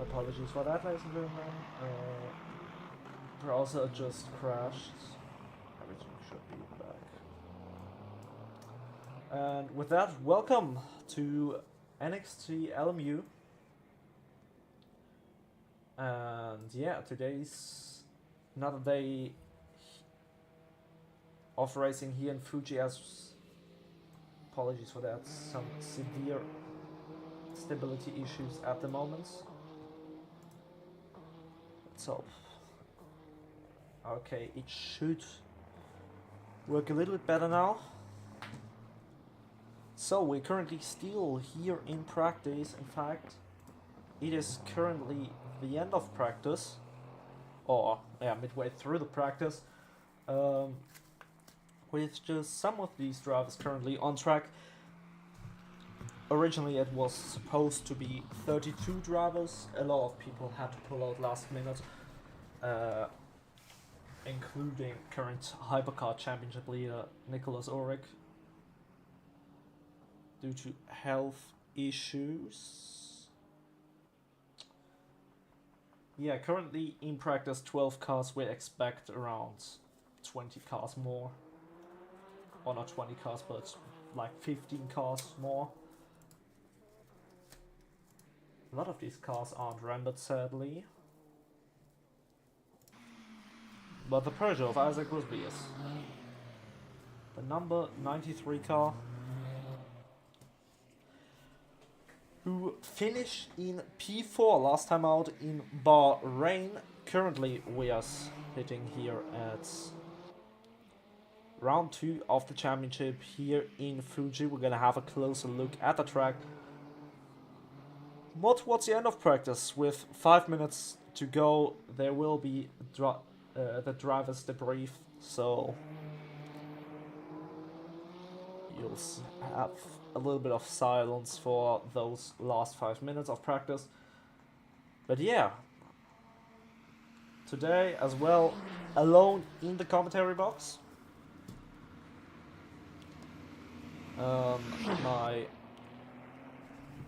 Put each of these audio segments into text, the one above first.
Apologies for that, ladies and gentlemen. Browser just crashed. Everything should be back. And with that, welcome to NXT LMU. And yeah, today's another day of racing here in Fuji. As apologies for that, some severe stability issues at the moment. Let's hope. Okay, it should work a little bit better now. So we're currently still here in practice. In fact, it is currently the end of practice, or yeah, midway through the practice, with just some of these drivers currently on track. Originally it was supposed to be 32 drivers. A lot of people had to pull out last minute, including current Hypercar Championship leader Niklas due to health issues. Yeah, currently in practice 12 cars. We expect around 20 cars more. Or not 20 cars, but like 15 cars more. A lot of these cars aren't rendered, sadly. But the Peugeot of Isaac Rusby is. The number 93 car, who finished in P4 last time out in Bahrain. Currently we are hitting here at round 2 of the championship here in Fuji. We're gonna have a closer look at the track more towards the end of practice. With 5 minutes to go, there will be the driver's debrief, so you'll have a little bit of silence for those last 5 minutes of practice. But yeah, today as well, alone in the commentary box. My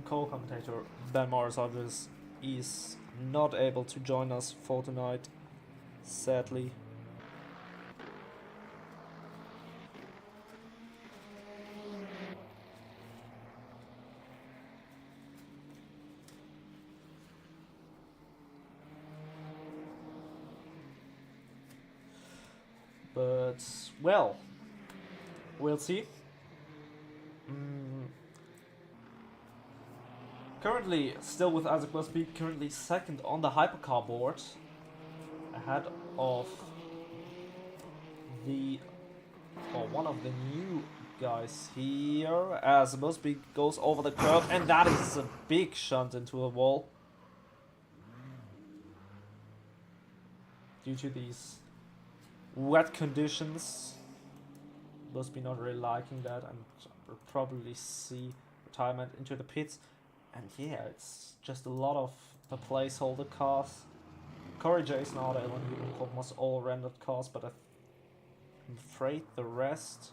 co-commentator Ben Morris obviously is not able to join us for tonight, sadly. But well, we'll see. Currently still with Isaac Busby, currently second on the Hypercar board, ahead of one of the new guys here, as Busby goes over the curb, and that is a big shunt into a wall due to these wet conditions. Busby not really liking that, and will probably see retirement into the pits. And yeah, it's just a lot of the placeholder cars. Corey, Jason, Arda, Ellen, almost all rendered cars, but I'm afraid the rest...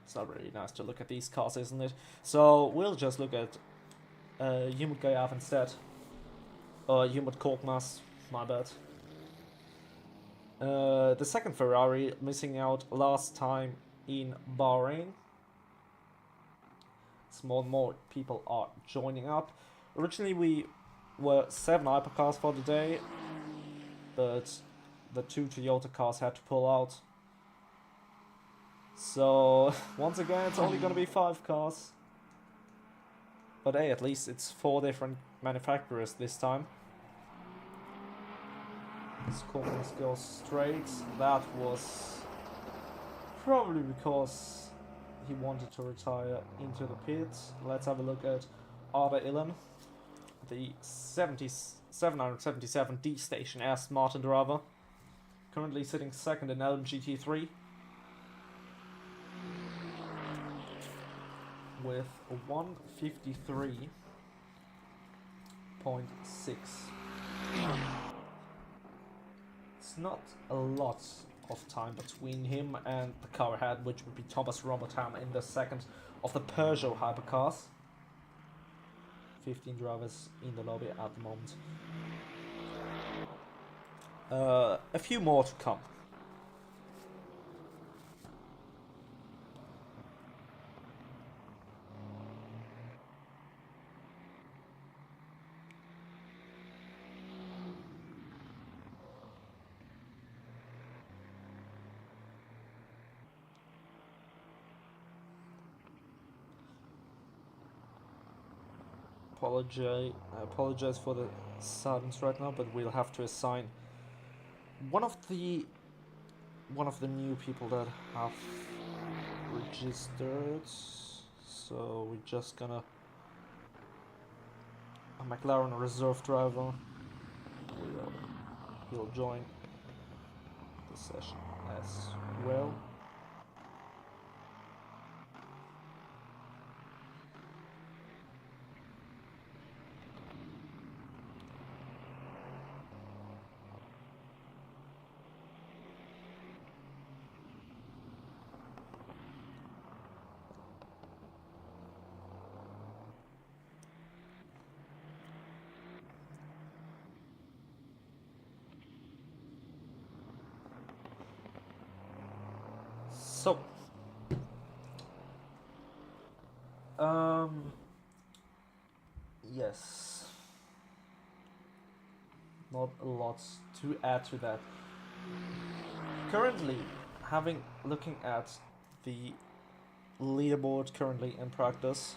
It's not really nice to look at these cars, isn't it? So we'll just look at Umut Gayav instead. Or Umut Korkmaz, my bad. The second Ferrari missing out last time in Bahrain. More and more people are joining up. Originally we were 7 hypercars for the day, but the 2 Toyota cars had to pull out. So once again it's only gonna be 5 cars. But hey, at least it's 4 different manufacturers this time. This corner goes straight. That was probably because he wanted to retire into the pits. Let's have a look at Arda Ilan, the 777 D Station S Martin driver, currently sitting second in LMGT3 with 153.6. It's not a lot of time between him and the car ahead, which would be Thomas Robotham in the second of the Peugeot hypercars. 15 drivers in the lobby at the moment. A few more to come. I apologize for the silence right now, but we'll have to assign one of the new people that have registered. So we're just gonna a McLaren reserve driver. He'll join the session as well. So, yes, not a lot to add to that. Currently, looking at the leaderboard currently in practice,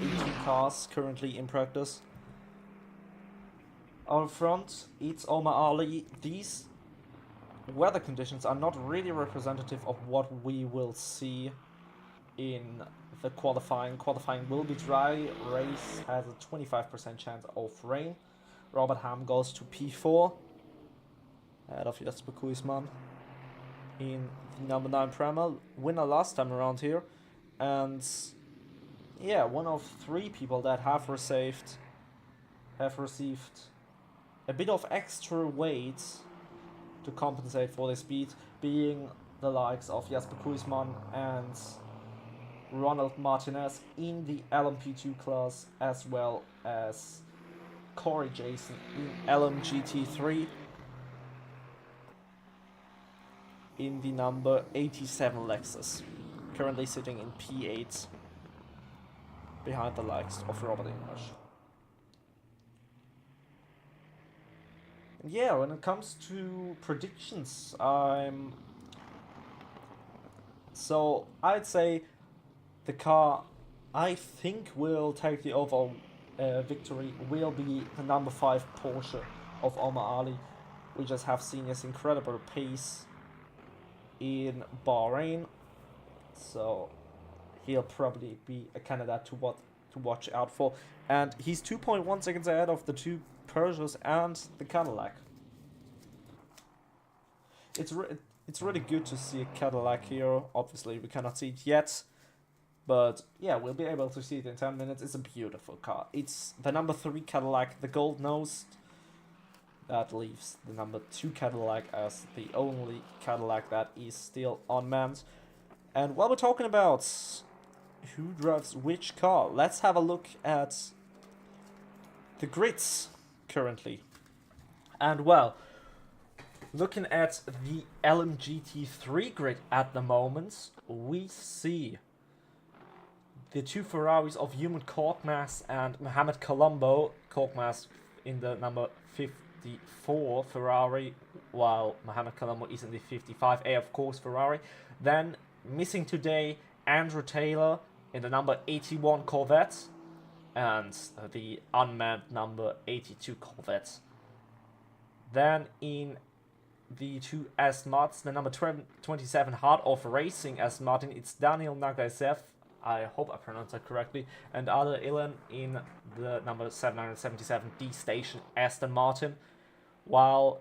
18 cars currently in practice. Out front, it's Omar Ali. These weather conditions are not really representative of what we will see in the qualifying. Qualifying will be dry. Race has a 25% chance of rain. Robert Ham goes to P4 ahead of Jasper Kuismanen in the number 9 Prema, winner last time around here, and yeah, one of 3 people that have received a bit of extra weight to compensate for the speed, being the likes of Jasper Kuismanen and Ronald Martinez in the LMP2 class, as well as Corey Jason in LMGT3 in the number 87 Lexus, currently sitting in P8 behind the likes of Robert English. And yeah, when it comes to predictions, so I'd say the car I think will take the overall victory will be the number 5 Porsche of Omar Ali. We just have seen his incredible pace in Bahrain, so he'll probably be a candidate to watch out for. And he's 2.1 seconds ahead of the 2 Peugeots and the Cadillac. It's really good to see a Cadillac here. Obviously, we cannot see it yet, but yeah, we'll be able to see it in 10 minutes. It's a beautiful car. It's the number 3 Cadillac, the gold nose. That leaves the number 2 Cadillac as the only Cadillac that is still unmanned. And while we're talking about who drives which car, let's have a look at the grids currently. And well, looking at the LMGT3 grid at the moment, we see the 2 Ferraris of Humid Korkmaz and Mohamed Colombo. Korkmaz in the number 54 Ferrari, while Mohamed Colombo is in the 55A, of course, Ferrari. Then, missing today, Andrew Taylor in the number 81 Corvette and the unmanned number 82 Corvette. Then in the 2 Aston Martins, the number 27 Heart of Racing Aston Martin, it's Daniel Nagasev, I hope I pronounced that correctly, and Ada Ilan in the number 777 D Station Aston Martin. While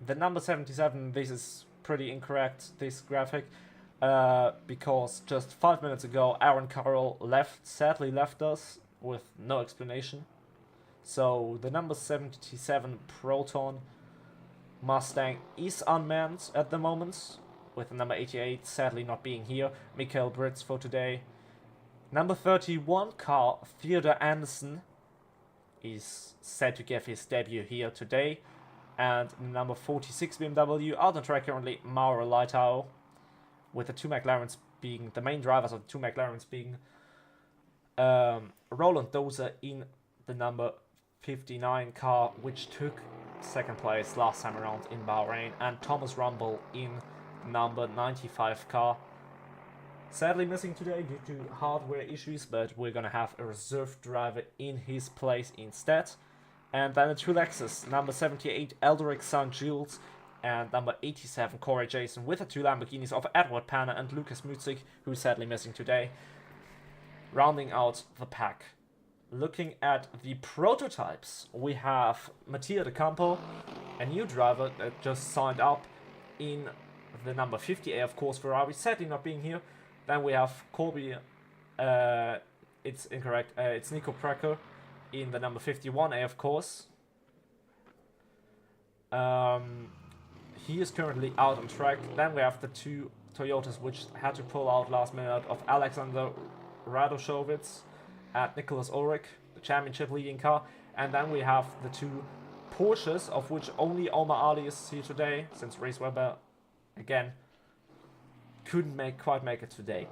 the number 77, this is pretty incorrect, this graphic, because just 5 minutes ago Aaron Carroll sadly left us with no explanation. So the number 77 Proton Mustang is unmanned at the moment, with the number 88 sadly not being here. Michael Brits for today. Number 31 car, Theodore Anderson, is set to give his debut here today. And number 46 BMW, out on track currently, Mauro Leitao, with the two McLarens being, the main drivers of the two McLarens being Roland Dozer in the number 59 car, which took second place last time around in Bahrain, and Thomas Rumble in number 95 car. Sadly missing today due to hardware issues, but we're gonna have a reserve driver in his place instead. And then the two Lexus, number 78 Eldrick St. Jules and number 87 Corey Jason, with the two Lamborghinis of Edward Panner and Lucas Mutzig, who's sadly missing today, rounding out the pack. Looking at the prototypes, we have Mattia De Campo, a new driver that just signed up in the number 50A, of course, Ferrari, sadly not being here. Then we have Corby, it's incorrect, it's Nico Precker in the number 51A, of course. He is currently out on track. Then we have the two Toyotas which had to pull out last minute of Alexander Radoshowitz and Nicholas Ulrich, the championship leading car. And then we have the two Porsches, of which only Omar Ali is here today, since Reese Webber, again, couldn't quite make it today.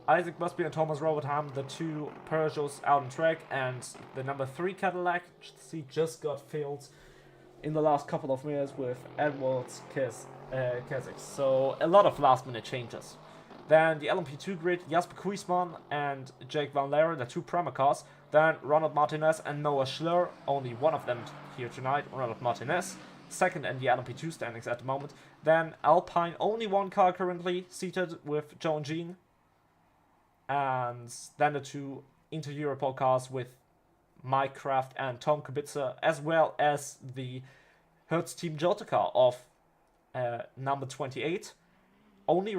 Isaac Busby and Thomas Robertham, the two Peugeots out on track, and the number 3 Cadillac, he just got filled in the last couple of minutes with Edwards Keswick. So a lot of last minute changes. Then the LMP2 grid, Jasper Kuismanen and Jake Van Laren, the two Prima cars. Then Ronald Martinez and Noah Schlur, only one of them here tonight, Ronald Martinez, second in the LMP2 standings at the moment. Then Alpine, only one car currently seated with Joe and Jean. And then the two Inter-Europol cars with Mike Kraft and Tom Kubica, as well as the Hertz Team Jota car of number 28. Only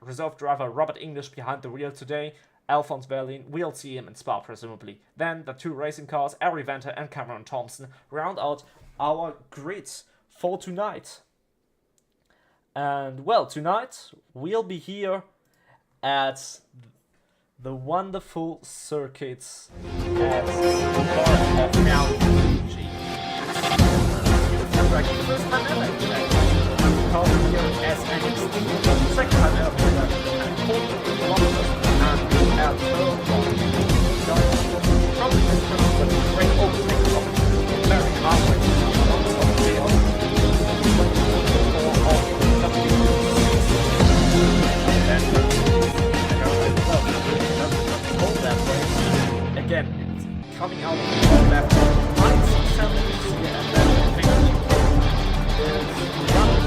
reserve driver Robert English behind the wheel today. Alphonse Berlin, we'll see him in Spa presumably. Then the two racing cars, Ari Venter and Cameron Thompson, round out our grids for tonight. And well, tonight we'll be here at the wonderful circuits at the part of Mount Fuji. The first time ever, I'm calling here as NXT. Second time ever, and probably this was a great opening of very halfway again, it's coming out of the left, finds some and then finishing is running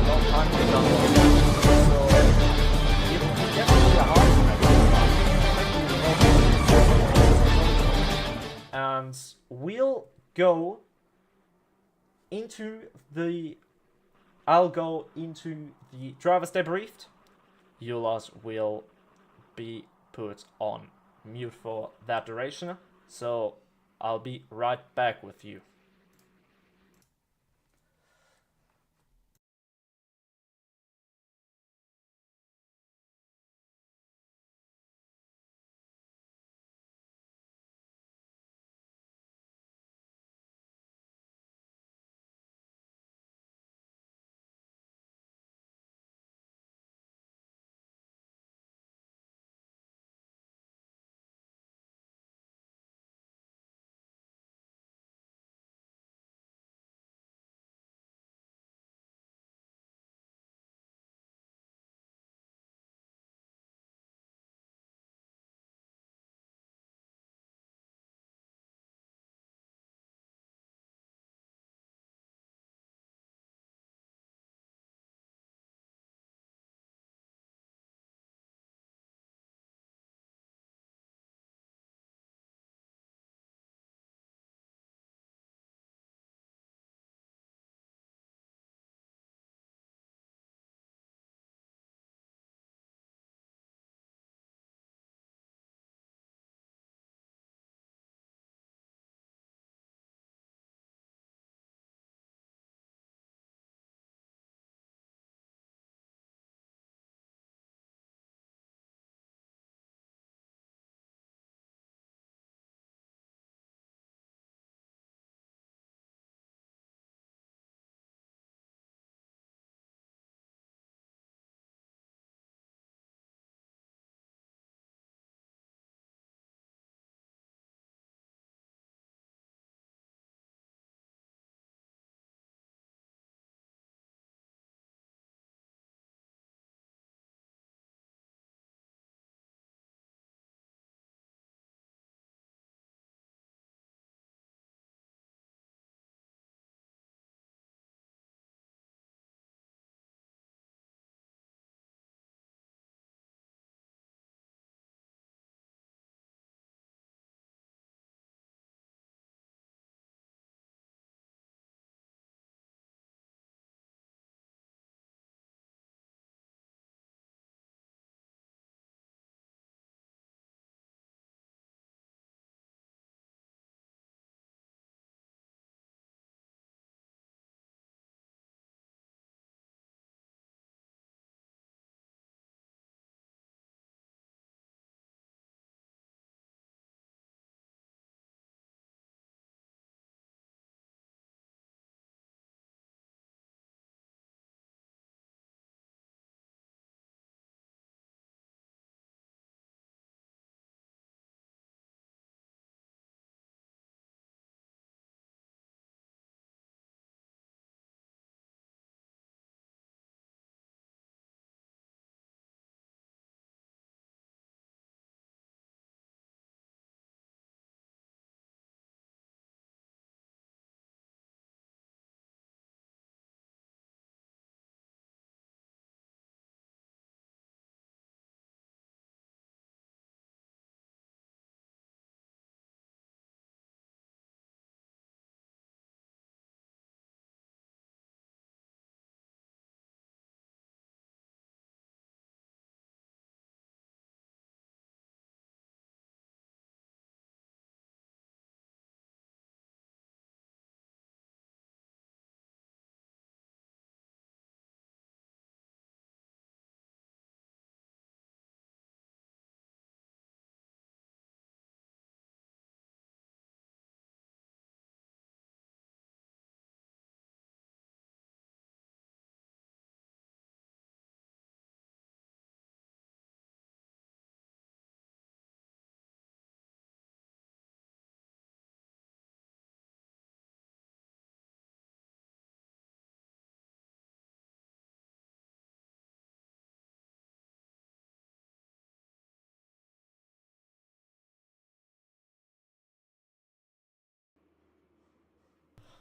long time so it gets really hard. And we'll go into the I'll go into the driver's debriefed. Julas will be put on mute for that duration, so I'll be right back with you.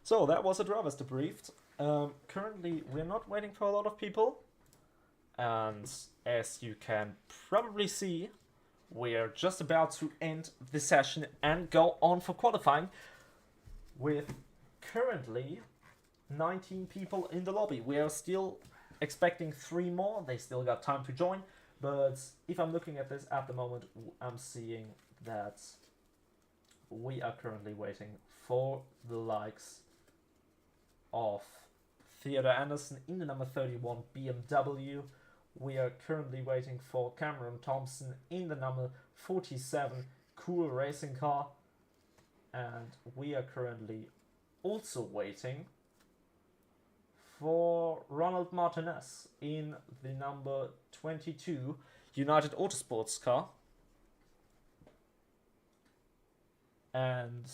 So that was a drivers debriefed. Currently, we're not waiting for a lot of people, and as you can probably see, we're just about to end the session and go on for qualifying with currently 19 people in the lobby. We are still expecting 3 more. They still got time to join, but if I'm looking at this at the moment, I'm seeing that we are currently waiting for the likes of Theodore Anderson in the number 31 BMW. We are currently waiting for Cameron Thompson in the number 47 Cool Racing Car. And we are currently also waiting for Ronald Martinez in the number 22 United Autosports car. And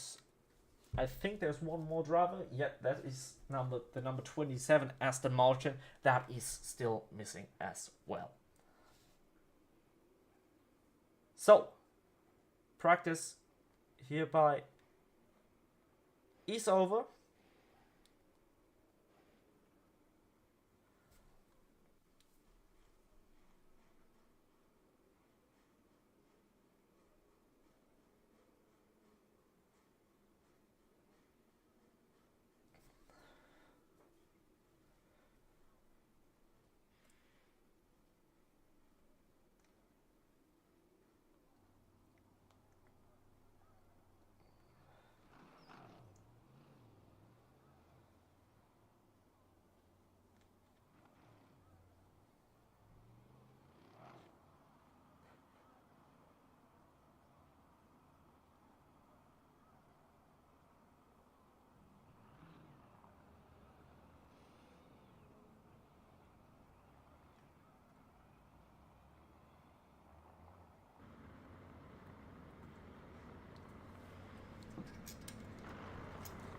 I think there's one more driver. Yeah, that is the number 27 Aston Martin. That is still missing as well. So, practice hereby is over.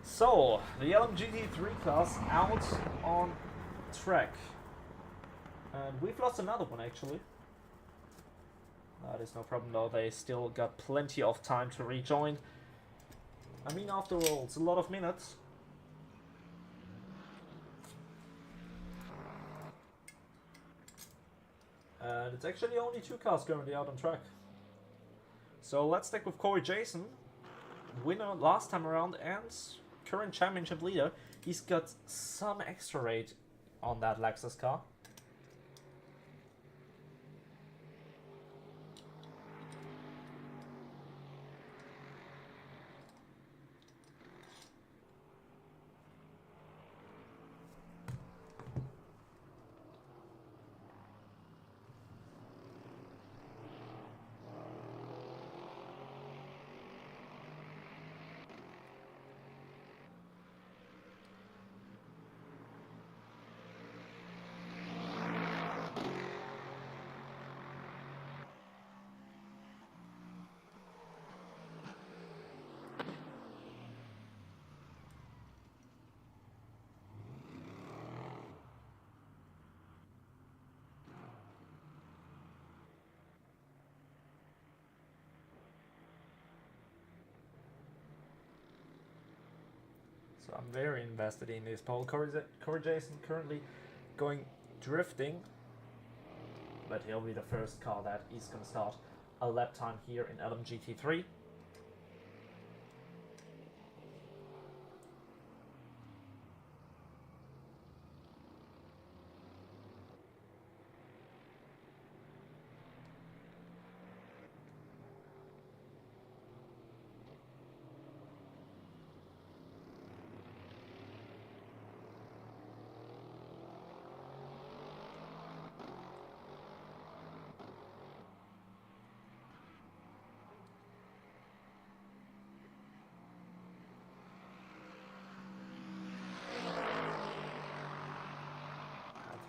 So, the LMGT3 class out on track. And we've lost another one actually. That is no problem though, they still got plenty of time to rejoin. I mean, after all, it's a lot of minutes. And it's actually only 2 cars currently out on track. So let's stick with Corey Jason, winner last time around and current championship leader. He's got some extra rate on that Lexus car. So I'm very invested in this pole. Corey Jason currently going drifting, but he'll be the first car that is going to start a lap time here in LMGT3.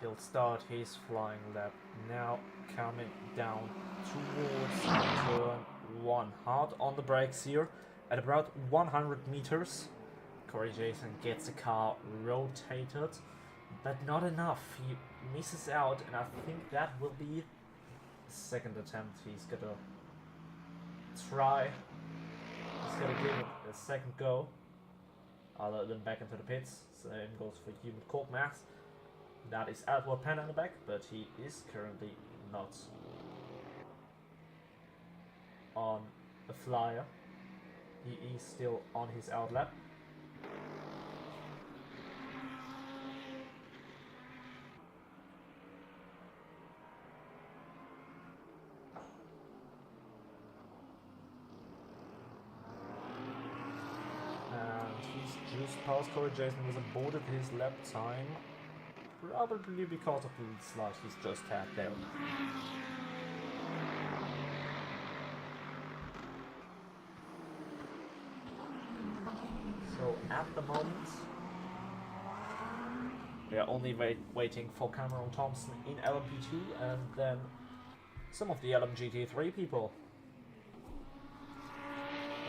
He'll start his flying lap now, coming down towards turn 1. Hard on the brakes here at about 100 meters. Corey Jason gets the car rotated, but not enough. He misses out, and I think that will be the second attempt. He's gonna try. He's gonna give it a second go. other than back into the pits. Same goes for human cork mass. That is Edward Penn in the back, but he is currently not on a flyer. He is still on his outlap. And he's just past Corey Jason was aborted his lap time. Probably because of the slide he's just had there. So at the moment, we are only waiting for Cameron Thompson in LMP2 and then some of the LMGT3 people.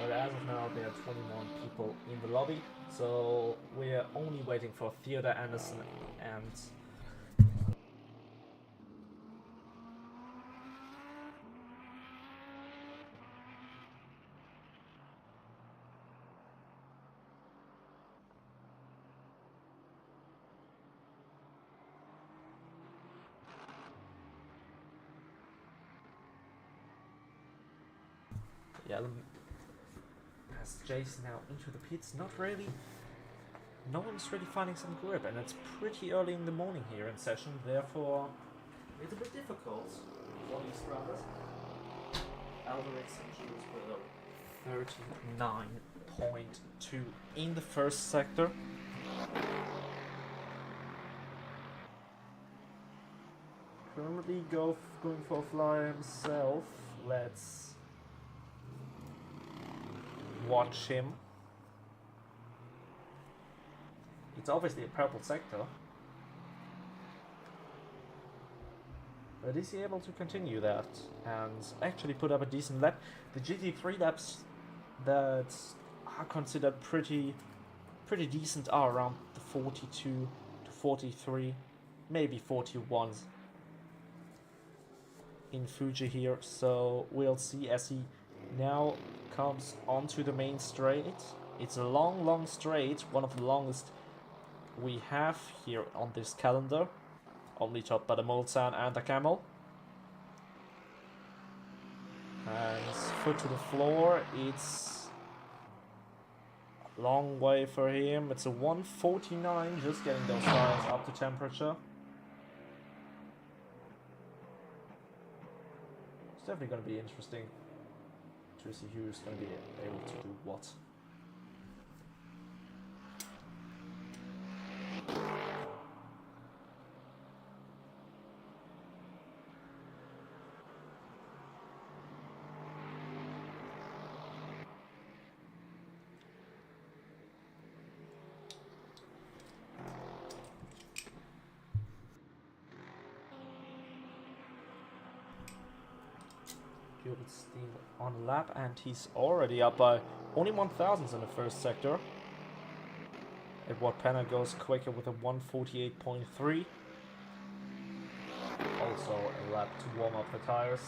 But as of now, there are 21 people in the lobby, so we are only waiting for Theodore Anderson and yeah, has Jason now into the pits. Not really. No one's really finding some grip, and it's pretty early in the morning here in session, therefore it's a bit difficult for these runners. Alvarez and Jules below 39.2 in the first sector. Currently going for a fly himself. Let's watch him. It's obviously a purple sector. But is he able to continue that and actually put up a decent lap? The GT3 laps that are considered pretty decent are around the 42 to 43, maybe 41s in Fuji here. So we'll see as he now comes onto the main straight. It's a long straight, one of the longest we have here on this calendar, only topped by the Mulsanne and the Camel. And foot to the floor, it's a long way for him. It's a 149, just getting those tires up to temperature. It's definitely going to be interesting to see who's going to be able to do what. Steam on lap, and he's already up by only 1,000s in the first sector. Edward Penner goes quicker with a 148.3. Also a lap to warm up the tires.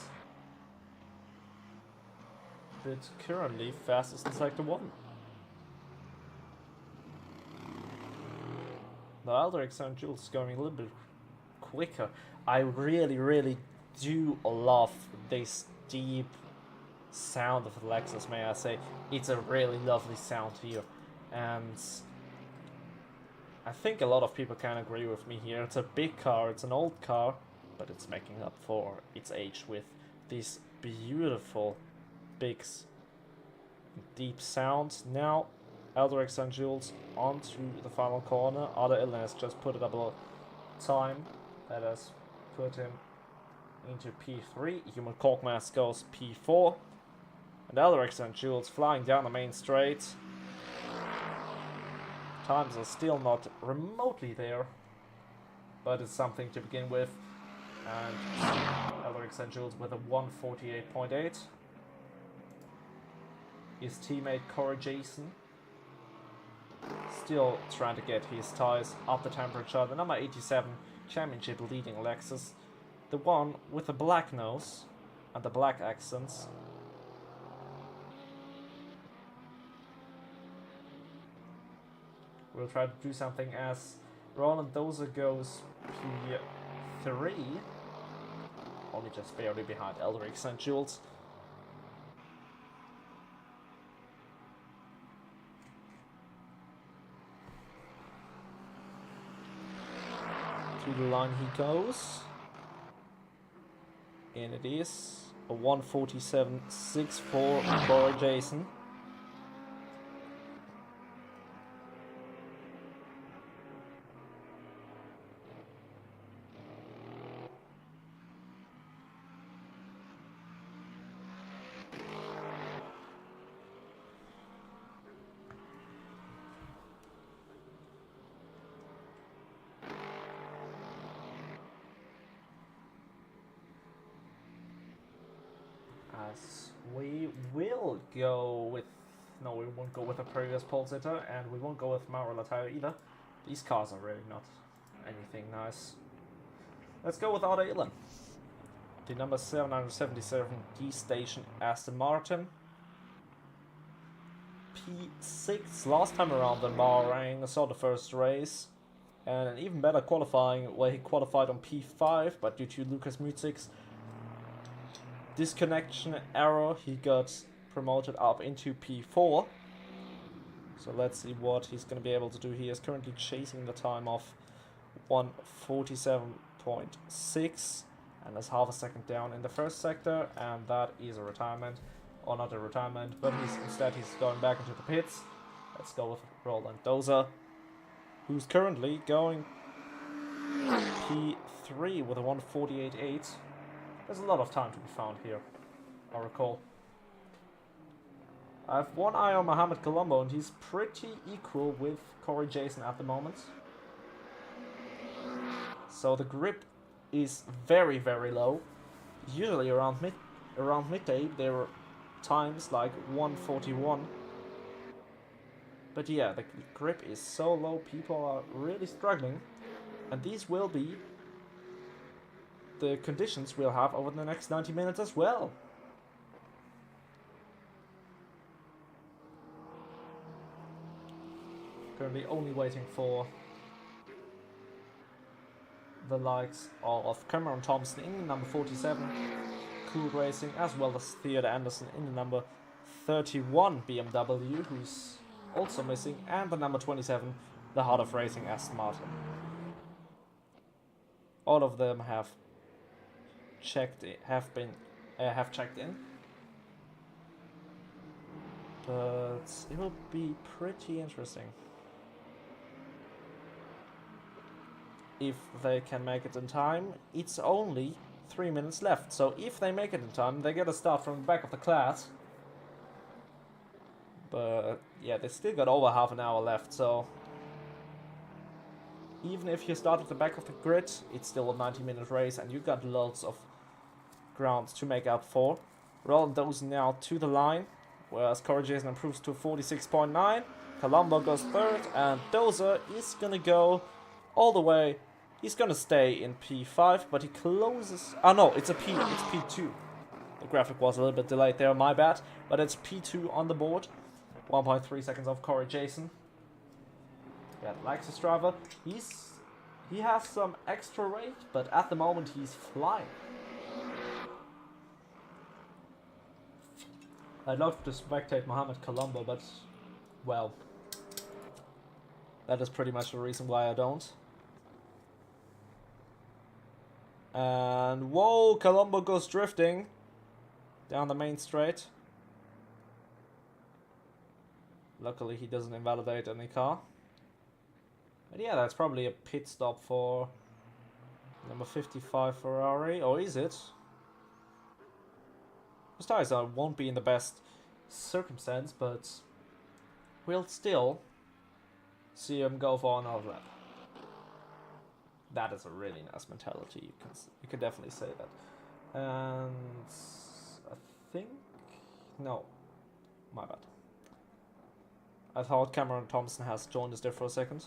But currently fastest in sector 1. The Aldrich St. Jules is going a little bit quicker. I really do love this deep sound of the Lexus, may I say. It's a really lovely sound here, and I think a lot of people can agree with me here. It's a big car, it's an old car, but it's making up for its age with these beautiful big deep sounds. Now Aldrich St. Jules onto the final corner. Other Illness just put it up a time that has put him into P3. Human Corkmass goes P4. And Aldrich St. Jules flying down the main straight. Times are still not remotely there, but it's something to begin with. And Aldrich St. Jules with a 148.8. His teammate Corey Jason still trying to get his tires up the temperature. The number 87 championship leading Lexus. The one with the black nose and the black accents. will try to do something as Roland Dozer goes P3. Only just barely behind Eldrick St. Jules. To the line he goes. And it is a 1:47.64 for Jason. As we will go with... No, we won't go with a previous pole sitter, and we won't go with Mauro Latayo either. These cars are really not anything nice. Let's go with Oda Ilan. The number 777 D Station Aston Martin. P6 last time around in Bahrain. I saw the first race. And an even better qualifying where he qualified on P5, but due to Lucas Mutzig's disconnection error, he got promoted up into P4. So let's see what he's going to be able to do. He is currently chasing the time of 1:47.6 and is half a second down in the first sector, and that is a retirement, or not a retirement, but instead he's going back into the pits. Let's go with Roland Dozer, who's currently going P3 with a 1:48.8. There's a lot of time to be found here, I recall. I have one eye on Mohamed Colombo, and he's pretty equal with Corey Jason at the moment. So the grip is very, very low. Usually around midday there are times like 1:41. But yeah, the grip is so low, people are really struggling. And these will be the conditions we'll have over the next 90 minutes as well. Currently only waiting for the likes of Cameron Thompson in the number 47, Cool Racing, as well as Theodore Anderson in the number 31 BMW, who's also missing, and the number 27, the Heart of Racing Aston Martin. All of them have checked in, but it will be pretty interesting if they can make it in time. It's only 3 minutes left, so if they make it in time, they get a start from the back of the class. But yeah, they still got over half an hour left, so even if you start at the back of the grid, it's still a 90-minute race, and you got lots of ground to make up for. Roland Dozer now to the line, whereas Corey Jason improves to 46.9. Colombo goes third, and Dozer is gonna go all the way. He's gonna stay in P5, but he closes... Oh no, it's P2. The graphic was a little bit delayed there, my bad. But it's P2 on the board. 1.3 seconds off Corey Jason. Yeah, Lexus driver. He has some extra weight, but at the moment he's flying. I'd love to spectate Mohamed Colombo, but, well, that is pretty much the reason why I don't. And whoa, Colombo goes drifting down the main straight. Luckily he doesn't invalidate any car. But yeah, that's probably a pit stop for number 55 Ferrari, or is it? His tires won't be in the best circumstance, but we'll still see him go for another lap. That is a really nice mentality. You can definitely say that. And I think no, my bad. I thought Cameron Thompson has joined us there for a second.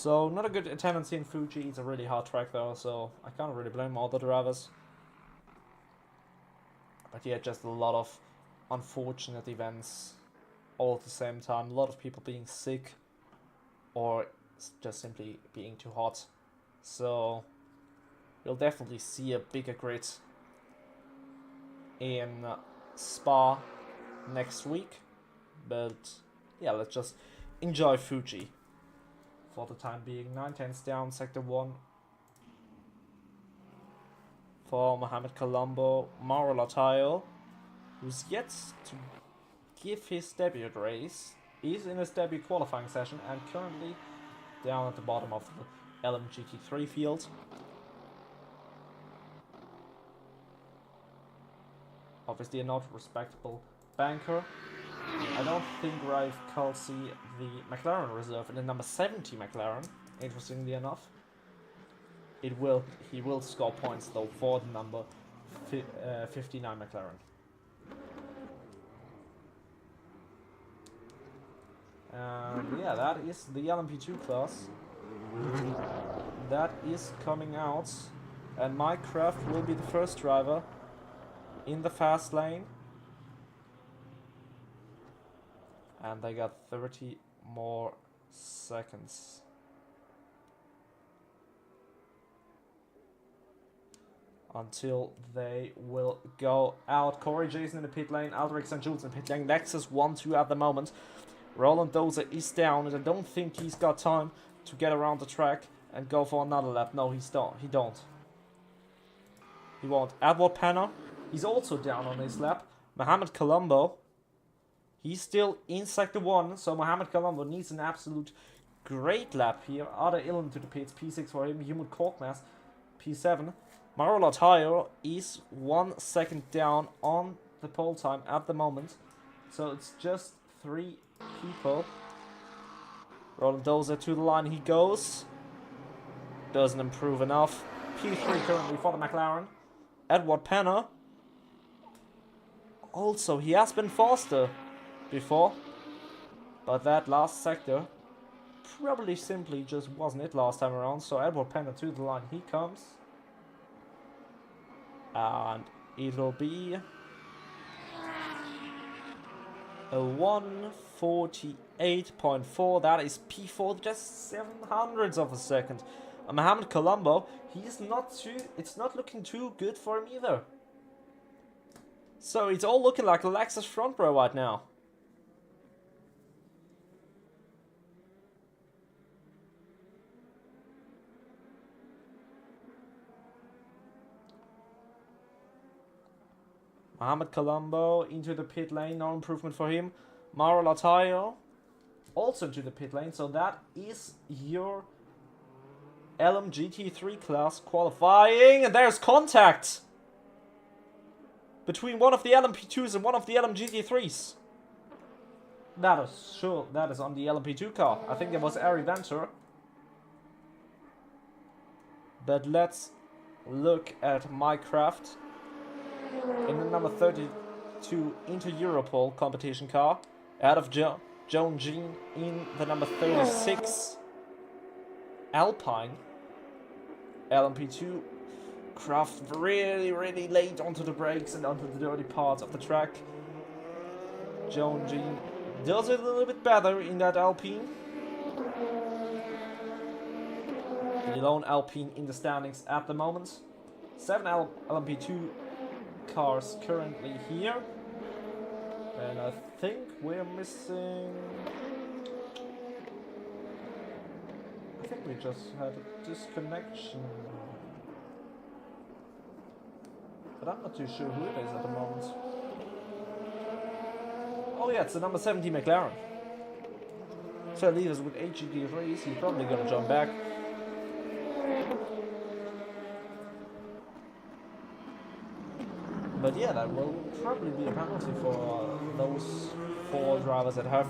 So not a good attendance in Fuji. It's a really hard track though, so I can't really blame all the drivers. But yeah, just a lot of unfortunate events all at the same time. A lot of people being sick or just simply being too hot. So we'll definitely see a bigger grid in Spa next week. But yeah, let's just enjoy Fuji for the time being. 9/10 down, sector 1 for Mohamed Colombo. Mauro Latayo, who's yet to give his debut race, is in his debut qualifying session and currently down at the bottom of the LMGT3 field. Obviously a not respectable banker. I don't think Raif Kelsey, the McLaren reserve, in the number 70 McLaren, interestingly enough. He will score points though for the number 59 McLaren. And yeah, that is the LMP2 class. That is coming out. And Minecraft will be the first driver in the fast lane. And they got 30 more seconds. Until they will go out. Corey Jason in the pit lane. Aldrich St. Jules in the pit lane. Lexus 1-2 at the moment. Roland Dozer is down, and I don't think he's got time to get around the track and go for another lap. No, he don't. He won't. Edward Penner, he's also down on his lap. Mohamed Colombo, he's still in sector 1, so Mohamed Colombo needs an absolute great lap here. Ada Illen to the pits, P6 for him. Humud Korkmaz, P7. Mauro Latayo is 1 second down on the pole time at the moment, so it's just 3 people. Roland Dozer to the line he goes. Doesn't improve enough. P3 currently for the McLaren. Edward Penner. Also, he has been faster before, but that last sector probably simply just wasn't it last time around. So Edward Penner to the line he comes. And it'll be a 1:48.4. That is P4, just 700ths of a second. And Mohamed Colombo, it's not looking too good for him either. So it's all looking like a Lexus front row right now. Mohamed Colombo into the pit lane, no improvement for him. Mauro Latayo also into the pit lane, so that is your LMGT3 class qualifying, and there's contact between one of the LMP2s and one of the LMGT3s. That is on the LMP2 car. I think it was Ari Venter. But let's look at Minecraft in the number 32 Inter Europol competition car, out of Joan Jean in the number 36 Alpine LMP2. Kraft really late onto the brakes and onto the dirty parts of the track. Joan Jean does it a little bit better in that Alpine. The lone Alpine in the standings at the moment. 7 LMP2 cars currently here, and I think we're missing. I think we just had a disconnection, but I'm not too sure who it is at the moment. Oh yeah, it's the number 70 McLaren. So leave us with HGD3s. He's probably gonna jump back. But yeah, that will probably be a penalty for those 4 drivers that have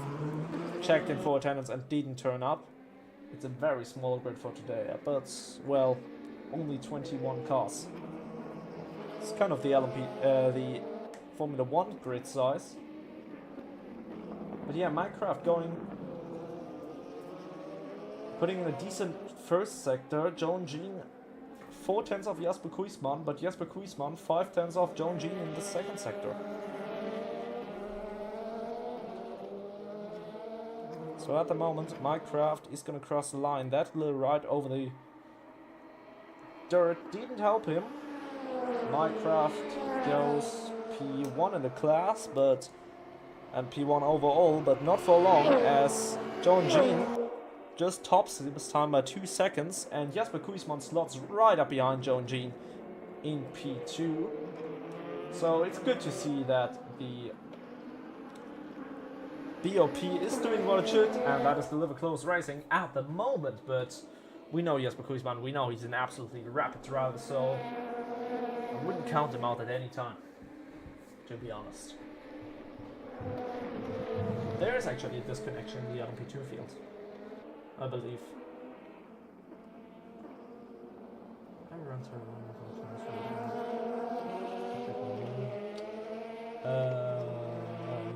checked in for attendance and didn't turn up. It's a very small grid for today, but, well, only 21 cars. It's kind of the the Formula 1 grid size. But yeah, Minecraft going putting in a decent first sector. Joan Jean 4/10 of Jasper Kuismanen, but Jasper Kuismanen 5/10 of Joan Jean in the second sector. So at the moment, Minecraft is gonna cross the line. That little ride over the dirt didn't help him. Minecraft goes P1 in the class, and P1 overall, but not for long, as Joan Jean just tops this time by 2 seconds, and Jasper Kuismanen slots right up behind Joan Jean in P2. So it's good to see that the BOP is doing what it should, and that is deliver close racing at the moment, but we know Jasper Kuismanen, we know he's an absolutely rapid driver, so I wouldn't count him out at any time, to be honest. There is actually a disconnection in the LMP2 field, I believe.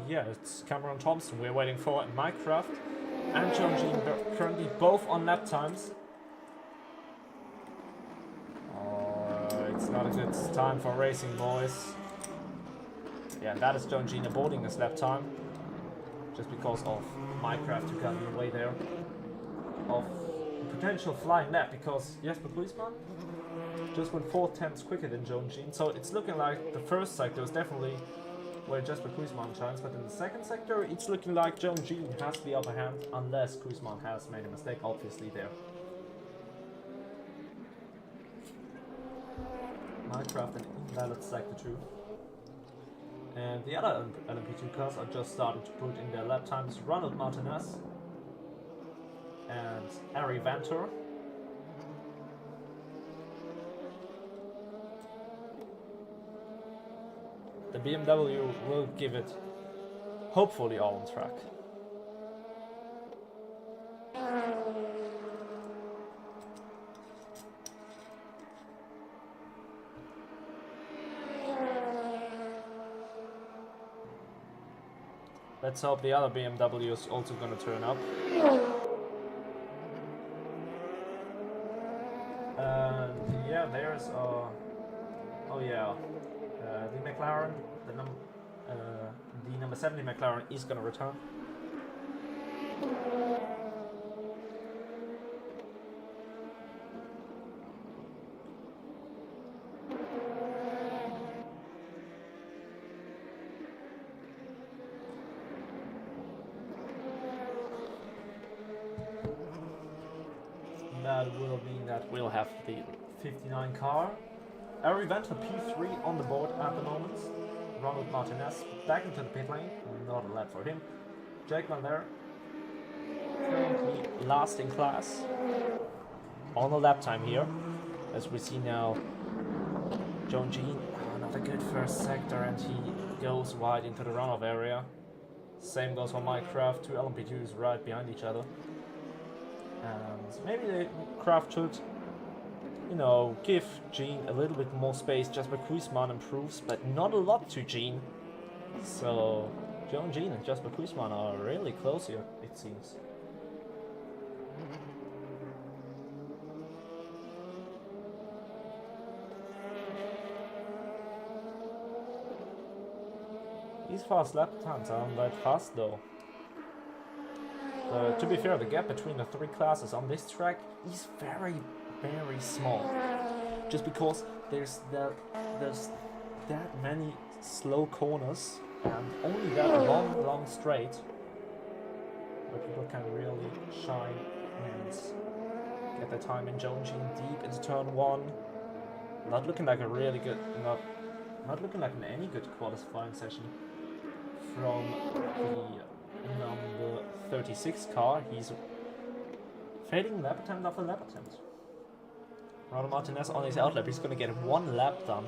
Yeah, it's Cameron Thompson we're waiting for in Minecraft, and Joan Jean currently both on lap times. It's not a good time for racing, boys. Yeah, that is Joan Jean aborting his lap time, just because of Minecraft who got in the way there of a potential flying lap, because Jasper Kuismanen just went 4/10 quicker than Joan Jean, so it's looking like the first sector is definitely where Jasper Kuismanen shines, but in the second sector it's looking like Joan Jean has the upper hand, unless Kuismanen has made a mistake, obviously, there. Minecraft an invalid sector 2. And the other LMP2 cars are just starting to put in their lap times. Ronald Martinez and Ari Vanter. The BMW will give it, hopefully, all on track. Let's hope the other BMW is also going to turn up. And yeah, there's the McLaren, the number 70 McLaren is going to return. That will mean that we'll have the 59 car. Ari Venter P3 on the board at the moment. Ronald Martinez back into the pit lane. Not a lap for him. Jake Van Der currently last in class. On the lap time here. As we see now, Joan Jean, not a good first sector, and he goes wide into the runoff area. Same goes for Minecraft. Two LMP2s right behind each other. And maybe the craft should, give Jean a little bit more space. Jasper Kuismanen improves, but not a lot to Jean. So Joan Jean and Jasper Kuismanen are really close here, it seems. These fast lap times aren't that fast though. To be fair, the gap between the three classes on this track is very, very small. Just because there's that many slow corners and only that long straight where people can really shine and get their time in. Joan Jean deep into turn 1. Not looking like a really good, not looking like any good qualifying session from the number 36 car. He's fading lap attempt after lap attempt. Ronald Martinez on his outlap, he's gonna get 1 lap done,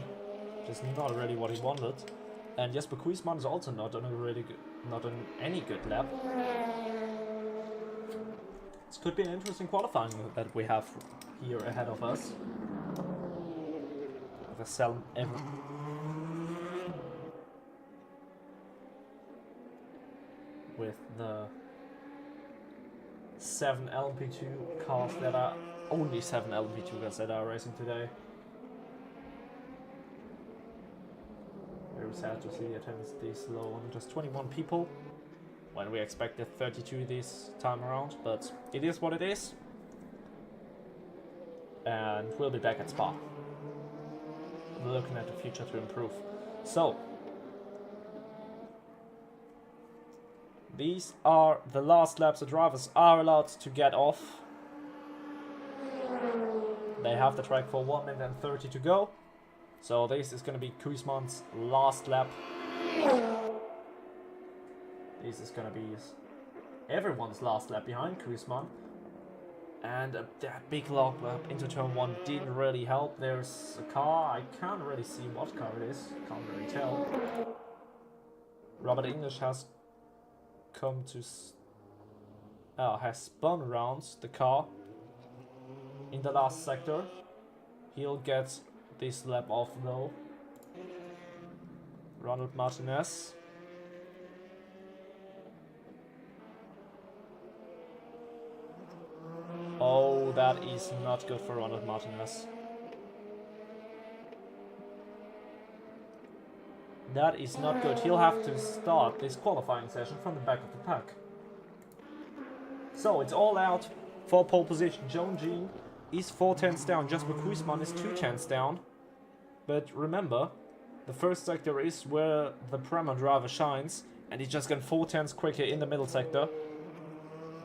which is not really what he wanted. And Jasper Kuismanen is also not on any good lap. This could be an interesting qualifying that we have here ahead of us. With a Selm ever. With the 7 LMP2 cars that are only 7 LMP2 cars that are racing today. Very sad to see attendance this low on just 21 people when we expected 32 this time around, but it is what it is. And we'll be back at Spa. Looking at the future to improve. So, these are the last laps the drivers are allowed to get off. They have the track for 1 minute and 30 to go. So this is going to be Kuismanen's last lap. This is going to be everyone's last lap behind Kuismanen. And that big lock up into turn 1 didn't really help. There's a car, I can't really see what car it is, can't really tell. Robert English has come to has spun around the car in the last sector. He'll get this lap off though. Ronald Martinez. Oh, that is not good for Ronald Martinez. That is not good. He'll have to start this qualifying session from the back of the pack. So it's all out for pole position. Joan Jean is 4 tenths down. Jasper Kuismanen is 2 tenths down. But remember, the first sector is where the Prema driver shines, and he's just gone 4 tenths quicker in the middle sector.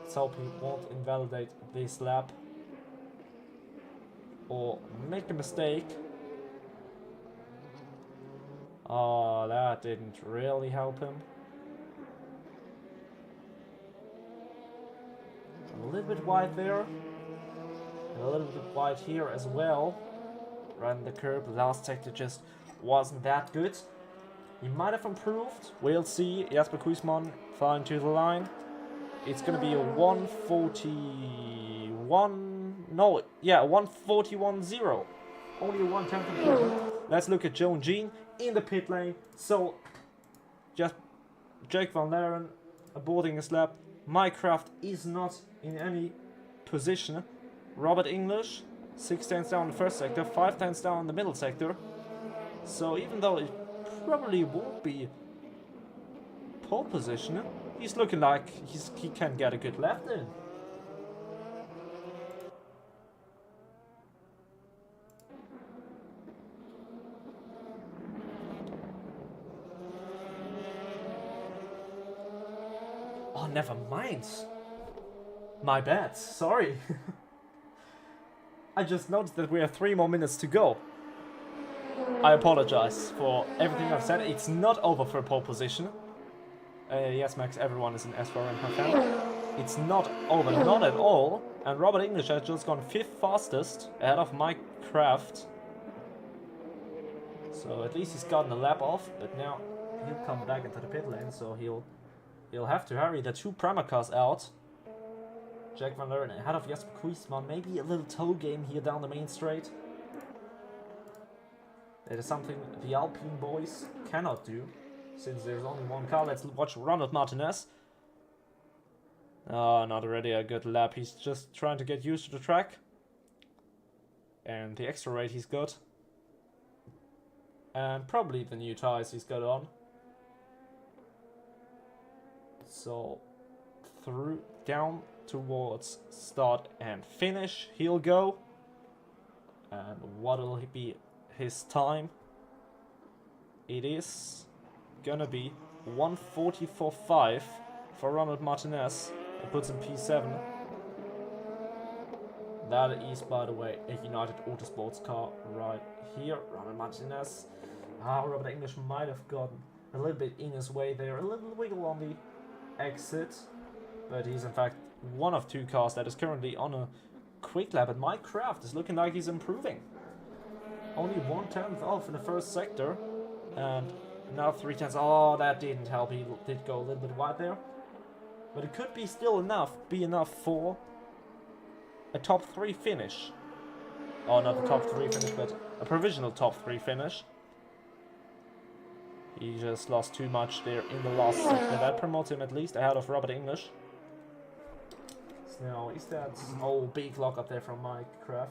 Let's hope he won't invalidate this lap or make a mistake. Oh, that didn't really help him. A little bit wide there. And a little bit wide here as well. Ran the curb. The last sector just wasn't that good. He might have improved. We'll see. Jasper Kuismanen flying to the line. It's going to be a 141... No, yeah, 141.0. Only a 1/10 improvement. Let's look at Joan Jean in the pit lane. So, just Jake Van Laren aborting his lap. Mycraft is not in any position. Robert English, 6 tenths down in the first sector, 5 tenths down in the middle sector. So even though it probably won't be pole position, he's looking like he can get a good lap in. Oh, never mind. My bad, sorry. I just noticed that we have 3 more minutes to go. I apologize for everything I've said. It's not over for pole position. Yes, Max, everyone is an S4 fan. It's not over, not at all. And Robert English has just gone 5th fastest ahead of Mike Kraft. So at least he's gotten a lap off, but now he'll come back into the pit lane, so he'll have to hurry the 2 Prema cars out. Jack Van Leren ahead of Jasper Kuismanen. Maybe a little toe game here down the main straight. That is something the Alpine boys cannot do, since there's only 1 car. Let's watch Ronald Martinez. Oh, not already a good lap. He's just trying to get used to the track. And the extra rate he's got. And probably the new tires he's got on. So, down towards start and finish he'll go. And what'll be his time? It is gonna be 1:44.5 for Ronald Martinez. It puts him P7. That is, by the way, a United Autosports car right here. Ronald Martinez. Robert English might have gotten a little bit in his way there. A little wiggle on the exit. But he's in fact one of 2 cars that is currently on a quick lap. And Mike Kraft is looking like he's improving. Only 1/10 off in the first sector. And now 3 tenths. Oh, that didn't help. He did go a little bit wide there. But it could be still be enough for a top 3 finish. Oh, not the top 3 finish, but a provisional top 3 finish. He just lost too much there in the last sector. That promotes him at least ahead of Robert English. Now, is that... Oh, big lock up there from Minecraft.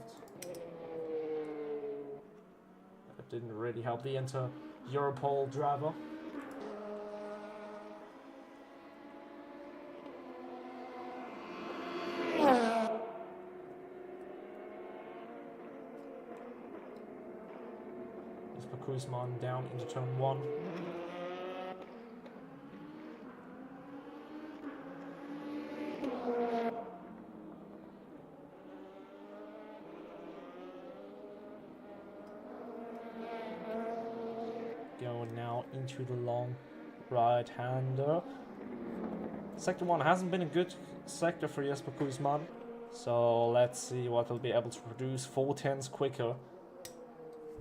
That didn't really help the inter-Europol driver. Jasper Kuismanen down into turn 1. Going now into the long right-hander. Sector 1 hasn't been a good sector for Jasper Kuismanen, so let's see what he'll be able to produce 4/10s quicker.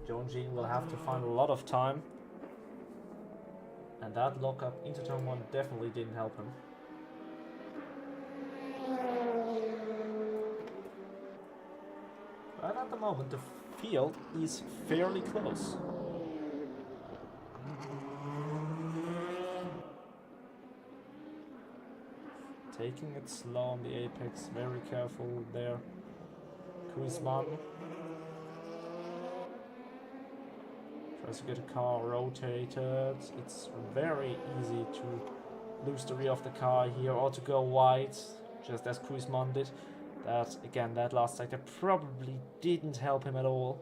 Jean will have to find a lot of time, and that lock-up into turn 1 definitely didn't help him. But at the moment the field is fairly close. Taking it slow on the apex, very careful there. Kuismanen tries to get a car rotated. It's very easy to lose the rear of the car here or to go wide, just as Kuismanen did. That, again, that last sector probably didn't help him at all.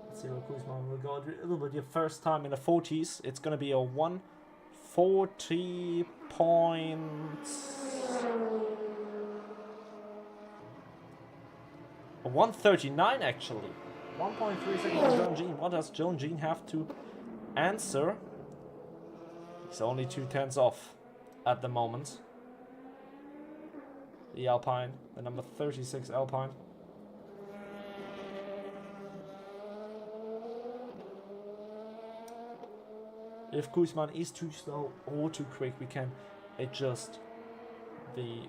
Let's see where Kuismanen will go. A little bit the first time in the 40s. It's going to be a 140 points. A 139 actually. 1.3 seconds for Jean. What does Jean have to answer? He's only 2/10s off at the moment. The Alpine, the number 36 Alpine. If Kuismanen is too slow or too quick, we can adjust the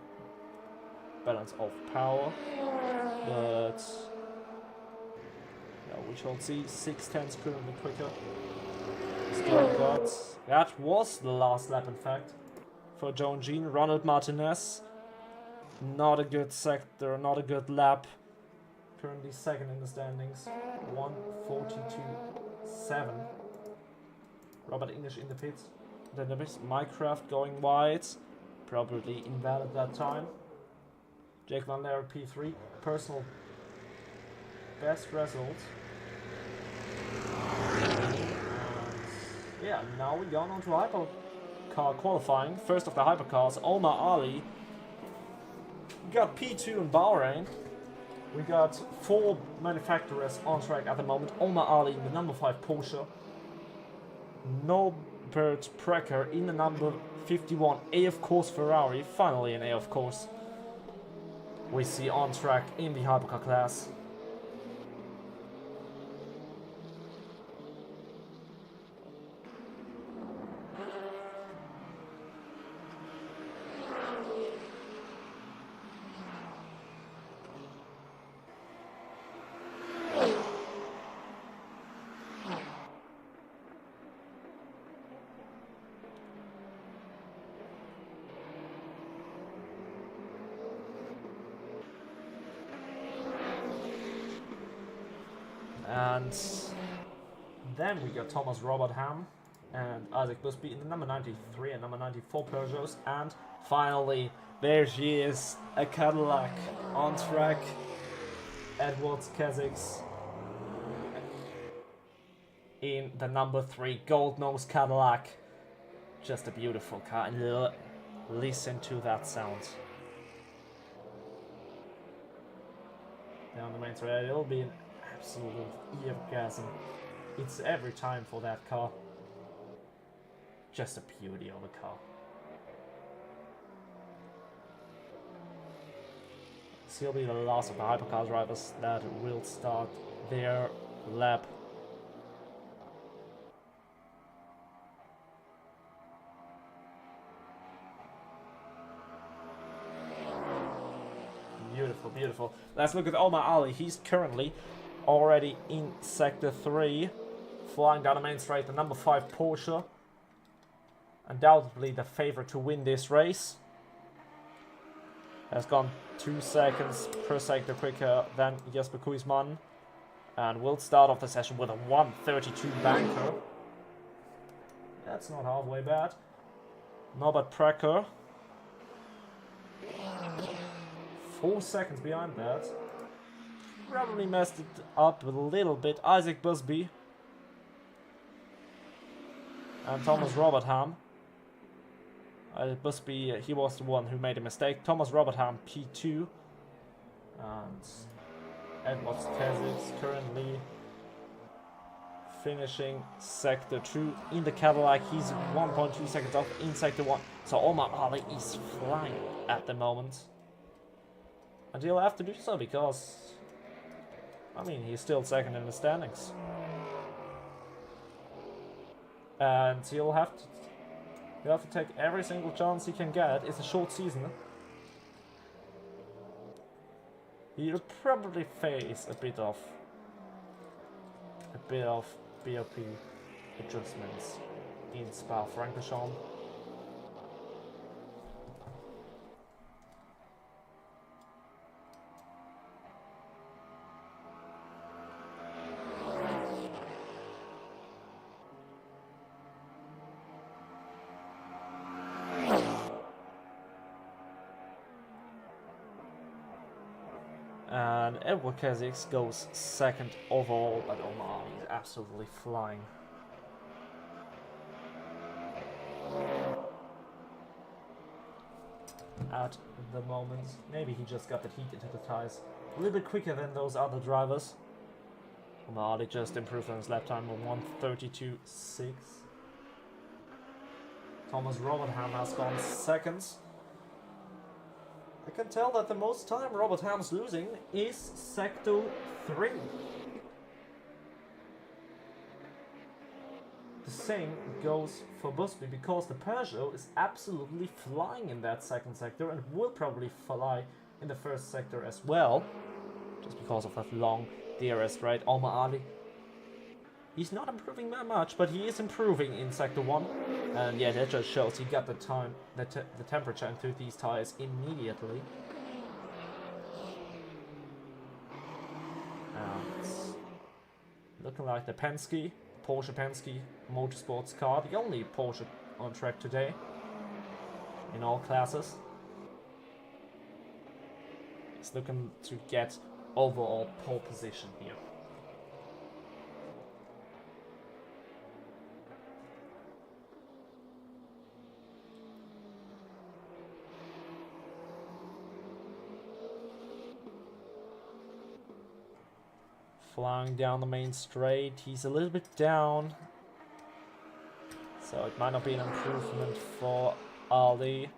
balance of power. But yeah, we shall see. 6/10s currently quicker. Still got... That was the last lap, in fact, for Jean. Ronald Martinez. Not a good sector, not a good lap. Currently second in the standings. 1:42.7. Robert English in the pits. Then there is Minecraft going wide. Probably invalid that time. Jake Van Leer P3. Personal best result. Yeah, now we're going on to hypercar qualifying. First of the hypercars, Omar Ali. We got P2 in Bahrain. We got 4 manufacturers on track at the moment. Omar Ali in the number 5 Porsche. Norbert Precker in the number 51 A of course Ferrari. Finally an A of course. We see on track in the hypercar class. And then we got Thomas Robert Ham and Isaac Busby in the number 93 and number 94 Peugeots. And finally, there she is, a Cadillac on track. Edwards Kazakhs in the number 3 Gold Nose Cadillac. Just a beautiful car, and listen to that sound. Down the main thread, it'll be an absolute eargasm. It's every time for that car. Just a beauty of a car. This will be the last of the hypercar drivers that will start their lap. Beautiful, beautiful. Let's look at Omar Ali. He's currently already in Sector 3. Flying down the main straight, the number 5 Porsche. undoubtedly the favorite to win this race. Has gone 2 seconds per sector quicker than Jasper Kuismanen. And will start off the session with a 1:32 banker. That's not halfway bad. Norbert Precker. 4 seconds behind that. Probably messed it up a little bit. Isaac Busby. And Thomas Robertham. Busby, he was the one who made a mistake. Thomas Robertham, P2. And Edward Kezic currently finishing Sector 2 in the Cadillac. He's 1.2 seconds off in Sector 1. So Omar Ali is flying at the moment. And he'll have to do so because, I mean, he's still second in the standings. And he'll have to take every single chance he can get. It's a short season. He'll probably face a bit of BOP adjustments in Spa-Francorchamps. And Edward Kezic goes second overall, but Omar is absolutely flying. At the moment, maybe he just got the heat into the tires a little bit quicker than those other drivers. Omar just improved on his lap time of 1:32.6. Thomas Robertham has gone seconds. I can tell that the most time Robertham's losing is Sector 3. The same goes for Busby because the Peugeot is absolutely flying in that second sector and will probably fly in the first sector as well. Just because of that long DRS rate. Omar Ali, he's not improving that much, but he is improving in Sector 1. And yeah, that just shows he got the time, the temperature into these tires immediately. And looking like the Porsche Penske Motorsports car, the only Porsche on track today in all classes. He's looking to get overall pole position here. Flying down the main straight, he's a little bit down, so it might not be an improvement for Ali.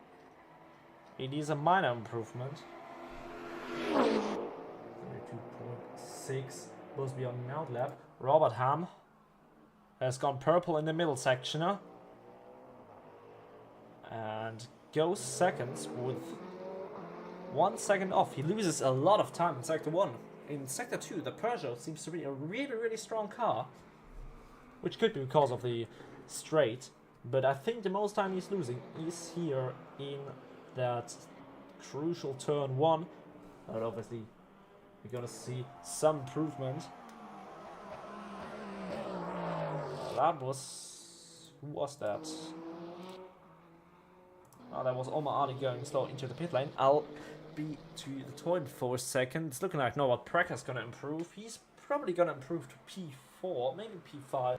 It is a minor improvement. 32.6, Busby on the outlap. Robertham has gone purple in the middle section and goes seconds with 1 second off. He loses a lot of time in Sector 1. In Sector 2, the Peugeot seems to be a really strong car, which could be because of the straight, but I think the most time he's losing is here in that crucial turn 1, but obviously we're gonna see some improvement. That was... who was that? Oh, that was Omar Ali going slow into the pit lane. I'll be to the toy for a second. It's looking like Norbert Precker's gonna improve. He's probably gonna improve to P4, maybe P5.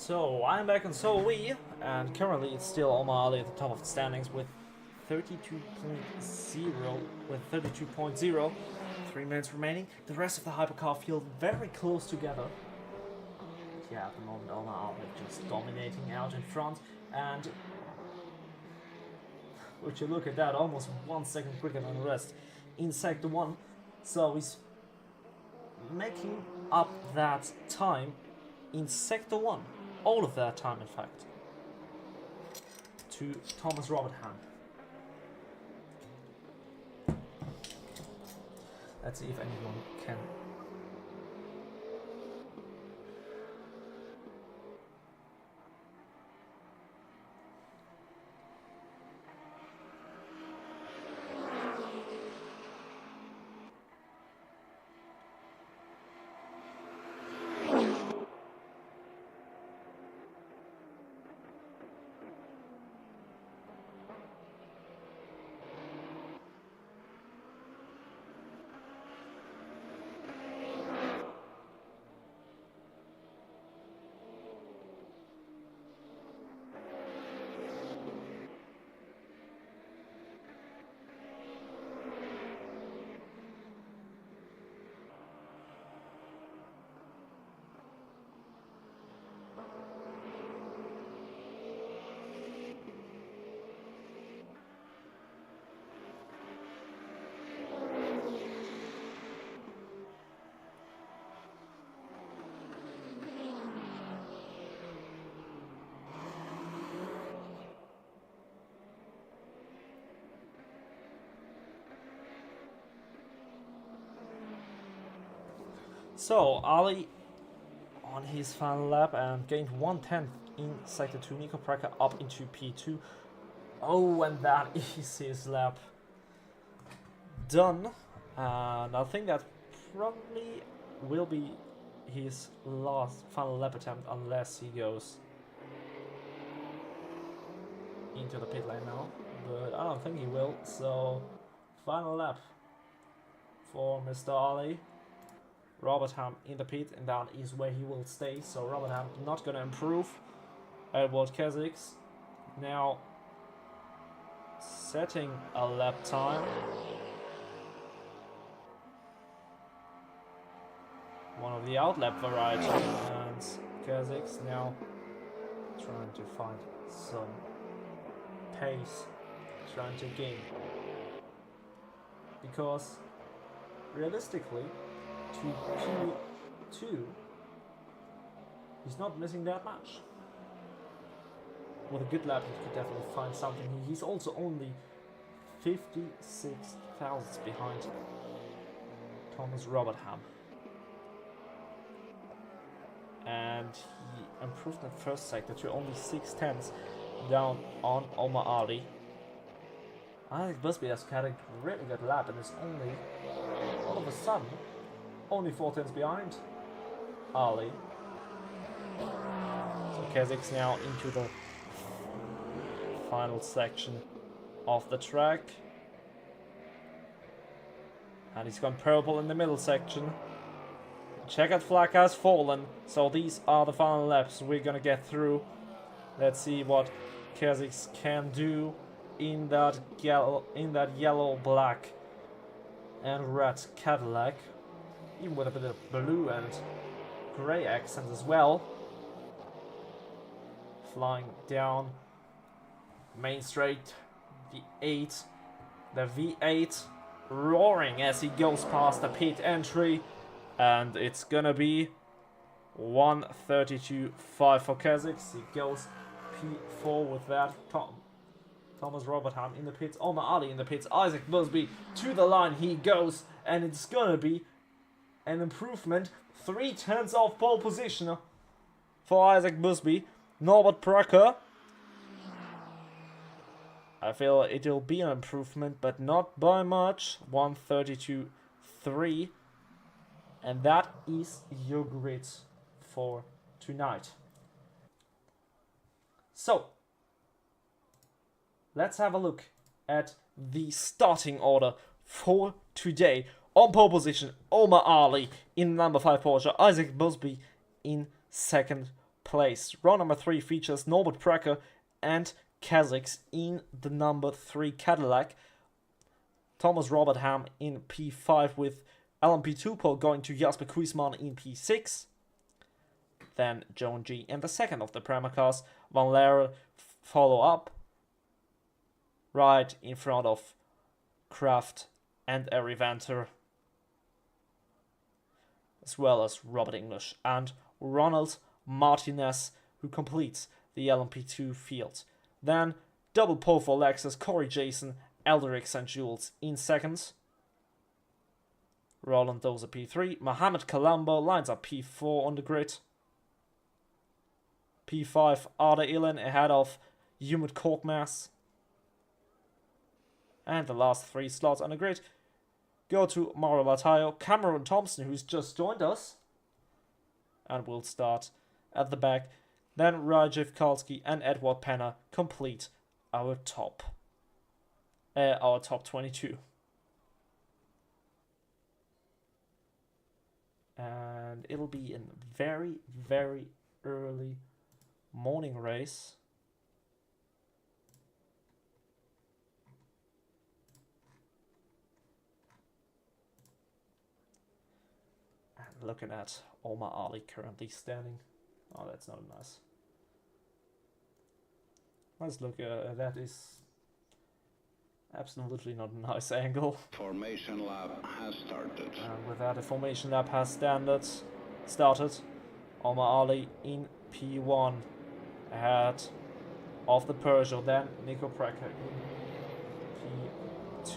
So I'm back on So we, and currently it's still Omar Ali at the top of the standings with 32.0, 3 minutes remaining. The rest of the hypercar field very close together. But yeah, at the moment Omar Ali just dominating out in front, and would you look at that, almost 1 second quicker than the rest in Sector 1. So he's making up that time in Sector 1. All of that time, in fact, to Thomas Robertham. Let's see if anyone can. So Ali on his final lap and gained 1/10 in Sector 2. Nico Pracker up into P2. Oh, and that is his lap done. And I think that probably will be his last final lap attempt unless he goes into the pit lane now. But I don't think he will. So final lap for Mr. Ali. Robertham in the pit, and that is where he will stay. So Robertham not going to improve. Edward Kesix now setting a lap time. One of the outlap variety, and Kesix now trying to find some pace, trying to gain. Because realistically, to P2, he's not missing that much. With a good lap, he could definitely find something. He's also only 56 thousandths behind Thomas Robertham. And he improved in the first sector to only 6/10 down on Omar Ali. I think Busby has had a really good lap and is only, all of a sudden, only 4/10 behind Ali. So Kesix now into the final section of the track. And he's gone purple in the middle section. Checkered flag has fallen. So these are the final laps we're gonna get through. Let's see what Kesix can do in that yellow, black and red Cadillac. Even with a bit of blue and grey accent as well. Flying down Main Straight, the V8 roaring as he goes past the pit entry, and it's gonna be 1:32.5 for Kesix. He goes P4 with that. Thomas Robertham in the pits, Omar Ali in the pits, Isaac Busby to the line he goes, and it's gonna be an improvement. 3/10 of pole position for Isaac Busby. Norbert Pracker, I feel it will be an improvement, but not by much. 1:32.3, and that is your grid for tonight. So let's have a look at the starting order for today. On pole position, Omar Ali in number 5 Porsche, Isaac Busby in second place. Row number 3 features Norbert Precker and Kazakhs in the number 3 Cadillac. Thomas Robert Ham in P5 with LMP2 pole going to Jasper Kuismanen in P6. Then Joan G in the second of the Prema cars. Van Leer follow up right in front of Kraft and Ari Venter, as well as Robert English and Ronald Martinez, who completes the LMP2 field. Then double pole for Lexus, Corey Jason, Elderick St. Jules in seconds. Roland Dozer P3, Mohamed Colombo lines up P4 on the grid. P5, Arda Ilan ahead of Humid Korkmaz. And the last 3 slots on the grid go to Mauro Latayo, Cameron Thompson, who's just joined us, and will start at the back. Then Rajiv Kalski and Edward Penner complete our top 22. And it'll be a very, very early morning race. And looking at Omar Ali currently standing. Oh, that's not nice. Let's look at that. Is absolutely not a nice angle. Formation lap has started. And with that, the formation lap has started. Omar Ali in P1 ahead of the Peugeot. Then Nico Precker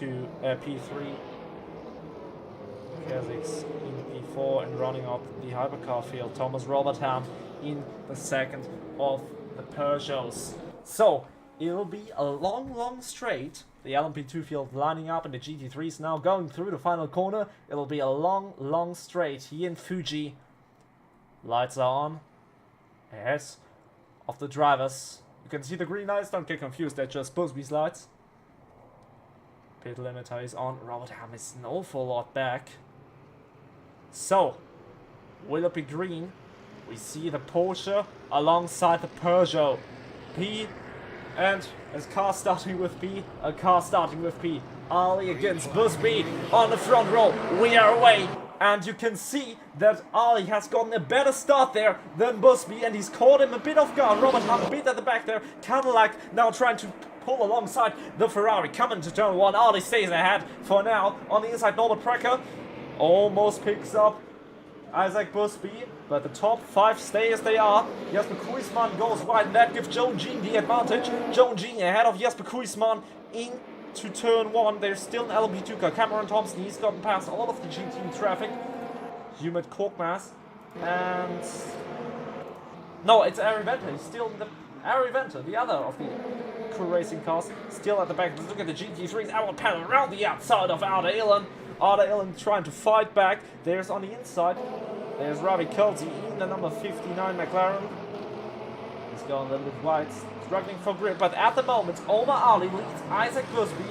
in P3. Kazakhs in P4 and running up the hypercar field. Thomas Robert Ham in the second of the Peugeots. So it'll be a long straight. The LMP2 field lining up and the GT3s now going through the final corner. It'll be a long straight here in Fuji. Lights are on. Ahead of the drivers. You can see the green lights, don't get confused, they're just Busby's lights. Pit limiter is on. Robert Ham is an awful lot back. So, will it be green? We see the Porsche alongside the Peugeot. P, and as car starting with P, a car starting with P. Ali against Busby on the front row. We are away. And you can see that Ali has gotten a better start there than Busby, and he's caught him a bit off guard. Robert Ham beat at the back there. Cadillac now trying to pull alongside the Ferrari. Coming to turn 1. Ali stays ahead for now. On the inside, Norbert Precker almost picks up Isaac Busby, but the top 5 stay as they are. Jasper Kuismanen goes wide, and that gives Joan Jean the advantage. Joan Jean ahead of Jasper Kuismanen into turn 1. There's still an LMP2 car. Cameron Thompson, he's gotten past all of the GT traffic. Humid Korkmaz. And no, it's Ari Venter. He's still in the Ari Venter, the other of the crew racing cars, still at the back. Let's look at the GT3s. Our panel around the outside of Arda Ilan. Arda Ilan trying to fight back. There's on the inside. There's Ravi Kulzi in the number 59 McLaren. He's going a little bit wide, struggling for grip. But at the moment, Omar Ali leads Isaac Busby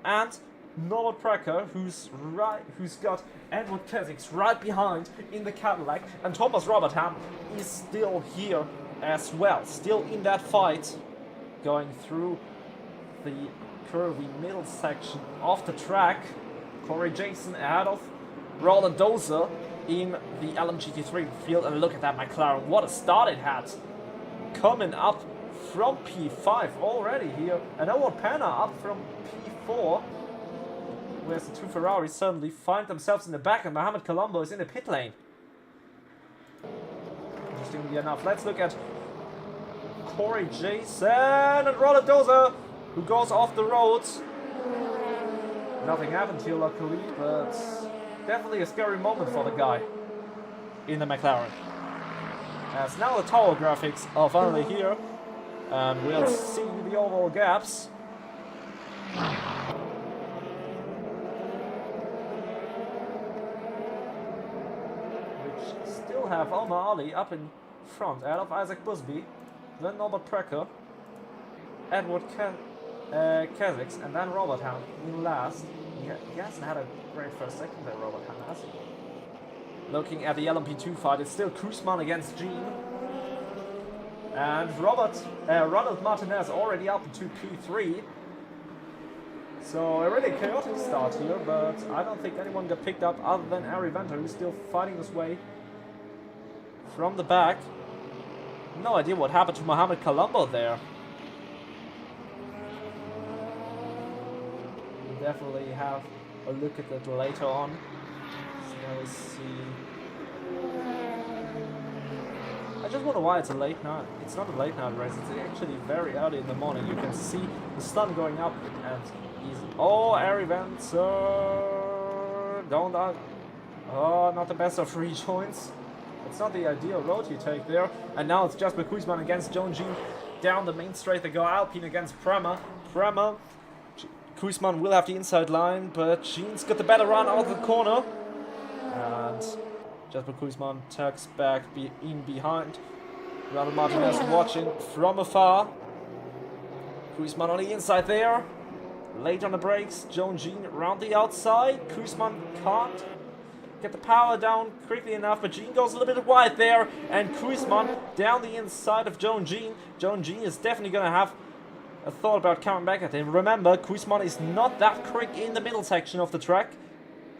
and Norbert Precker, who's got Edward Kazakhs right behind in the Cadillac. And Thomas Robert Ham is still here as well. Still in that fight. Going through the curvy middle section of the track. Corey Jason ahead of Roland Dozer in the LMGT3 field. And look at that McLaren. What a start it had. Coming up from P5 already here. And Edward Penner up from P4. Whereas the 2 Ferraris suddenly find themselves in the back. And Mohamed Colombo is in the pit lane. Interestingly enough, let's look at Corey Jason and Roland Dozer, who goes off the roads. Nothing happened here luckily, but definitely a scary moment for the guy in the McLaren. As now the tower graphics are finally here, and we'll see the overall gaps. Which still have Omar Ali up in front, out of Isaac Busby, then Norbert Precker, Edward Kazakhs, and then Robert Ham in last. He hasn't had a great first second there, Robert Ham, has he? Looking at the LMP2 fight, it's still Kuismanen against Jean. And Ronald Martinez already up into P3. So a really chaotic start here, but I don't think anyone got picked up other than Ari Venter, who's still fighting his way from the back. No idea what happened to Mohamed Colombo there. We'll definitely have a look at that later on. So let's see. I just wonder why it's a late night. It's not a late night race, it's actually very early in the morning. You can see the sun going up and he's... Oh, Ari Venter! Don't die. Oh, not the best of rejoins. It's not the ideal road you take there. And now it's Jasper Kuismanen against Joan Jean. Down the main straight they go. Alpine against Prema. Kuismanen will have the inside line, but Jean's got the better run out of the corner. And Jasper Kuismanen tucks back in behind. Ronald Martinez watching from afar. Kuismanen on the inside there. Late on the brakes. Joan Jean around the outside. Kuismanen can't get the power down quickly enough, but Jean goes a little bit wide there. And Kuismanen down the inside of Joan Jean. Joan Jean is definitely going to have a thought about coming back at him. Remember, Kuismanen is not that quick in the middle section of the track,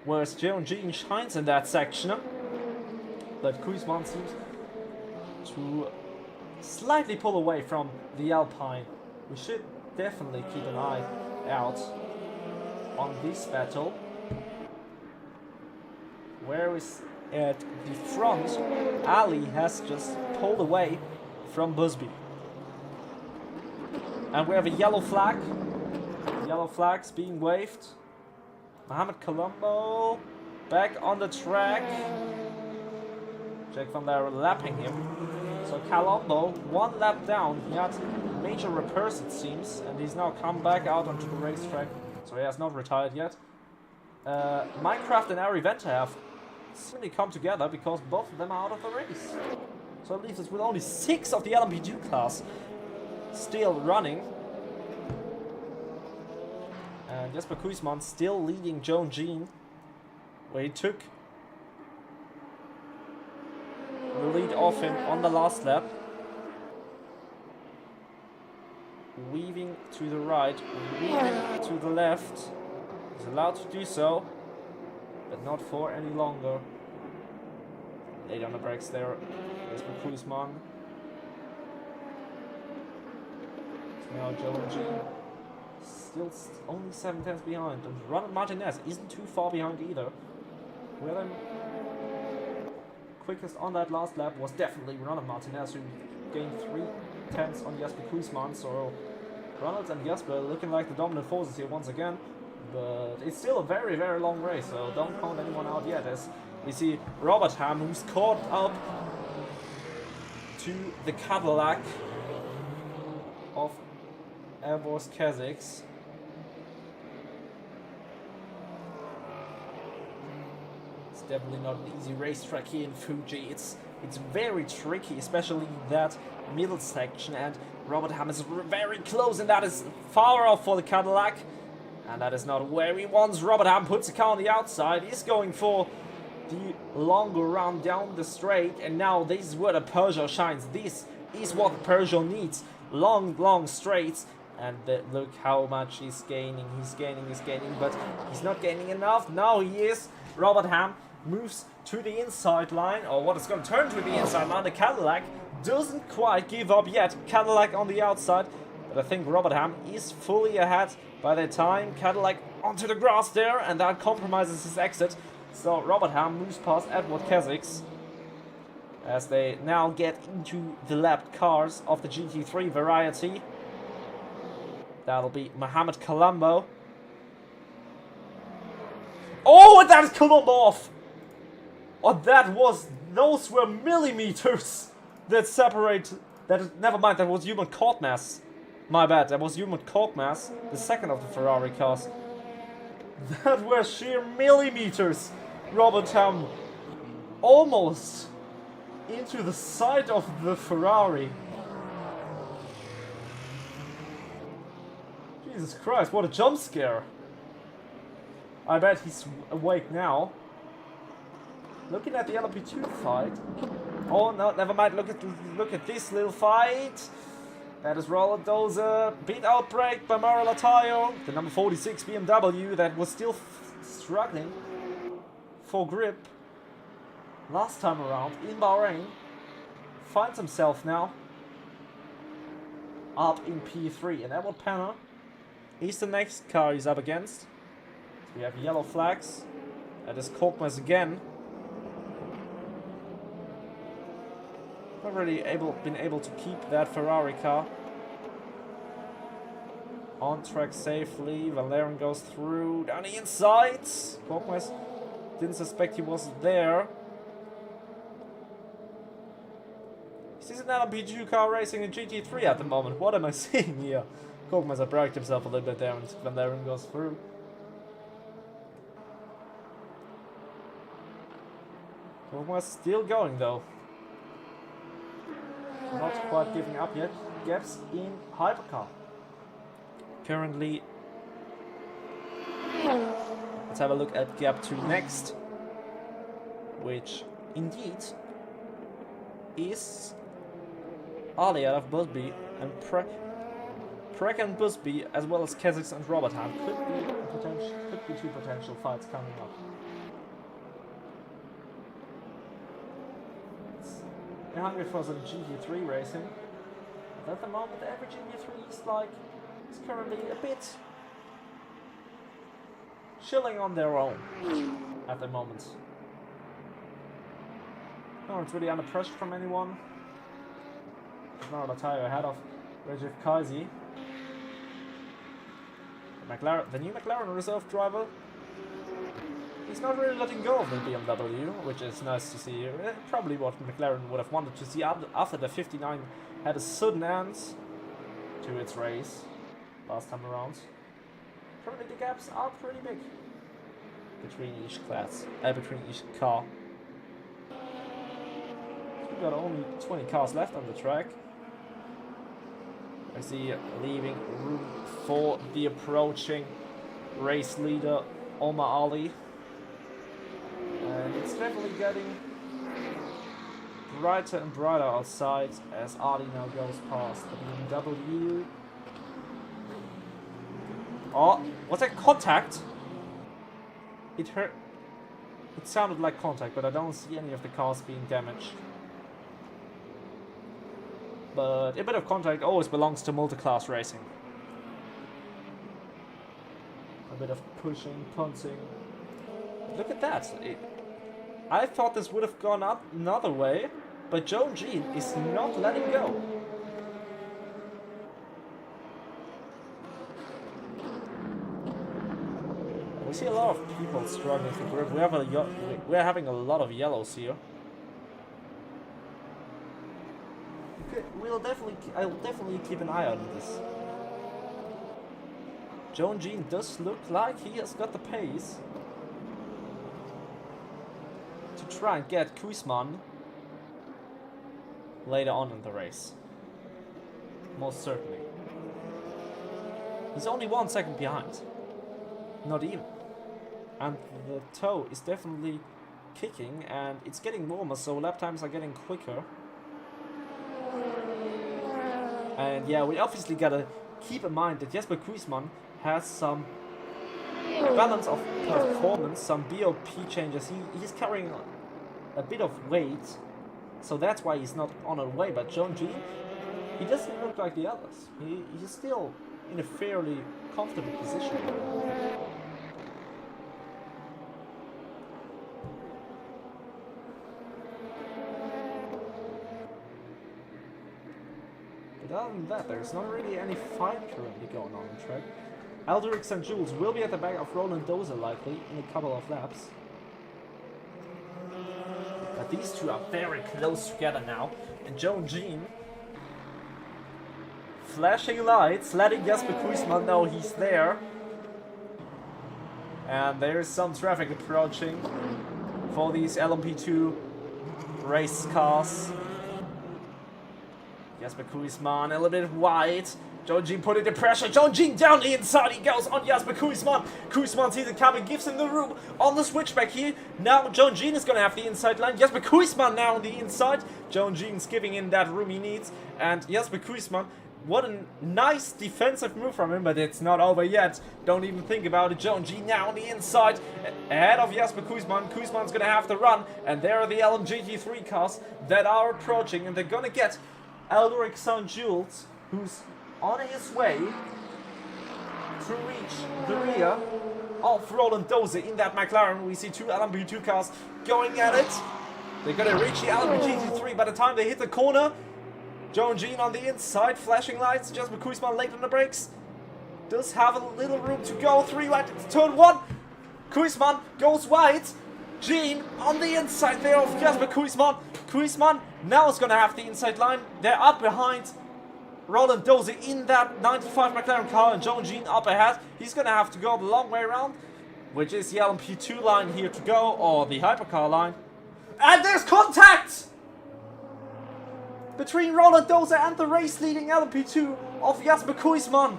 whereas Joan Jean shines in that section. But Kuismanen seems to slightly pull away from the Alpine. We should definitely keep an eye out on this battle. Whereas at the front, Ali has just pulled away from Busby. And we have a yellow flag. Yellow flags being waved. Mohamed Colombo back on the track. Jake van der lapping him. So Colombo, one lap down. He had major repairs it seems, and he's now come back out onto the racetrack. So he has not retired yet. Minecraft and Ari Venter have simply come together because both of them are out of the race. So it leaves us with only 6 of the LMP2 class still running. And Jasper Kuismanen still leading Joan Jean, where he took the lead off him on the last lap. Weaving to the right, weaving to the left. He's allowed to do so, but not for any longer. Late on the brakes there, Jasper Kuismanen. Now Joan Jean still only 7 tenths behind, and Ronald Martinez isn't too far behind either. Well, quickest on that last lap was definitely Ronald Martinez, who gained 3 tenths on Jasper Kuismanen. So Ronald and Jasper looking like the dominant forces here once again. But it's still a very, very long race, so don't count anyone out yet. As we see Robert Ham, who's caught up to the Cadillac of Avos Kazakhs. It's definitely not an easy racetrack here in Fuji. It's very tricky, especially that middle section, and Robert Ham is very close, and that is far off for the Cadillac. And that is not where he wants. Robert Ham puts the car on the outside. He's going for the longer run down the straight, and now this is where the Peugeot shines. This is what the Peugeot needs. Long straights. And look how much he's gaining. He's gaining, but he's not gaining enough. Now he is. Robert Ham moves to the inside line, or what is going to turn to the inside line. The Cadillac doesn't quite give up yet. Cadillac on the outside, but I think Robert Ham is fully ahead by the time. Cadillac onto the grass there, and that compromises his exit. So Robert Ham moves past Edward Kazakhs as they now get into the lapped cars of the GT3 variety. That'll be Mohamed Colombo. Oh, and that is Colombo off! Oh, those were millimeters that separate. Never mind, that was human court mass. My bad, that was human court mass, the second of the Ferrari cars. That were sheer millimeters. Robert Ham almost into the side of the Ferrari. Jesus Christ, what a jump scare. I bet he's awake now. Looking at the LMP2 fight, Oh no, never mind. Look at this little fight. That is Roland Dozer. Beat outbreak by Mario Latayo. The number 46 BMW that was still struggling for grip last time around in Bahrain. Finds himself now up in P3. And Edward Penner is the next car he's up against. So we have yellow flags. That is Korkmaz again. Not really been able to keep that Ferrari car on track safely. Valerian goes through down the inside. Korkmaz didn't suspect he was there. This is an LMP2 car racing in GT3 at the moment. What am I seeing here? Korkmaz had bragged himself a little bit there and Valerian goes through. Korkmaz still going though. Not quite giving up yet. Gaps in hypercar. Currently, let's have a look at gap 2 next, which indeed is Ali out of Busby and Prek and Busby, as well as Kesix and Robertham. Could be two potential fights coming up. They're hungry for some GT3 racing. But at the moment, every GT3 is currently a bit chilling on their own at the moment. No one's really under pressure from anyone. Now Latayo ahead of Rajiv Kaisi. The new McLaren reserve driver. He's not really letting go of the BMW, which is nice to see. Probably what McLaren would have wanted to see after the 59 had a sudden end to its race last time around. Currently the gaps are pretty big between each between each car. We've got only 20 cars left on the track. I see leaving room for the approaching race leader Omar Ali. And it's definitely getting brighter and brighter outside as Ali now goes past the BMW. Oh, was that contact? It hurt. It sounded like contact, but I don't see any of the cars being damaged. But a bit of contact always belongs to multi-class racing. A bit of pushing, punting. Look at that. I thought this would have gone up another way, but Joan Jean is not letting go. We see a lot of people struggling for grip. We're having a lot of yellows here. I'll definitely keep an eye on this. Joan Jean does look like he has got the pace to try and get Kuismanen later on in the race. Most certainly. He's only 1 second behind. Not even. And the toe is definitely kicking and it's getting warmer, so lap times are getting quicker. And yeah, we obviously gotta keep in mind that Jasper Kuismanen has some balance of performance, some BOP changes. He's carrying a bit of weight, so that's why he's not on a way. But Joan Jean, he doesn't look like the others. He's still in a fairly comfortable position. But other than that, there's not really any fight currently going on the track. Alderic St. Jules will be at the back of Roland Dozer likely in a couple of laps. But these two are very close together now. And Joan Jean flashing lights, letting Jasper Kuismanen know he's there. And there's some traffic approaching for these LMP2 race cars. Jasper Kuismanen a little bit wide, Jean put in the pressure. Jean down the inside. He goes on Jasper Kuismanen. Kuismanen sees it coming, gives him the room on the switchback here. Now Jean is going to have the inside line. Jasper Kuismanen now on the inside. Jean's giving in that room he needs. And Jasper Kuismanen, what a nice defensive move from him, but it's not over yet. Don't even think about it. Jean now on the inside, ahead of Jasper Kuismanen. Kuismanen's going to have to run. And there are the LMGT3 cars that are approaching. And they're going to get Aldrich St. Jules, who's on his way to reach the rear of Roland Doze in that McLaren. We see two LMP2 cars going at it. They're going to reach the LMP3 by the time they hit the corner. Jean on the inside, flashing lights. Jasper Kuismanen late on the brakes. Does have a little room to go. 3 right into turn 1. Kuismanen goes wide. Jean on the inside there of Jasper Kuismanen. Kuismanen now is going to have the inside line. They're up behind Roland Doze in that 95 McLaren car, and Jean up ahead. He's going to have to go the long way around, which is the LMP2 line here to go, or the hypercar line. And there's contact between Roland Doze and the race-leading LMP2 of Jasper Kuismanen.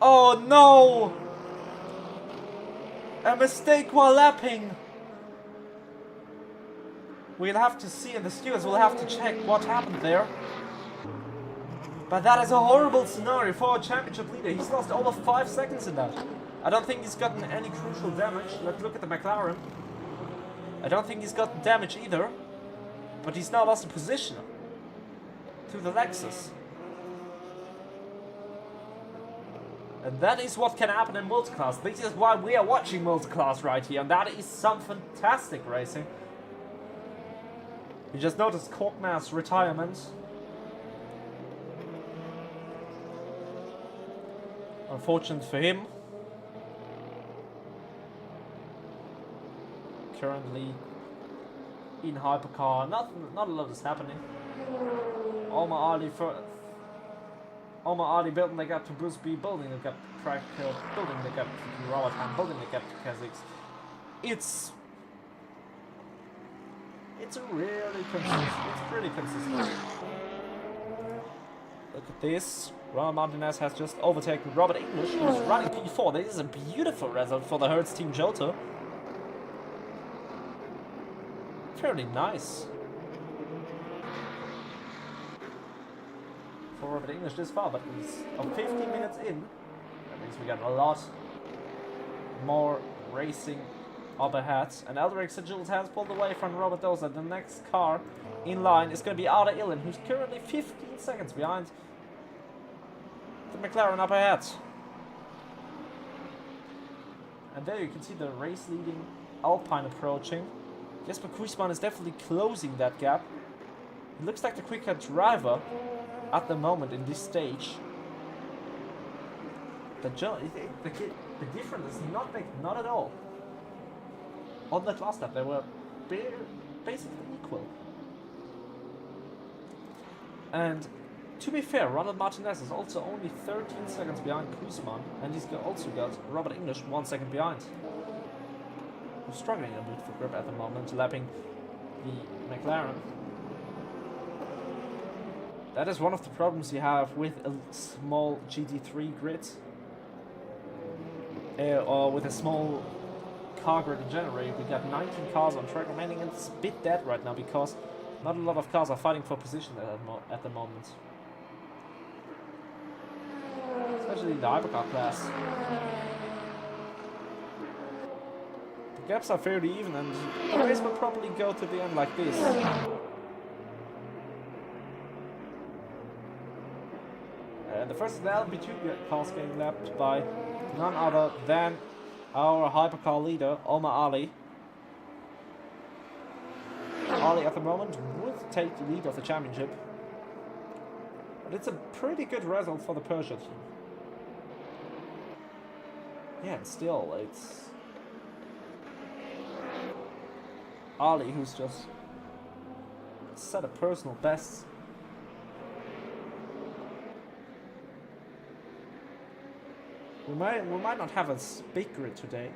Oh no! A mistake while lapping. We'll have to see, and the stewards will have to check what happened there. But that is a horrible scenario for a championship leader. He's lost over 5 seconds in that. I don't think he's gotten any crucial damage. Let's look at the McLaren. I don't think he's gotten damage either. But he's now lost a position to the Lexus. And that is what can happen in multiclass. This is why we are watching multiclass right here. And that is some fantastic racing. You just noticed Korkmaz's retirement. Unfortunate for him. Currently in hypercar, not a lot is happening. Omar Ali building the gap to Bruce B, building the gap to Craig Hill, building the gap to Robert Ham, building the gap to Kazakhs. It's really consistent. It's pretty consistent. Look at this. Ron Martinez has just overtaken Robert English, who's running P4. This is a beautiful result for the Hertz Team Jota. Fairly nice for Robert English this far, but he's 15 minutes in. That means we got a lot more racing up ahead. And Aldrich St. Jules has pulled away from Robert Doze. The next car in line is going to be Arda Illen, who's currently 15 seconds behind the McLaren up ahead. And there you can see the race-leading Alpine approaching. Jasper Kuismanen is definitely closing that gap. It looks like the quicker driver at the moment in this stage. The difference is not big, not at all. On that last lap, they were basically equal. And to be fair, Ronald Martinez is also only 13 seconds behind Kuismanen, and he's also got Robert English 1 second behind. Who's struggling a bit for grip at the moment, lapping the McLaren. That is one of the problems you have with a small GT3 grid, or with a small car grid in general. We got 19 cars on track remaining, and it's a bit dead right now because not a lot of cars are fighting for position at the moment. Especially the hypercar class. The gaps are fairly even, and the race will probably go to the end like this. And the first is the LMP2 cars getting lapped by none other than our hypercar leader, Omar Ali. Ali at the moment would take the lead of the championship. But it's a pretty good result for the Peugeot team. Yeah, and still, it's Ali who's just set a personal best. We might not have a big grid today,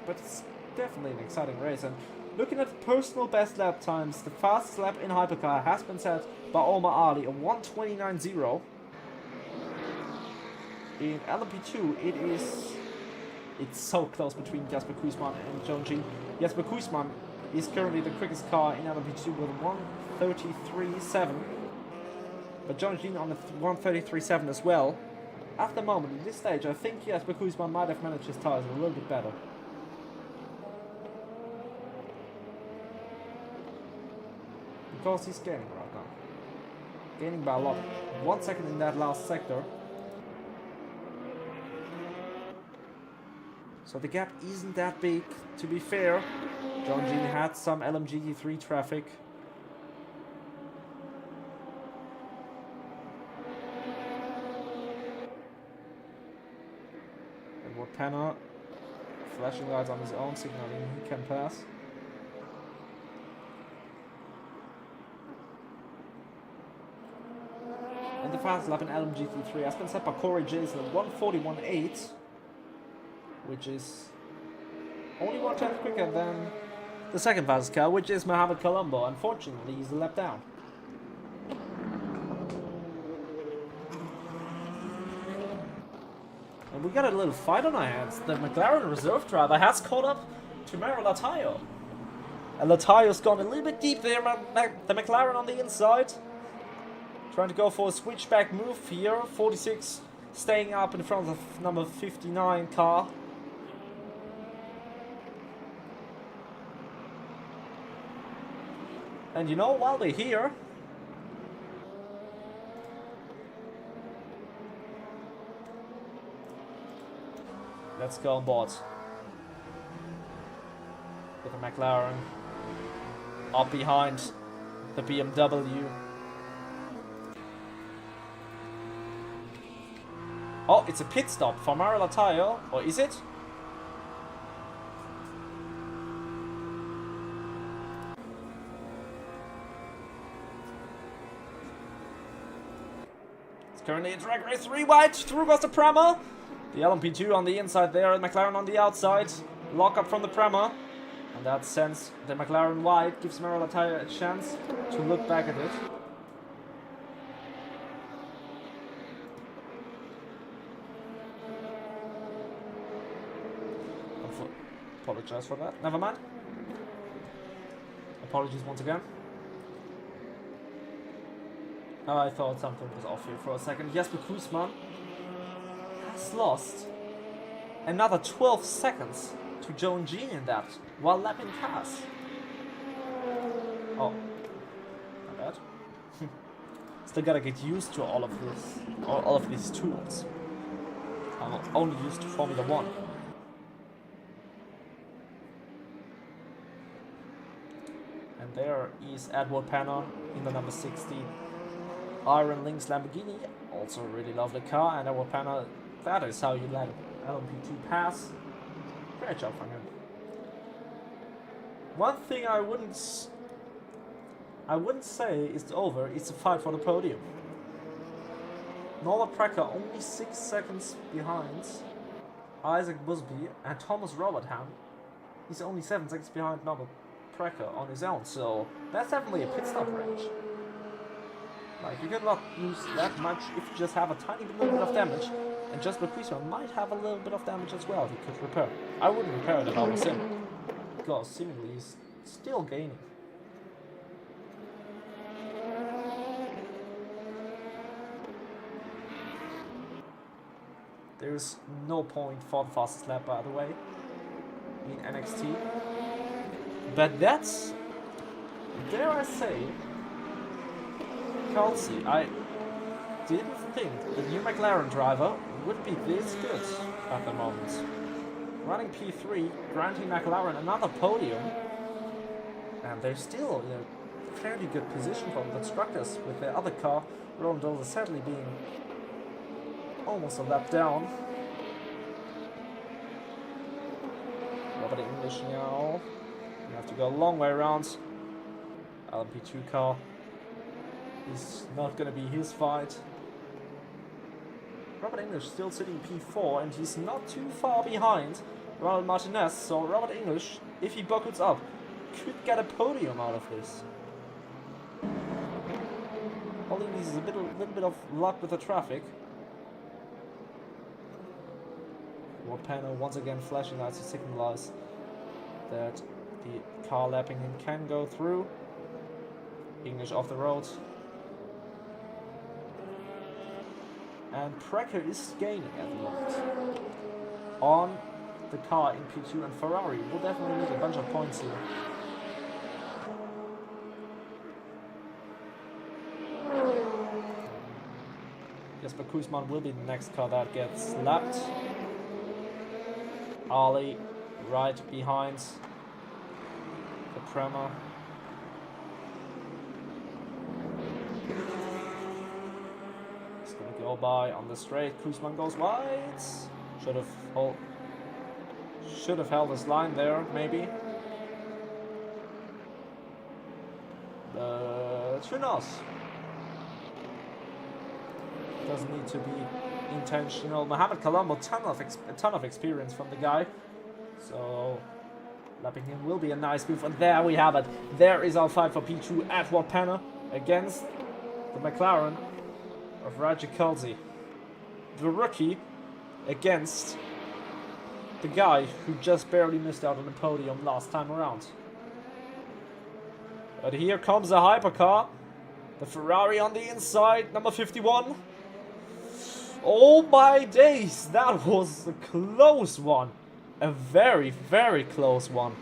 but it's definitely an exciting race. And Looking at the personal best lap times, the fastest lap in hypercar has been set by Omar Ali, a 1:29.0. In LMP2, it's so close between Jasper Kuismanen and John G. Jasper Kuismanen is currently the quickest car in LMP2 with 1:33.7. But John G on a 1:33.7 as well. At the moment, at this stage, I think Jasper Kuismanen might have managed his tyres a little bit better. Because he's gaining right now. Gaining by a lot. 1 second in that last sector. So the gap isn't that big, to be fair. John G had some LMGT3 traffic. Edward Penner, flashing lights on his own, signaling he can pass. And the fastest lap in LMGT3 has been set by Corey Jason at 1:41.8. Which is only 1/10 quicker than the second fastest car, which is Mohamed Colombo. Unfortunately, he's a lap down. And we got a little fight on our hands. The McLaren reserve driver has caught up to Mario Latayo. And Latayo's gone a little bit deep there, the McLaren on the inside. Trying to go for a switchback move here. 46 staying up in front of number 59 car. And you know, while we're here, let's go on board with the McLaren up behind the BMW. Oh, it's a pit stop for Mario Latayo, or is it? Currently a drag race 3 wide, through goes the Prema. The LMP2 on the inside there, McLaren on the outside. Lock up from the Prema. And that sends the McLaren wide, gives Mario Latayo a chance to look back at it. Apologize for that. Never mind. Apologies once again. I thought something was off here for a second. Jasper Kuismanen has lost another 12 seconds to Joan Jean in that, while lapping Cass. Oh, not bad. Still gotta get used to all of this, all of these tools. I'm only used to Formula 1. And there is Edward Penner in the number 60. Iron Lynx Lamborghini, also a really lovely car, and Edward Penner, that is how you let LMP2 pass. Great job from him. One thing I wouldn't say is over, it's a fight for the podium. Norbert Precker only 6 seconds behind Isaac Busby, and Thomas Robertham, he's only 7 seconds behind Norbert Precker on his own, so that's definitely a pit stop range. Like, you cannot lose that much if you just have a tiny little bit of damage, and Jasper Kuismanen might have a little bit of damage as well he could repair. I wouldn't repair it if I was him, because seemingly he's still gaining. There's no point for the fastest lap, by the way, in NXT. But that's, dare I say, Kelsey, I didn't think the new McLaren driver would be this good at the moment. Running P3, granting McLaren another podium, and they're still in a fairly good position from the constructors with their other car, Roland Dozer sadly being almost a lap down. Robert English now. You have to go a long way around. LMP2 car is not going to be his fight. Robert English still sitting P4, and he's not too far behind Ronald Martinez. So Robert English, if he buckles up, could get a podium out of this. All he needs is a little bit of luck with the traffic. Warpano once again flashing lights to signalize that the car lapping him can go through. English off the road. And Precker is gaining at the moment on the car in P2, and Ferrari will definitely need a bunch of points here. Jasper Kuismanen will be the next car that gets lapped. Ali right behind the Prema. He's gonna go by on the straight. Kuismanen goes wide. Should have held his line there, maybe. But who knows? Doesn't need to be intentional. Mohamed Colombo, a ton of experience from the guy. So lapping him will be a nice move. And there we have it. There is our fight for P2 at Warpana against the McLaren of Raja Kulzi. The rookie against the guy who just barely missed out on the podium last time around. But here comes a hypercar. The Ferrari on the inside, number 51. Oh my days, that was a close one. A very, very close one.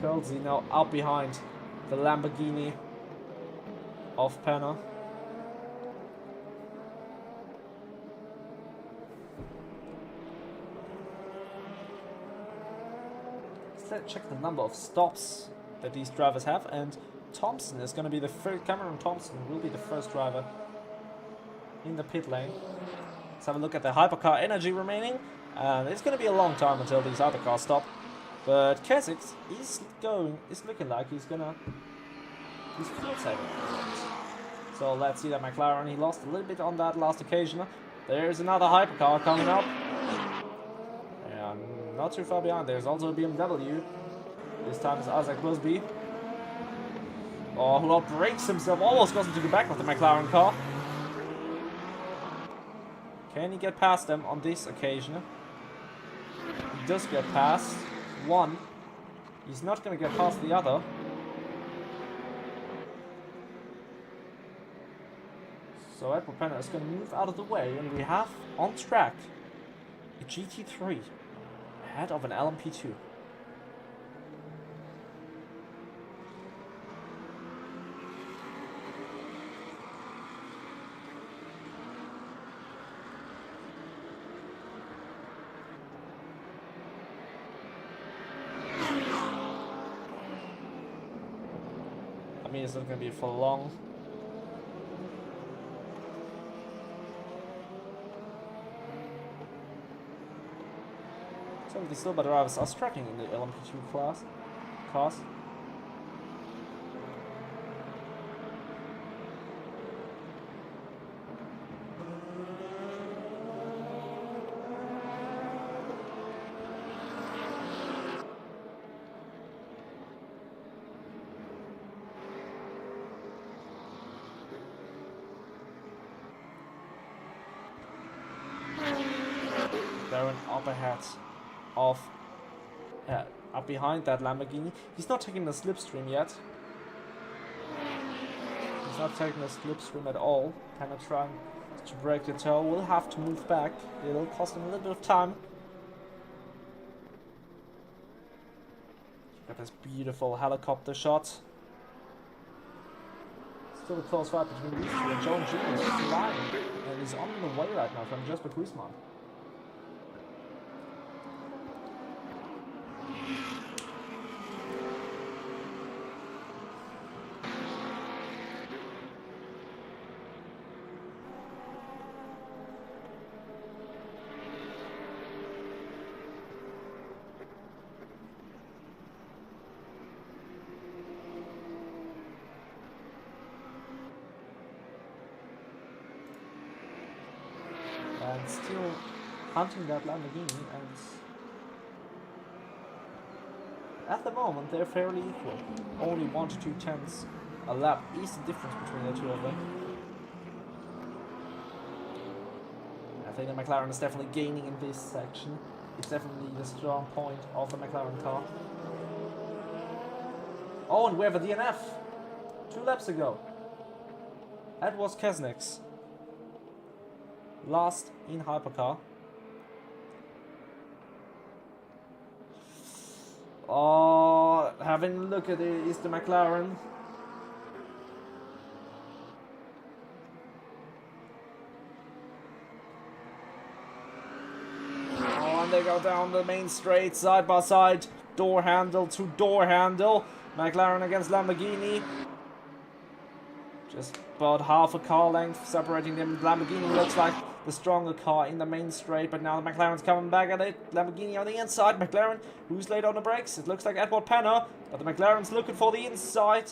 Kulzi now out behind the Lamborghini of Penna. Let's check the number of stops that these drivers have, and Thompson is going to be the first. Cameron Thompson will be the first driver in the pit lane. Let's have a look at the hypercar energy remaining, and it's going to be a long time until these hypercars stop. But Kasich is looking like he's fuel saving. So let's see that McLaren. He lost a little bit on that last occasion. There's another hypercar coming up. Not too far behind. There's also a BMW. This time it's Isaac Busby. Oh, who breaks himself. Almost goes into the back of the McLaren car. Can he get past them on this occasion? He does get past one. He's not going to get past the other. So Edward Penner is going to move out of the way, and we have on track a GT3 ahead of an LMP2. I mean, it's not going to be for long. Some of the silver drivers are struggling in the LMP2 cars. They're up ahead of up behind that Lamborghini. He's not taking the slipstream yet. He's not taking the slipstream at all. Kind of trying to break the toe. Will have to move back. It'll cost him a little bit of time. Got this beautiful helicopter shot. Still a close fight between these two, and John Jr. is flying, and he's on the way right now from Jasper Kuismanen. And still hunting that Lamborghini, and at the moment they're fairly equal. Only 1 to 2 tenths a lap is the difference between the two of them. I think the McLaren is definitely gaining in this section. It's definitely the strong point of the McLaren car. Oh, and we have a DNF 2 laps ago. That was Kesnick's last in hypercar. Oh, having a look at it is the McLaren. Oh, and they go down the main straight, side by side, door handle to door handle. McLaren against Lamborghini. Just about half a car length separating them. Lamborghini looks like the stronger car in the main straight, but now the McLaren's coming back at it. Lamborghini on the inside. McLaren, who's late on the brakes? It looks like Edward Penner, but the McLaren's looking for the inside.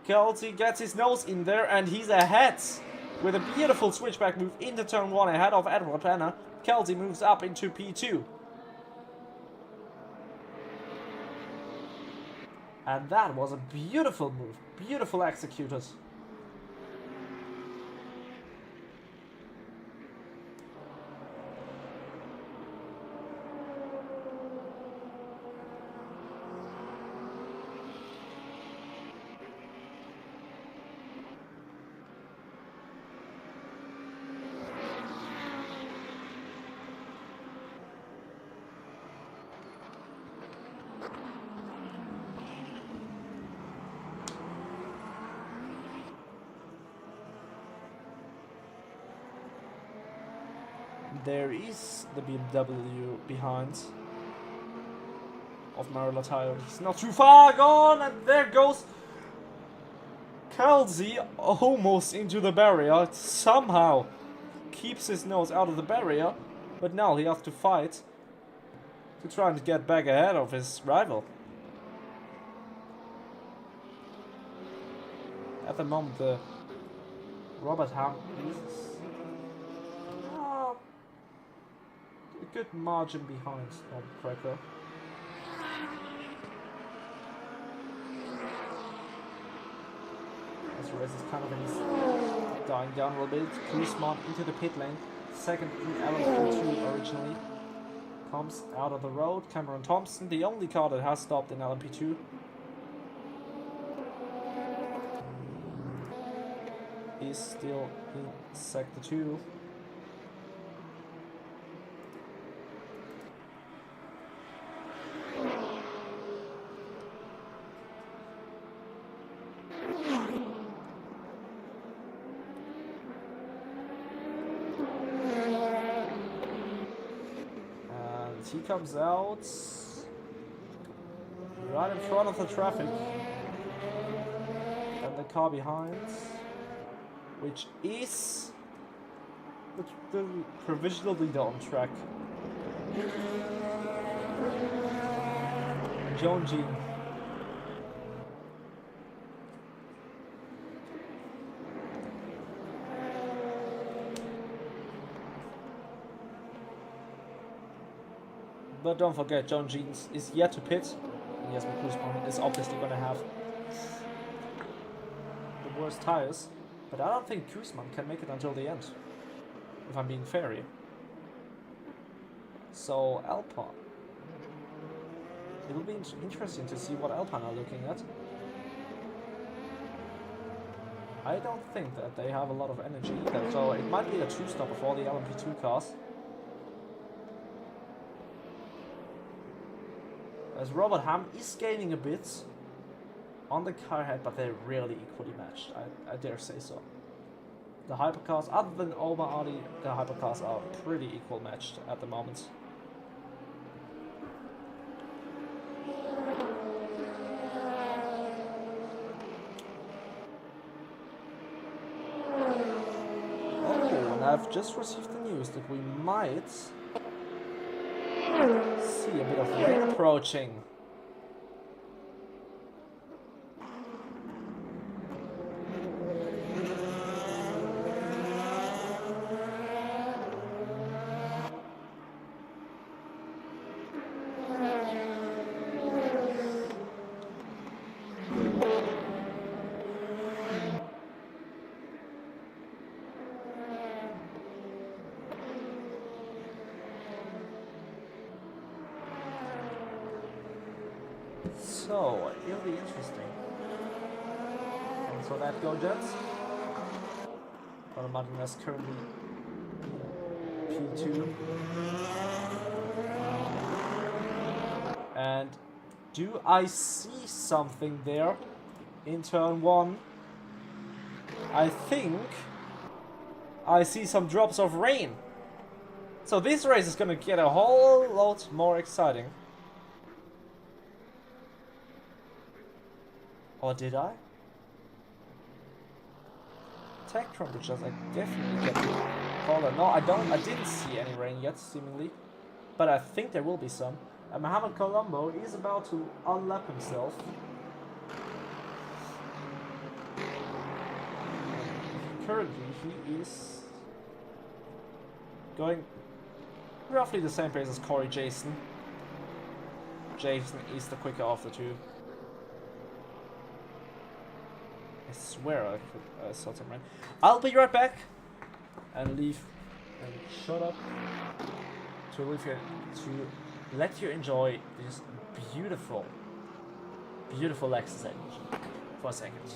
Kelsey gets his nose in there, and he's ahead with a beautiful switchback move into turn 1 ahead of Edward Penner. Kelsey moves up into P2. And that was a beautiful move. Beautiful executed. There is the BMW behind of Mario Lataillon. He's not too far gone, and there goes Kelsey almost into the barrier. Somehow keeps his nose out of the barrier, but now he has to fight to try and get back ahead of his rival. At the moment, the Robert Ham is a good margin behind Cracker. Sereis is kind of dying down a little bit. Kuismanen into the pit lane. Second in LMP2 originally. Comes out of the road. Cameron Thompson, the only car that has stopped in LMP2. Is still in Sector 2. He comes out right in front of the traffic and the car behind, which is the provisional leader on track. John Jean. But don't forget, John Jeans is yet to pit. And Jasper Kuismanen is obviously going to have the worst tires. But I don't think Kuismanen can make it until the end, if I'm being fair here. So Alpine. It will be interesting to see what Alpine are looking at. I don't think that they have a lot of energy either, so it might be a two-stopper for the LMP2 cars. As Robert Ham is gaining a bit on the car head, but they're really equally matched, I dare say so. The hypercars, other than Omar Ali, the hypercars are pretty equal matched at the moment. Oh, and I've just received the news that we might see a bit of rain approaching. So, it'll be interesting. And so that go, Jets. Martinez currently P2. And do I see something there in turn 1? I think I see some drops of rain. So this race is gonna get a whole lot more exciting. Or did I? Tech temperatures, I definitely get colder. No, I didn't see any rain yet, seemingly. But I think there will be some. And Mohamed Colombo is about to unlap himself. Currently, he is going roughly the same pace as Corey Jason. Jason is the quicker of the two. I swear I saw some rain. I'll be right back and leave and shut up to leave you to let you enjoy this beautiful, beautiful Lexus engine for a second.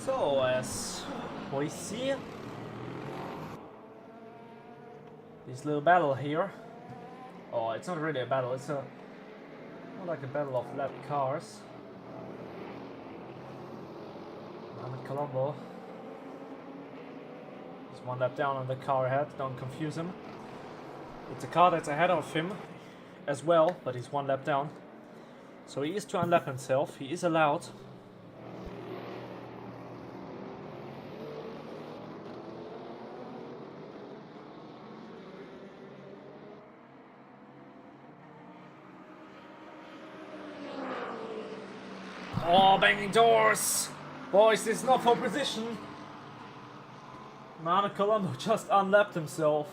So, as we see, this little battle here. Oh, it's not really a battle, it's more like a battle of lap cars. Mohamed Colombo is one lap down on the car ahead, don't confuse him. It's a car that's ahead of him as well, but he's one lap down. So he is to unlap himself, he is allowed. Oh, banging doors! Boys, this is not for position. Mohamed Colombo just unlapped himself.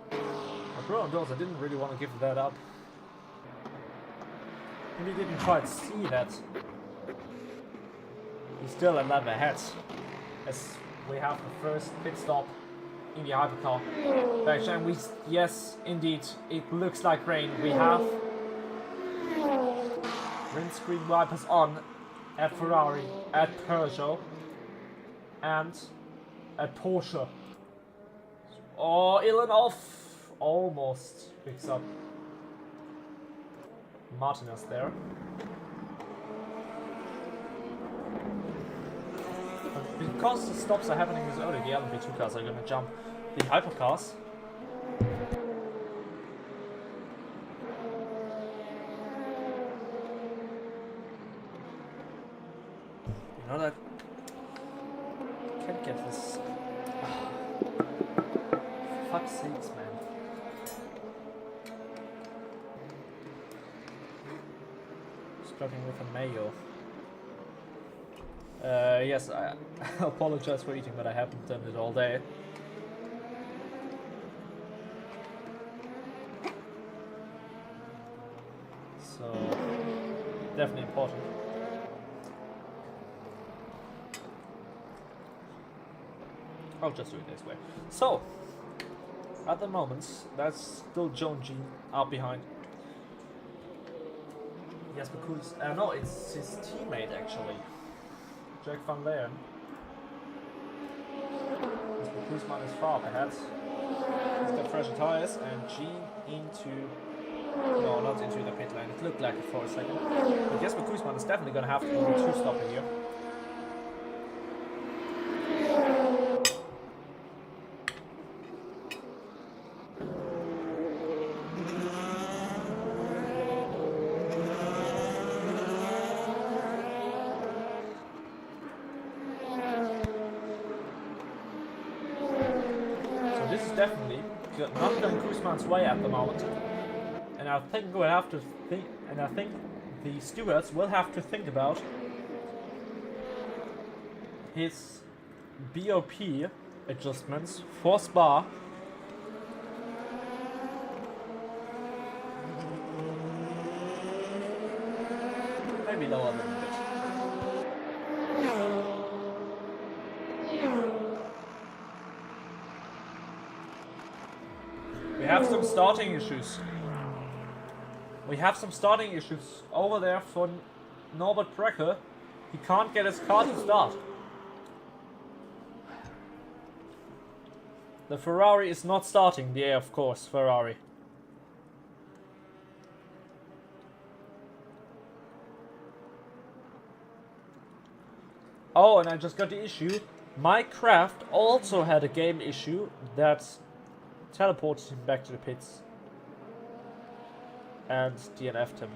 But bro, doors, I didn't really want to give that up. Maybe didn't quite see that. He's still a lap ahead. As we have the first pit stop in the hypercar. And we, yes, indeed, it looks like rain. We have windscreen wipers on at Ferrari, at Peugeot, and at Porsche. Oh, Ilanov almost picks up Martinez there. But because the stops are happening this early, the LMP2 cars are gonna jump the hypercars. You know that can't get this. For fuck's sakes, man. Struggling with a Mayo. Yes, I apologize for eating, but I haven't done it all day. So, definitely important. I'll just do it this way. So, at the moment, that's still Joe and Jean out behind. Jasper Kuismanen. No, it's his teammate actually. Jack van Leyen. Jasper Kuismanen is far up ahead. He's got fresher tires and Jean into. No, not into the pit lane. It looked like it for a second. But Jasper Kuismanen is definitely going to have to do a 2-stopper here. Definitely not going Kuismanen's way at the moment, and I think we'll have to think, and I think the stewards will have to think about his BOP adjustments for Spa. Maybe lower than a bit. We have some starting issues. We have some starting issues over there for Norbert Brecker. He can't get his car to start. The Ferrari is not starting, the of course, Ferrari. Oh, and I just got the issue. My craft also had a game issue that teleported him back to the pits and DNF'd him.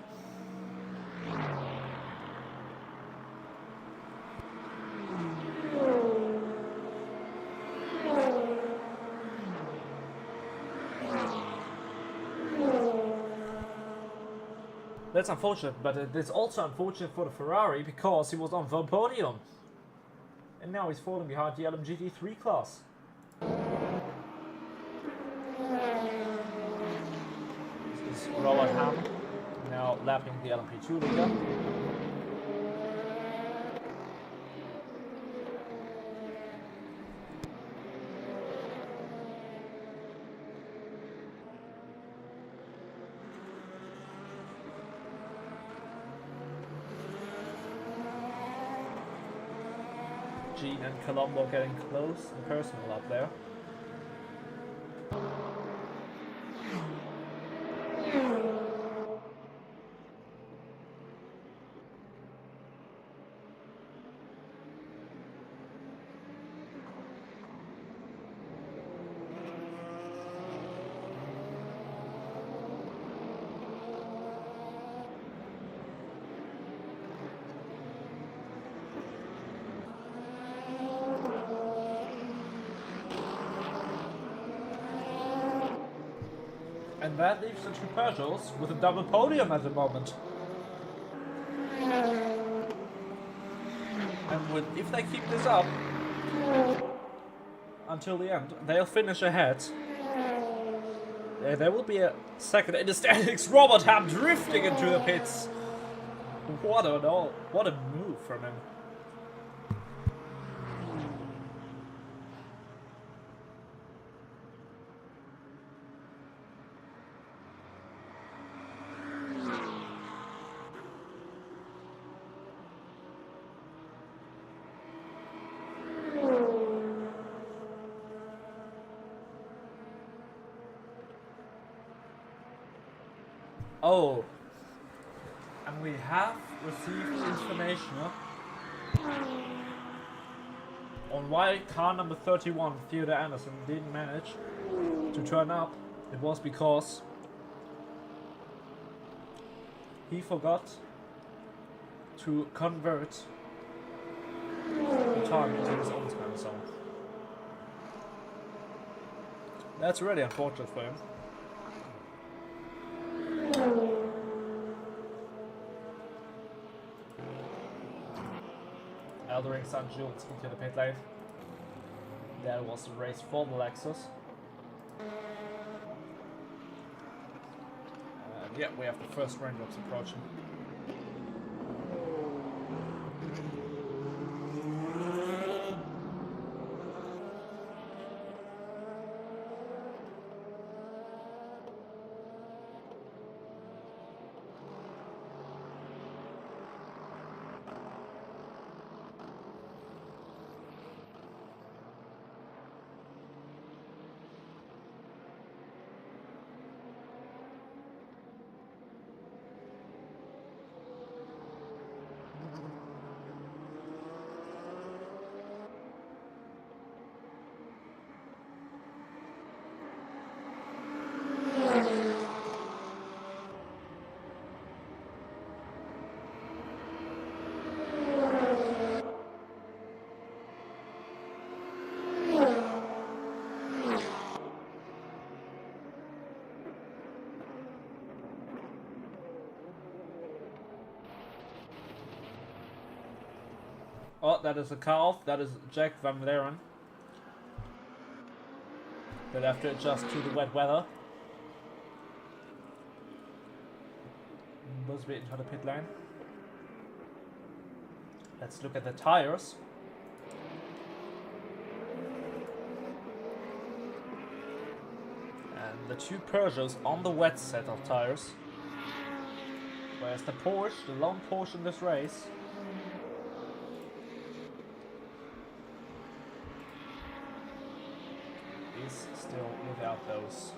That's unfortunate, but it's also unfortunate for the Ferrari because he was on the podium. And now he's falling behind the LMGT3 class. This is Robert Ham, now lapping the LMP2 leader. Jean and Colombo getting close and personal up there. And that leaves the two Peugeots with a double podium at the moment. And if they keep this up until the end, they'll finish ahead. There will be a second in the standings. Robert Ham drifting into the pits. What a move from him. Oh, and we have received information on why car number 31, Theodore Anderson, didn't manage to turn up. It was because he forgot to convert the time into his own time zone. That's really unfortunate for him. Eldering St. Jules into the pit lane. That was the race for the Lexus. And yeah, we have the first raindrops approaching. Oh, that is a car off. That is Jack Van Laren. They'll have to adjust to the wet weather. Busby into the pit lane. Let's look at the tires. And the two Peugeots on the wet set of tires. Whereas the Porsche, the lone Porsche in this race, is still without those.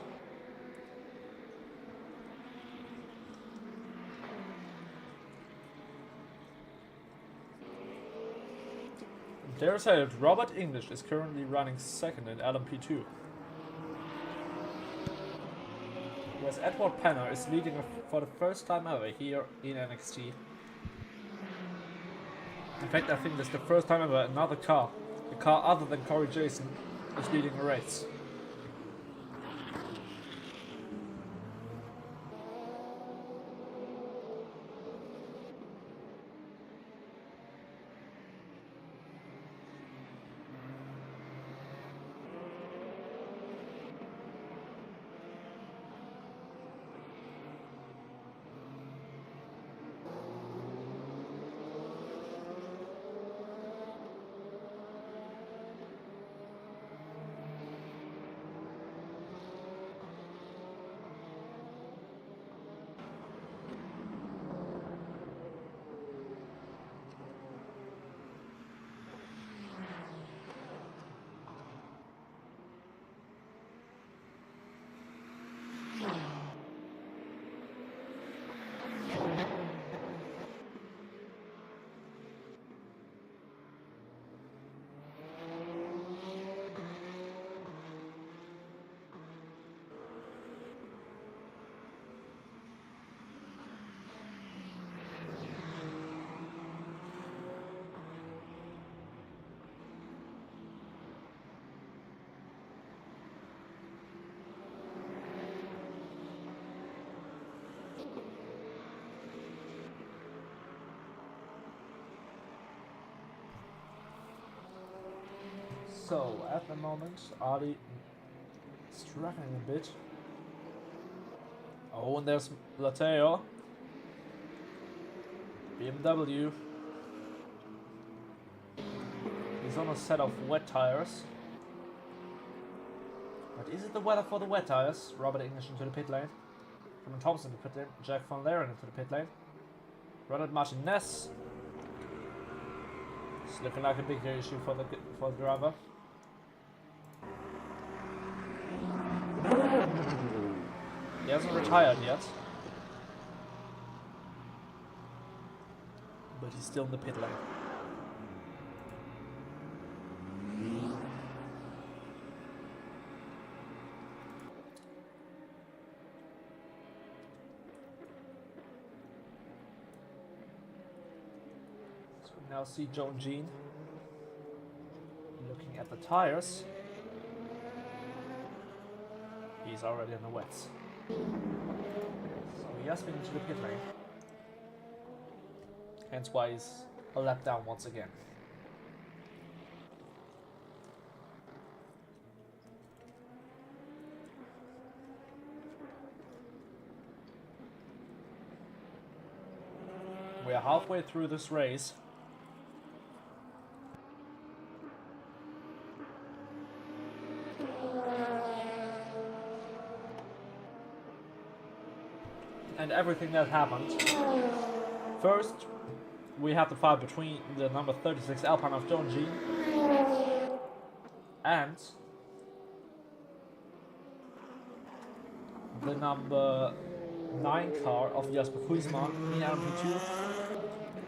Dare say that Robert English is currently running second in LMP2. Whereas Edward Penner is leading for the first time ever here in NXT. In fact, I think this is the first time ever another car, a car other than Corey Jason, is leading a race. So, at the moment, Ali struggling a bit. Oh, and there's Lateo. BMW. He's on a set of wet tires. But is it the weather for the wet tires? Robert English into the pit lane. Cameron Thompson into the pit lane. Jack Van Laren into the pit lane. Ronald Martinez. It's looking like a big issue for the driver. He hasn't retired yet, but he's still in the pit lane. So we now see Joan Jean looking at the tires. He's already in the wets. So he has been into the pit lane. Hence why he's a lap down once again. We are halfway through this race. And everything that happened. First, we had the fight between the number 36 Alpine of John G and the number 9 car of Jasper Kuismanen in LMP2.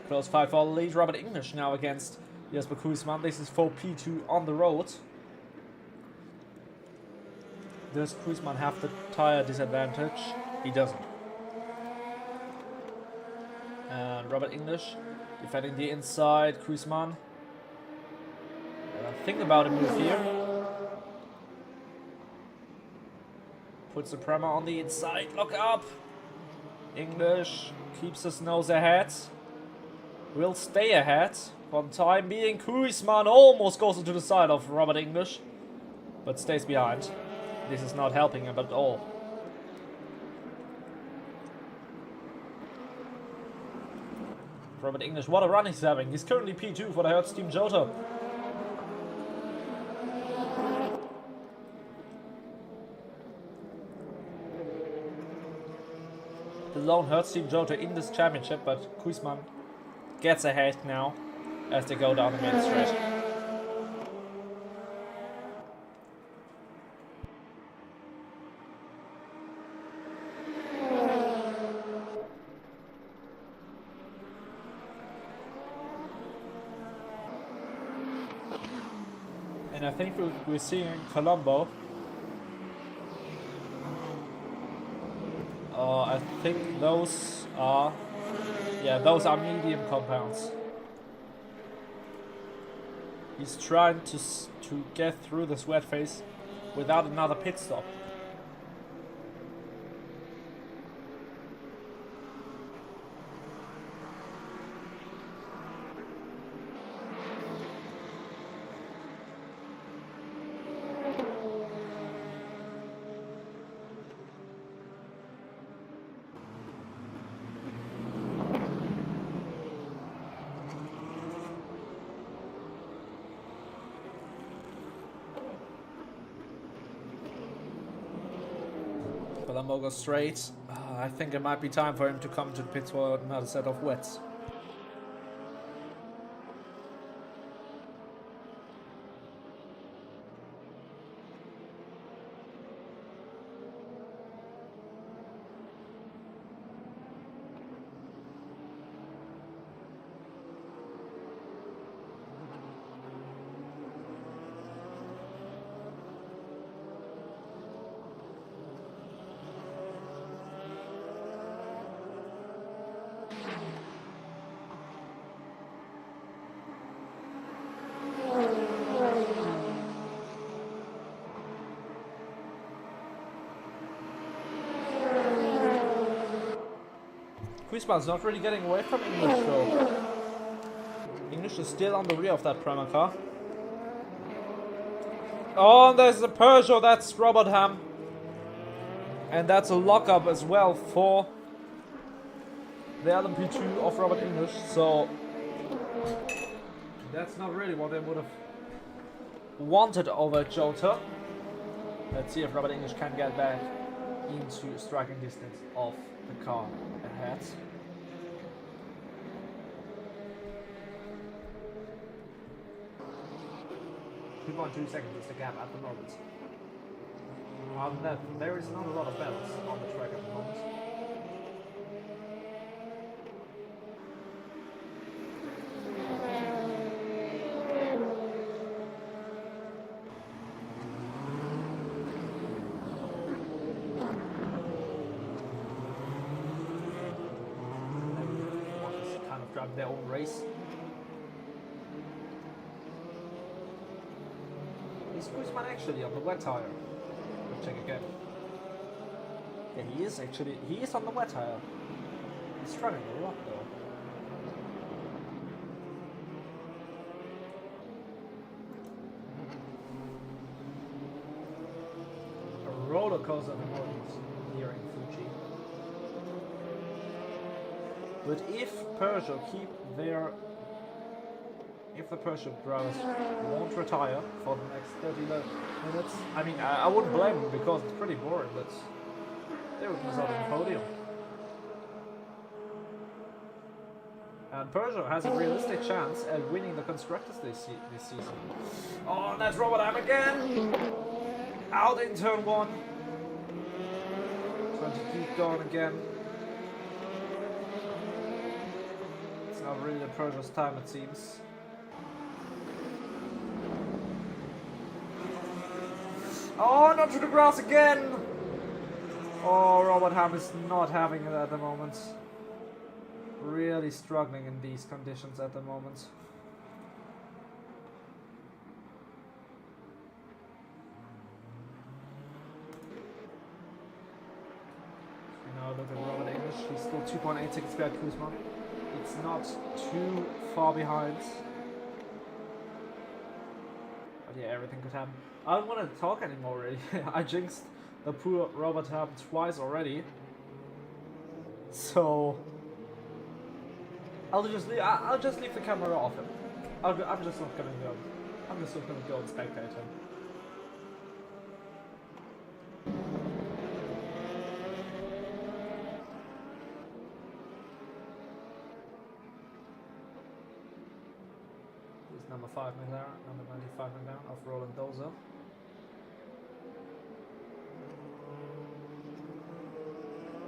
Close fight for the lead. Robert English now against Jasper Kuismanen. This is for P2 on the road. Does Kuismanen have the tire disadvantage? He doesn't. And Robert English defending the inside. Kuismanen. Think about a move here. Puts the Prema on the inside. Lock up. English keeps his nose ahead. Will stay ahead for the time being. Kuismanen almost goes into the side of Robert English, but stays behind. This is not helping him at all. Robert English, what a run he's having. He's currently P2 for the Hertz Team Jota. The lone Hertz Team Jota in this championship, but Kuismanen gets ahead now as they go down the main stretch. And I think we're seeing Colombo. I think those are medium compounds. He's trying to get through this wet phase without another pit stop. Colombo goes straight. I think it might be time for him to come to the pits for another set of wets. Kuismanen's not really getting away from English though. English is still on the rear of that Prema car. Oh, and there's a Peugeot, that's Robert Ham. And that's a lockup as well for the LMP2 of Robert English. So that's not really what they would have wanted over Jota. Let's see if Robert English can get back into striking distance of the car ahead. 2.2 seconds is the gap at the moment. There is not a lot of balance on the track at the moment. Drive their own race. Is Kuismanen actually on the wet tire? We'll check again. Yeah, he is on the wet tire. He's struggling a lot though. A roller coaster of emotions here in Fuji. But if Peugeot keep their... If the Peugeot drivers won't retire for the next 30 minutes, I mean, I wouldn't blame them because it's pretty boring, but they would miss out on the podium. And Peugeot has a realistic chance at winning the Constructors this season. Oh, and that's Robert Ham again! Out in turn 1. Trying to keep going again. It's not really the Peugeot's time, it seems. Oh, not to the grass again! Oh, Robert Ham is not having it at the moment. Really struggling in these conditions at the moment. Now look at Robert English. He's still 2.8 seconds behind Kuismanen. It's not too far behind. But yeah, everything could happen. I don't want to talk anymore already. I jinxed the poor Robert Ham twice already. So I'll just leave the camera off him. I'm just not gonna go. I'm just not gonna go and spectate him. Here's number 5 McLaren, number 95 McLaren of Roland Dozer.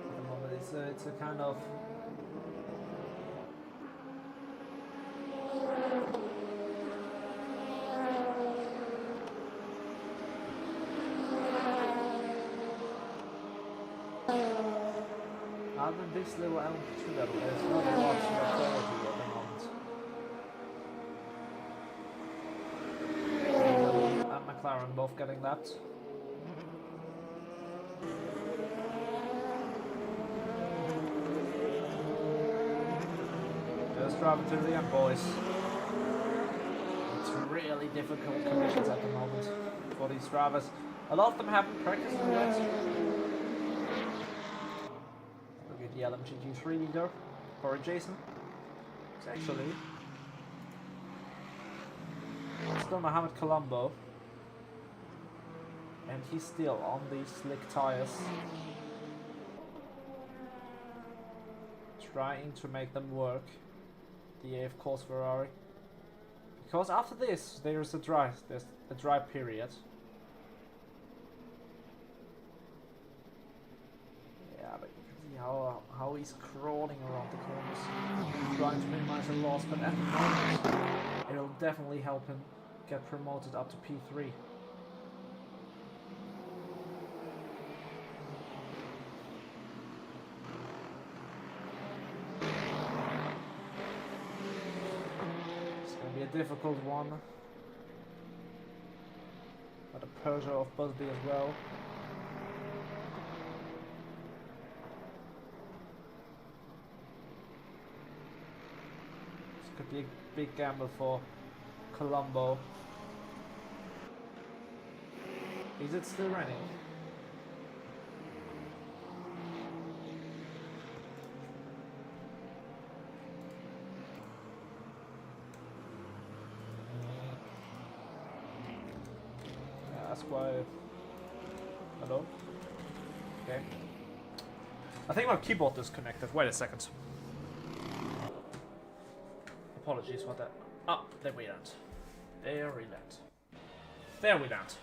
At the moment, it's a kind of this little LMP2 level, there's not a lot of quality at the moment. And McLaren both getting lapped. Just driving to the end, boys. It's really difficult conditions at the moment for these drivers. A lot of them haven't practiced yet. The LMGT3 leader for Jason. It's actually still Mohamed Colombo, and he's still on these slick tires, trying to make them work. The of course Ferrari, because after this there's a dry period. How he's crawling around the corners, trying to minimize the loss, but at the moment it'll definitely help him get promoted up to P3. It's going to be a difficult one, but a Peugeot of Busby as well. Could be a big gamble for Colombo. Is it still raining? Yeah, that's why. Hello? Okay. I think my keyboard disconnected. Wait a second. Apologies for that. Ah, there we land. There we land. There we land.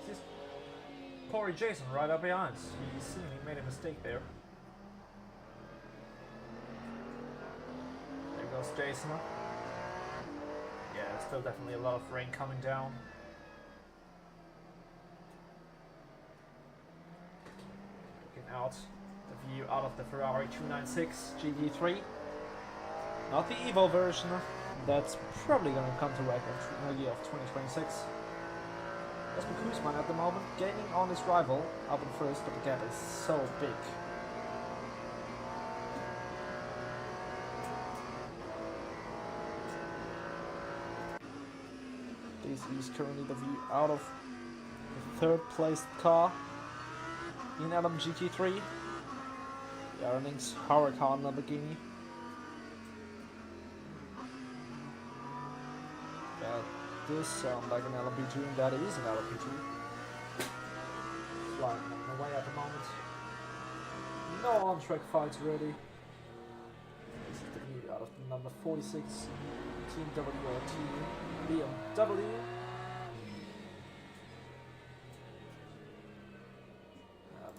This is Corey Jason right up behind. He seemingly made a mistake there. There goes Jason. Yeah, there's still definitely a lot of rain coming down. Out the view out of the Ferrari 296 GT3, not the Evo version. That's probably going to come to wreck in the year of 2026. Jasper Kuismanen at the moment gaining on his rival up in first, but the gap is so big. This is currently the view out of the third placed car in LMGT3. The earnings Huracan Lamborghini. That does sound like an LMP2, and that is an LMP2. Flying on the way at the moment. No on-track fights ready. This is the new out of the number 46 Team WRT BMW.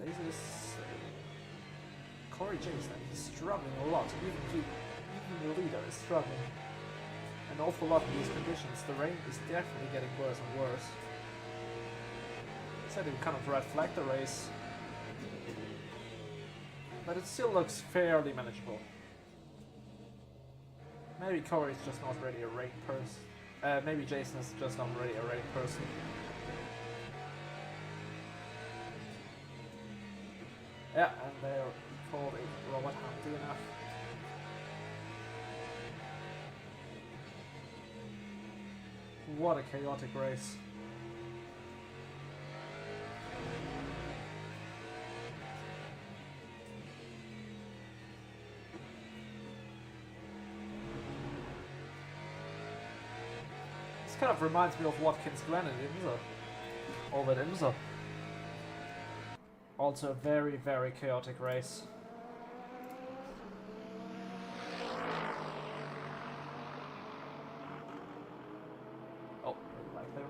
This is Corey Jason. He's struggling a lot. Even the leader is struggling an awful lot in these conditions. The rain is definitely getting worse and worse. Said it kind of red flagged the race, but it still looks fairly manageable. Maybe Corey is just not really a rain person. Maybe Jason is just not really a rain person. Yeah, and they're called a robot hand DNF. What a chaotic race. This kind of reminds me of Watkins Glen in Imsa. Over at Imsa. Also a very, very chaotic race. Oh, like there.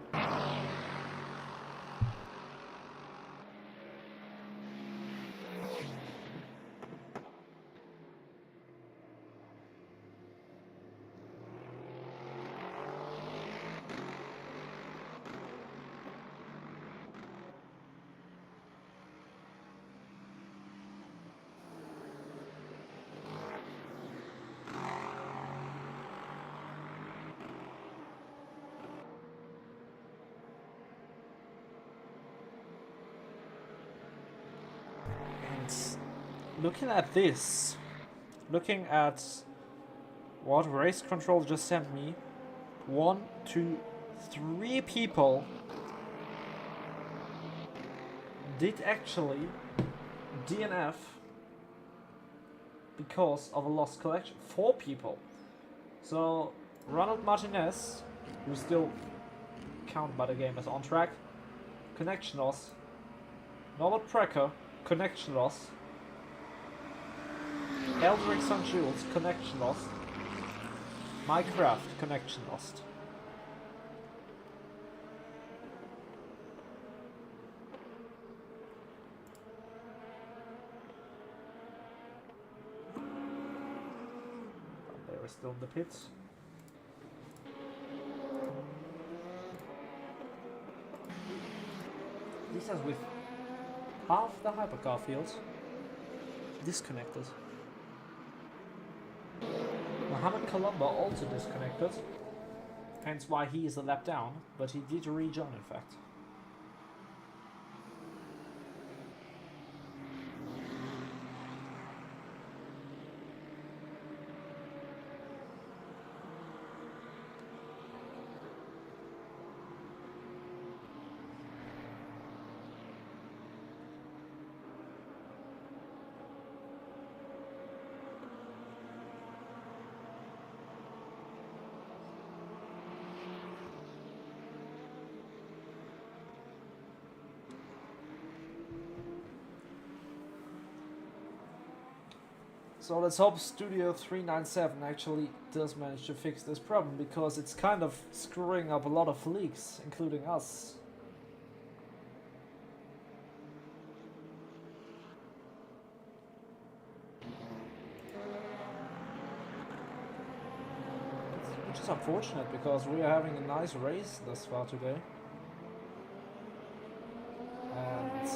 Looking at this, looking at what race control just sent me, 1, 2, 3 people did actually DNF because of a lost collection. 4 people. So Ronald Martinez, who's still counted by the game as on track, connection loss. Norbert Precker, connection loss. Eldrick St. Jules, connection lost. Mike Kraft, connection lost. They were still in the pits. This is with half the hypercar field disconnected. Mohamed Colombo also disconnected, hence why he is a lap down, but he did rejoin in fact. So let's hope Studio 397 actually does manage to fix this problem, because it's kind of screwing up a lot of leagues, including us. Which is unfortunate, because we are having a nice race thus far today. And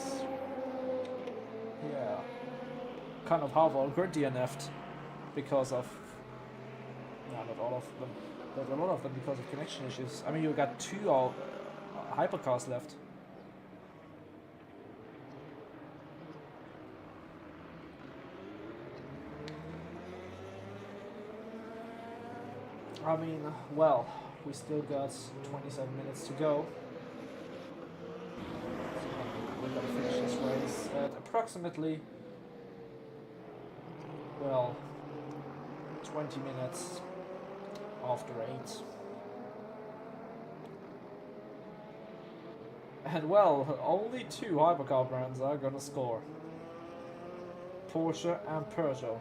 yeah, kind of half all grid DNF'd because of, no, not all of them, but a lot of them because of connection issues. I mean, you got 2 hypercars left. I mean, well, we still got 27 minutes to go. we're gonna finish this race at approximately, well, 20 minutes after 8. And well, only 2 hypercar brands are gonna score. Porsche and Peugeot.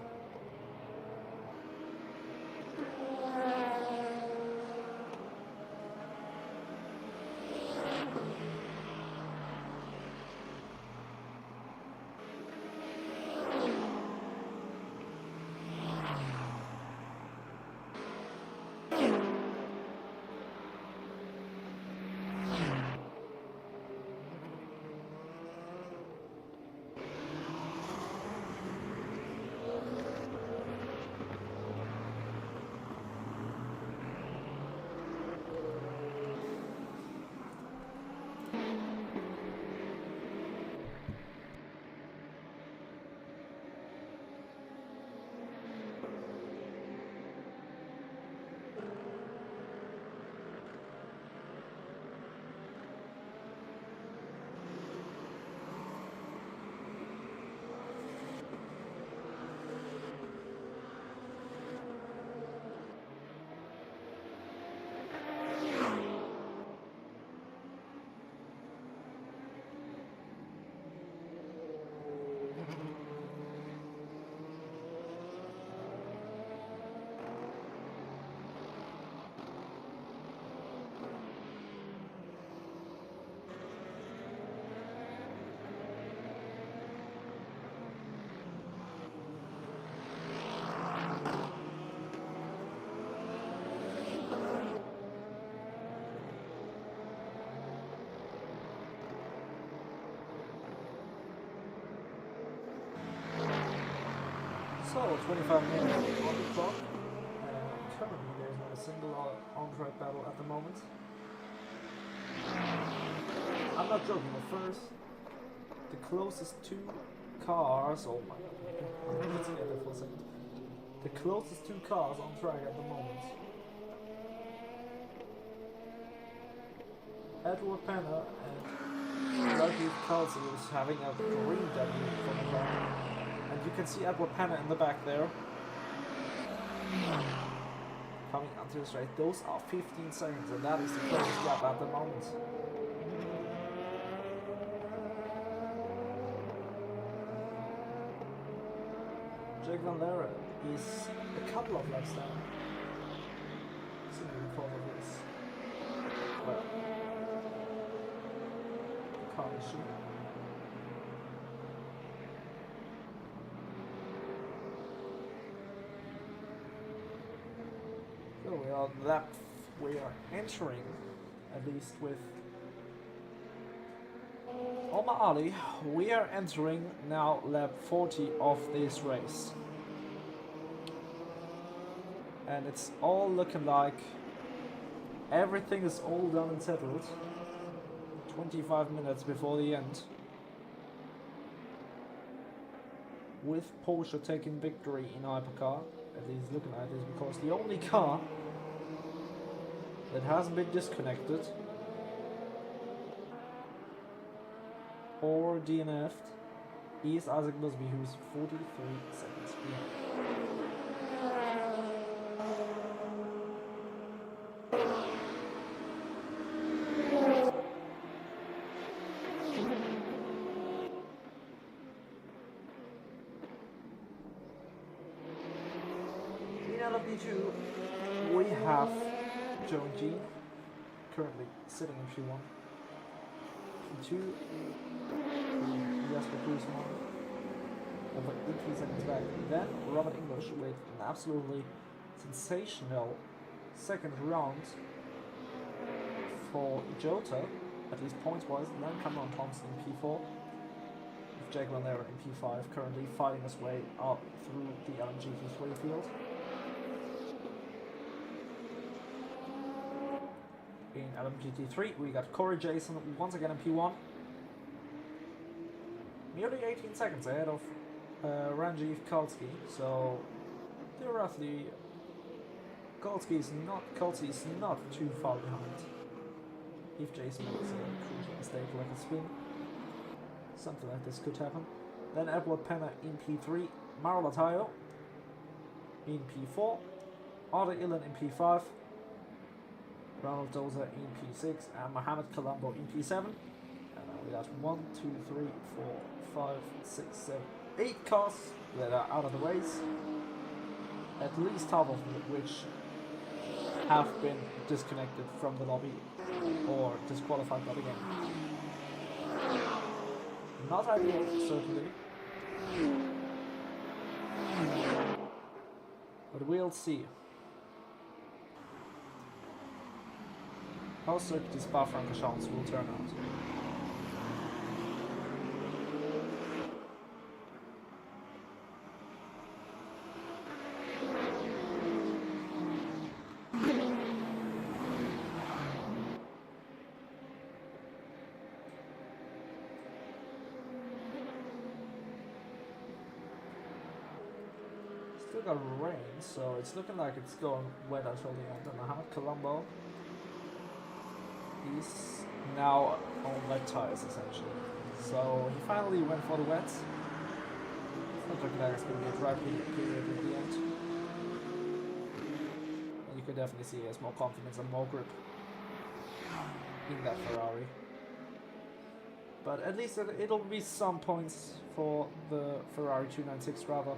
So, 25 minutes on the clock. Currently, there's not a single on-track battle at the moment. I'm not joking, the closest 2 cars, oh my god, let's get there for a second. The closest 2 cars on track at the moment. Edward Penner and Lucky Kelsey is having a green W from the back. And you can see Edward Penner in the back there. Coming onto the straight. Those are 15 seconds, and that is the closest gap at the moment. Jake Van Lera is a couple of laps down. Simply because of this. Well, car issue. So we are entering, at least with Omar Ali, we are entering now lap 40 of this race. And it's all looking like everything is all done and settled. 25 minutes before the end. With Porsche taking victory in hypercar, at least looking at this, because the only car that hasn't been disconnected or DNF'd is Isaac Busby, who's 43 seconds behind. In LMP2, we have Joan G currently sitting in P1. P2, Jasper Kuismanen over 18 seconds back. Then Robert English with an absolutely sensational second round for Jota, at least points wise. Then Cameron Thompson in P4, with Jake Van Lera in P5, currently fighting his way up through the LMGT3 field. In LMGT3, we got Corey Jason once again in P1. Nearly 18 seconds ahead of Ranjiv Kalski, so they're roughly... Kalski is not too far behind. If Jason makes a crucial mistake like a spin. something like this could happen. Then Edward Penner in P3, Mauro Latayo in P4, Arda Ilan in P5, Ronald Dozer in P6, and Mohamed Colombo in P7. And we got 1, 2, 3, 4, 5, 6, 7, 8 cars that are out of the race. At least half of which have been disconnected from the lobby or disqualified by the game. Not ideal, certainly. But we'll see. How Circuit Spa-Francorchamps will turn out. Still got rain, so it's looking like it's going wet until the end. And Mohamed Colombo is now on wet tires essentially. So he finally went for the wet. It's not looking like it's going to be a dry period at the end. And you can definitely see he has more confidence and more grip in that Ferrari. But at least it'll be some points for the Ferrari 296 rather.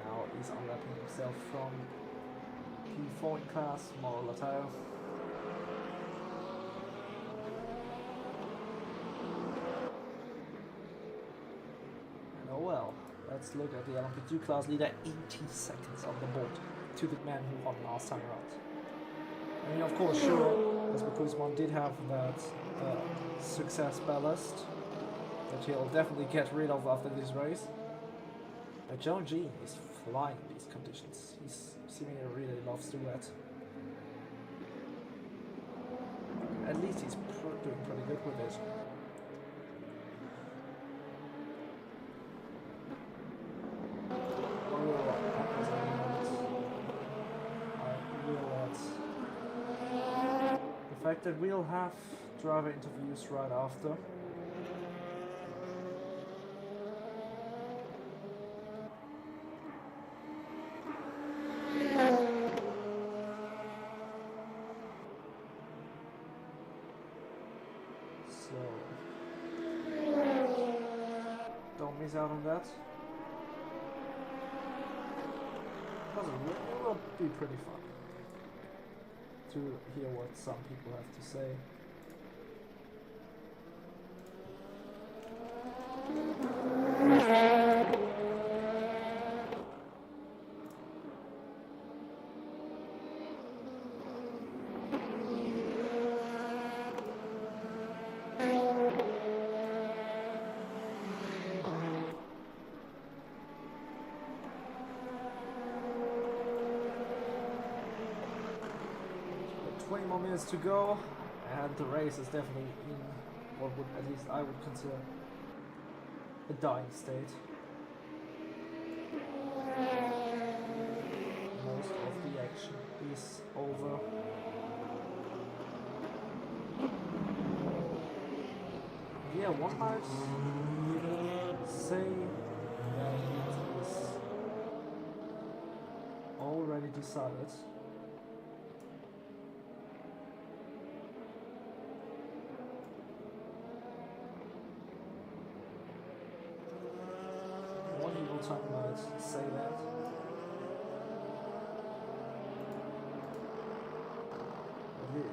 Now he's unwrapping himself from P4 in class, Mauro Latayo. And oh well, let's look at the LMP2 class leader, 80 seconds on the board to the man who won last time around. I mean, of course, sure, Jasper Kuismanen did have that success ballast that he'll definitely get rid of after this race. But John G is flying in these conditions. He's seemingly really loves the wet. At least he's doing pretty good with it. The fact that we'll have driver interviews right after. Don't miss out on that. It will be pretty fun to hear what some people have to say. More minutes to go, and the race is definitely in what would, at least I would consider, a dying state. Most of the action is over. Yeah, one might say that it is already decided. Time might say that.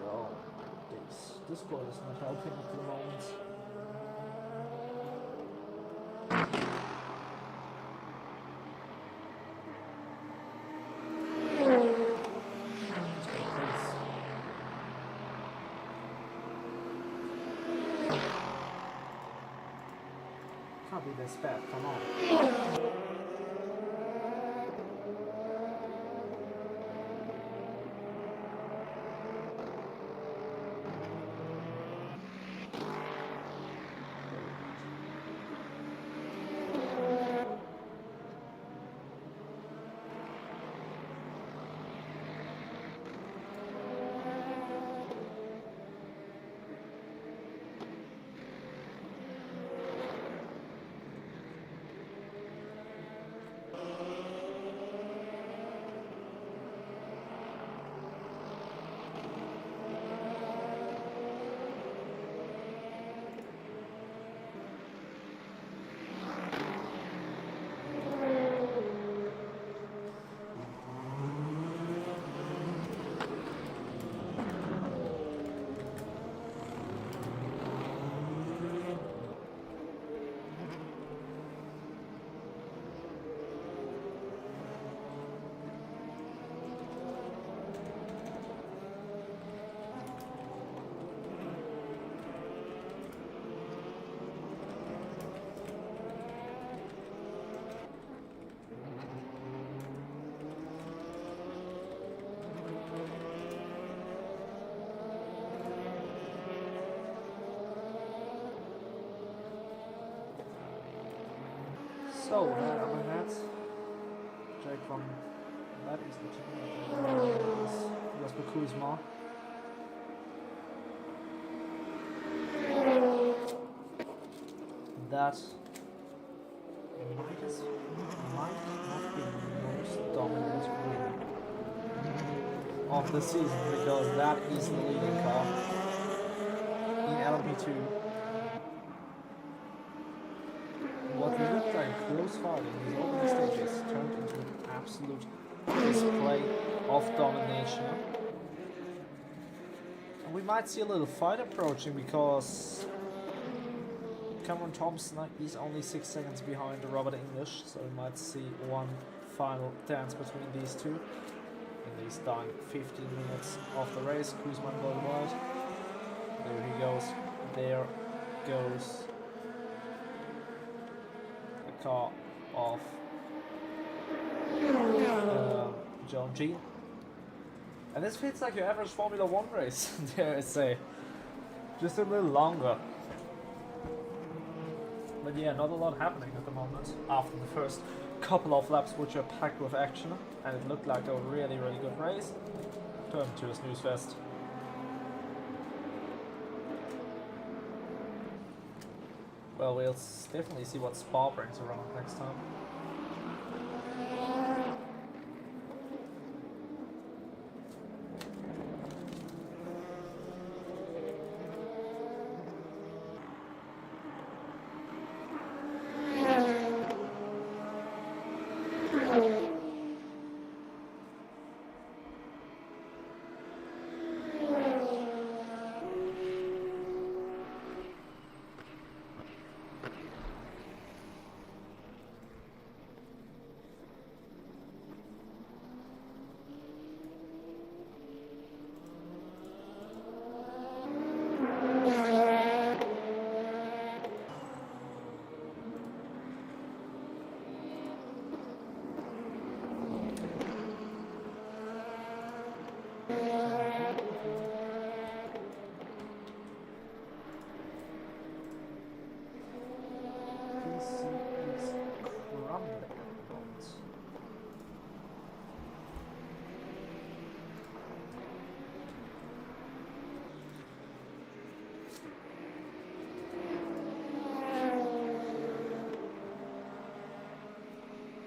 Oh, this squad is not helping at the moment. Can't be this bad, come on. So, that other net, Jake from that is the team is Jasper Kuismanen. That might have been the most dominant win of the season, because that is the leading car in LMP2. What looked like close fight in these opening stages turned into an absolute display of domination. And we might see a little fight approaching, because Cameron Thompson is only 6 seconds behind Robert English, so we might see one final dance between these two in these dying 15 minutes of the race. Kuismanen going wide. There he goes. There goes the car of John G. And this feels like your average Formula 1 race, dare I say. Just a little longer. But yeah, not a lot happening at the moment after the first couple of laps, which are packed with action, and it looked like a really, really good race. Turn to a snooze fest. Well, we'll definitely see what Spa brings around next time.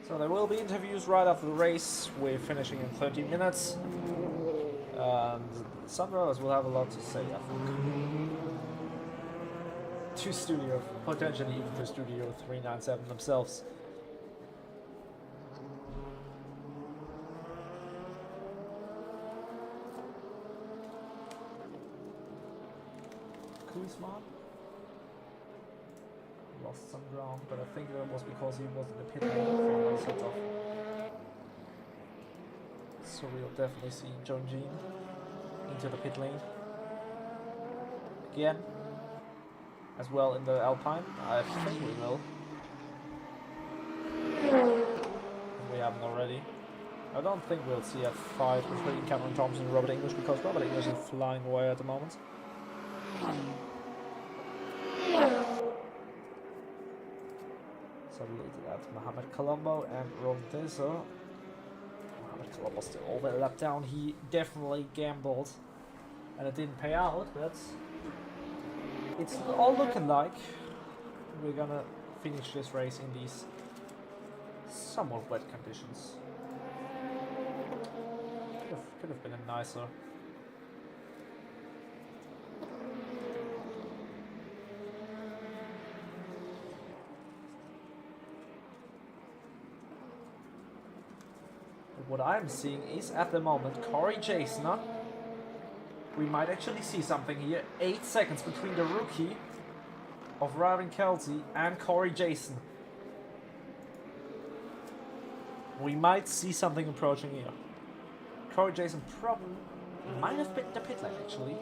So there will be interviews right after the race. We're finishing in 13 minutes. And some drivers will have a lot to say, I think. To Studio, potentially even to Studio 397 themselves. Kuismanen lost some ground, but I think that was because he was in the pit lane before he set off. So we'll definitely see John Jean into the pit lane again, as well in the Alpine. I think we will. If we haven't already. I don't think we'll see a fight between Cameron Thompson and Robert English, because Robert English is flying away at the moment. So we looked at Mohamed Colombo and Ron Deso. Mohamed Colombo still over the lap down. He definitely gambled and it didn't pay out, but it's all looking like we're gonna finish this race in these somewhat wet conditions. Could have been a nicer. What I'm seeing is at the moment Corey Jason. We might actually see something here. 8 seconds between the rookie of Robin Kelsey and Corey Jason. We might see something approaching here. Corey Jason probably might have been the pit lane actually.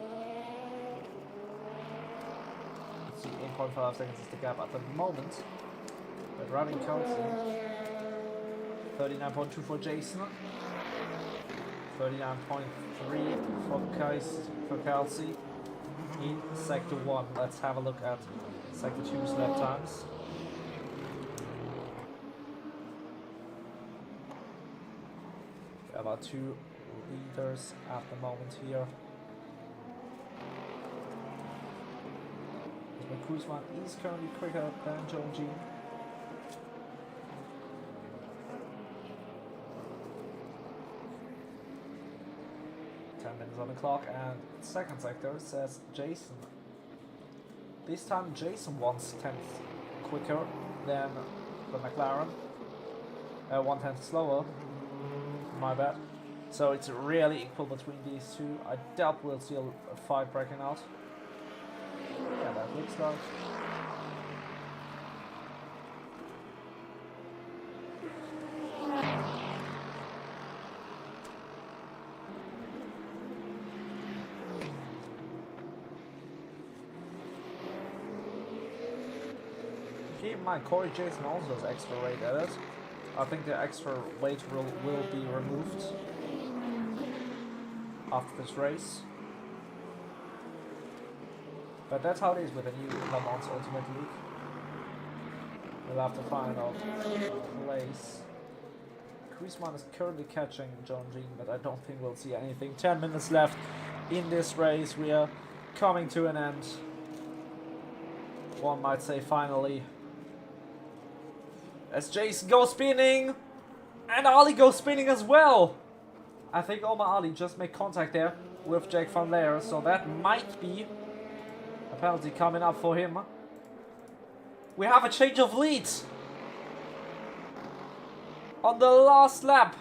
Let's see, 8.5 seconds is the gap at the moment. But Robin Kelsey. 39.2 for Jason, 39.3 for Kelsey in Sector 1. Let's have a look at Sector 2's lap times. About 2 leaders at the moment here. Kuismanen is currently quicker than Jean. 10 minutes on the clock, and second sector says Jason. This time Jason wants 10th quicker than the McLaren. 1/10 slower, my bad. So it's really equal between these two. I doubt we'll see a fight breaking out. Yeah, that looks like. Keep in mind, Corey Jason also has extra weight added. I think the extra weight will be removed after this race. But that's how it is with the new Le Mans Ultimate League. We'll have to find out place. Kuismanen is currently catching Jean, but I don't think we'll see anything. 10 minutes left in this race. We are coming to an end. One might say finally. As Jason goes spinning, and Ali goes spinning as well. I think Omar Ali just made contact there with Jake van Leer, so that might be a penalty coming up for him. We have a change of lead on the last lap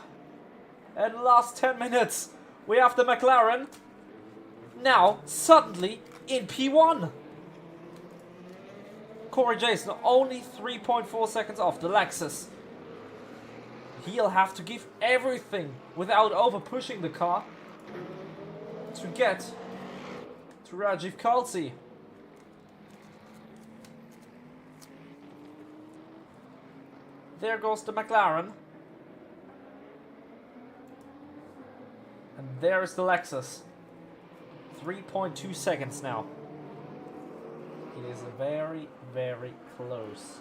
and last 10 minutes. We have the McLaren now suddenly in P1. Corey Jason only 3.4 seconds off the Lexus. He'll have to give everything without over pushing the car to get to Rajiv Kalsi. There goes the McLaren. And there is the Lexus. 3.2 seconds now. It is very, very close.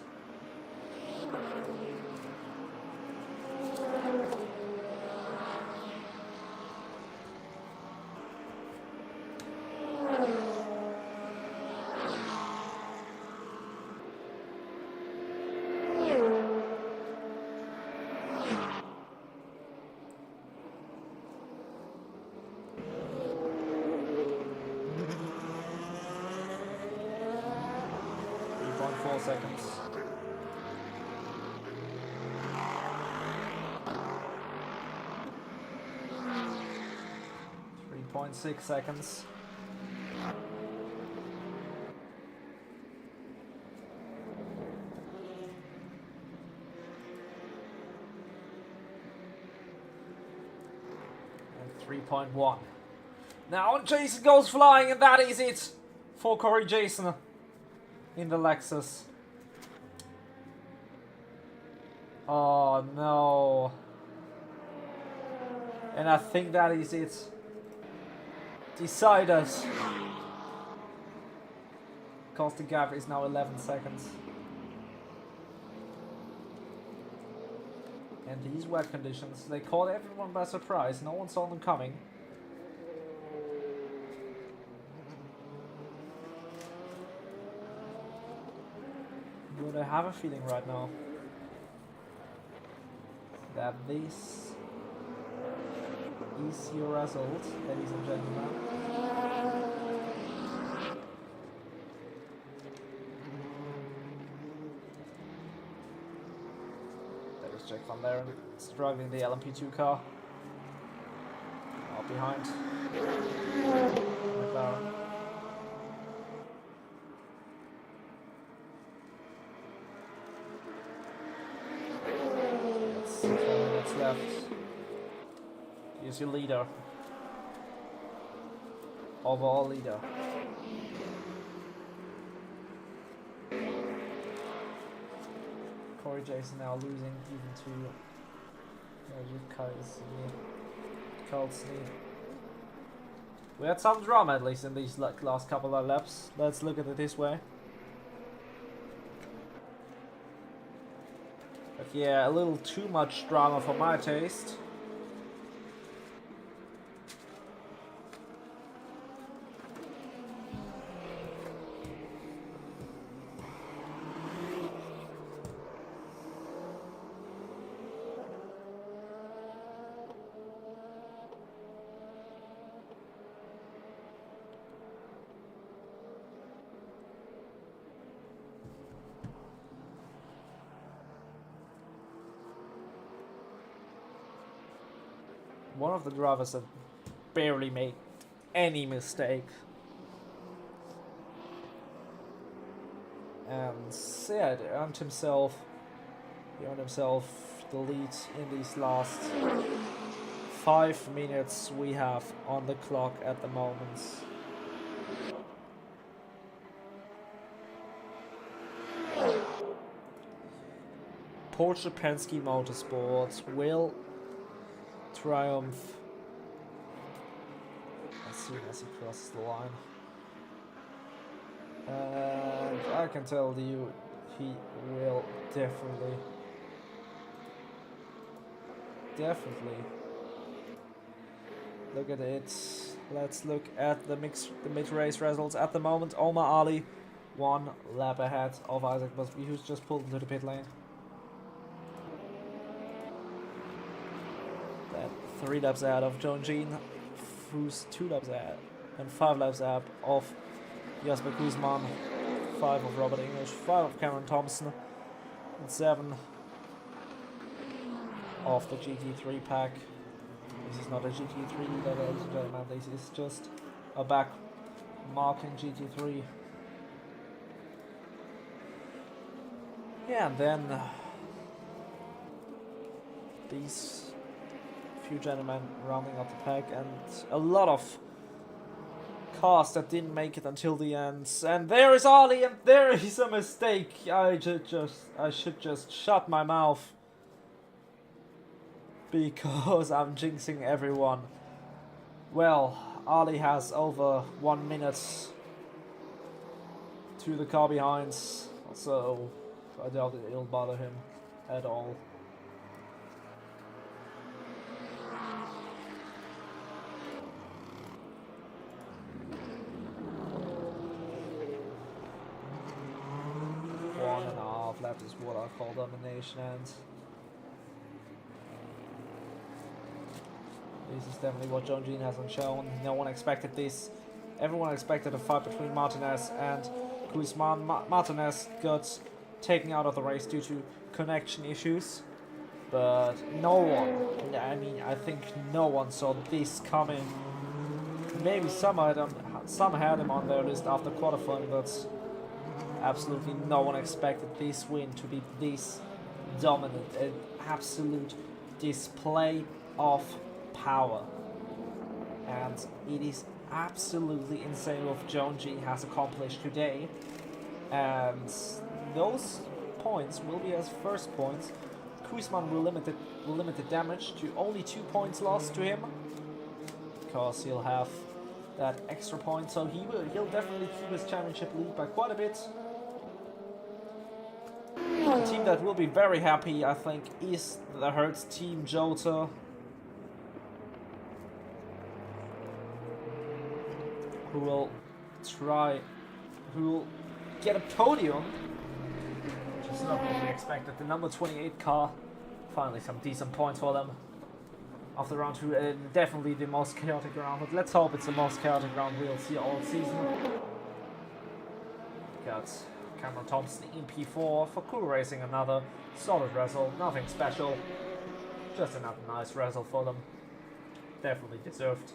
Seconds. 3.6 seconds. And 3.1. Now Jason goes flying, and that is it for Corey Jason in the Lexus. Oh no. And I think that is it. Decided. Because the gap is now 11 seconds. And these wet conditions, they caught everyone by surprise. No one saw them coming. But I have a feeling right now that this is your result, ladies and gentlemen. That is Jack van Leer struggling the LMP2 car. Out behind McLaren. Left. Here's your leader. Overall leader. Corey Jason now losing even to Kalsi. We had some drama at least in these last couple of laps. Let's look at it this way. But yeah, a little too much drama for my taste. one of the drivers that barely made any mistake. And yeah, he earned himself the lead in these last 5 minutes we have on the clock at the moment. Porsche Penske Motorsports will triumph as soon as he crosses the line. And I can tell you, he will definitely. Look at it. Let's look at the mid-race results at the moment. Omar Ali, 1 lap ahead of Isaac Busby, who's just pulled into the pit lane. Then 3 laps ahead of John Jean, who's 2 laps ahead, and 5 laps ahead of Jasper Kuismanen, 5 of Robert English, 5 of Cameron Thompson, and 7 of the GT3 pack. This is not a GT3, ladies and gentlemen, this is just a back marking GT3. Yeah, and then these few gentlemen rounding up the pack, and a lot of cars that didn't make it until the end. And there is Ali, and there is a mistake. I should just shut my mouth, because I'm jinxing everyone. Well, Ali has over 1 minute to the car behind, so I doubt it'll bother him at all. One and a half left is what I call domination, and this is definitely what John Jean hasn't shown. No one expected this. Everyone expected a fight between Martinez and Kuismanen. Martinez got taken out of the race due to connection issues, but no one, I think no one saw this coming. Maybe some had him on their list after qualifying, but absolutely no one expected this win to be this dominant. An absolute display of power, and it is absolutely insane what John G has accomplished today, and those points will be his first points. Kuismanen will limit the damage to only 2 points lost to him, because he'll have that extra point, so he'll definitely keep his championship lead by quite a bit. The team that will be very happy, I think, is the Hertz team Jota, who will get a podium, which is not what we expected. The number 28 car, finally some decent points for them after round 2. Definitely the most chaotic round, but let's hope it's the most chaotic round we'll see all season. Got Cameron Thompson in P4 for Cool Racing, another solid result, nothing special, just another nice result for them. Definitely deserved.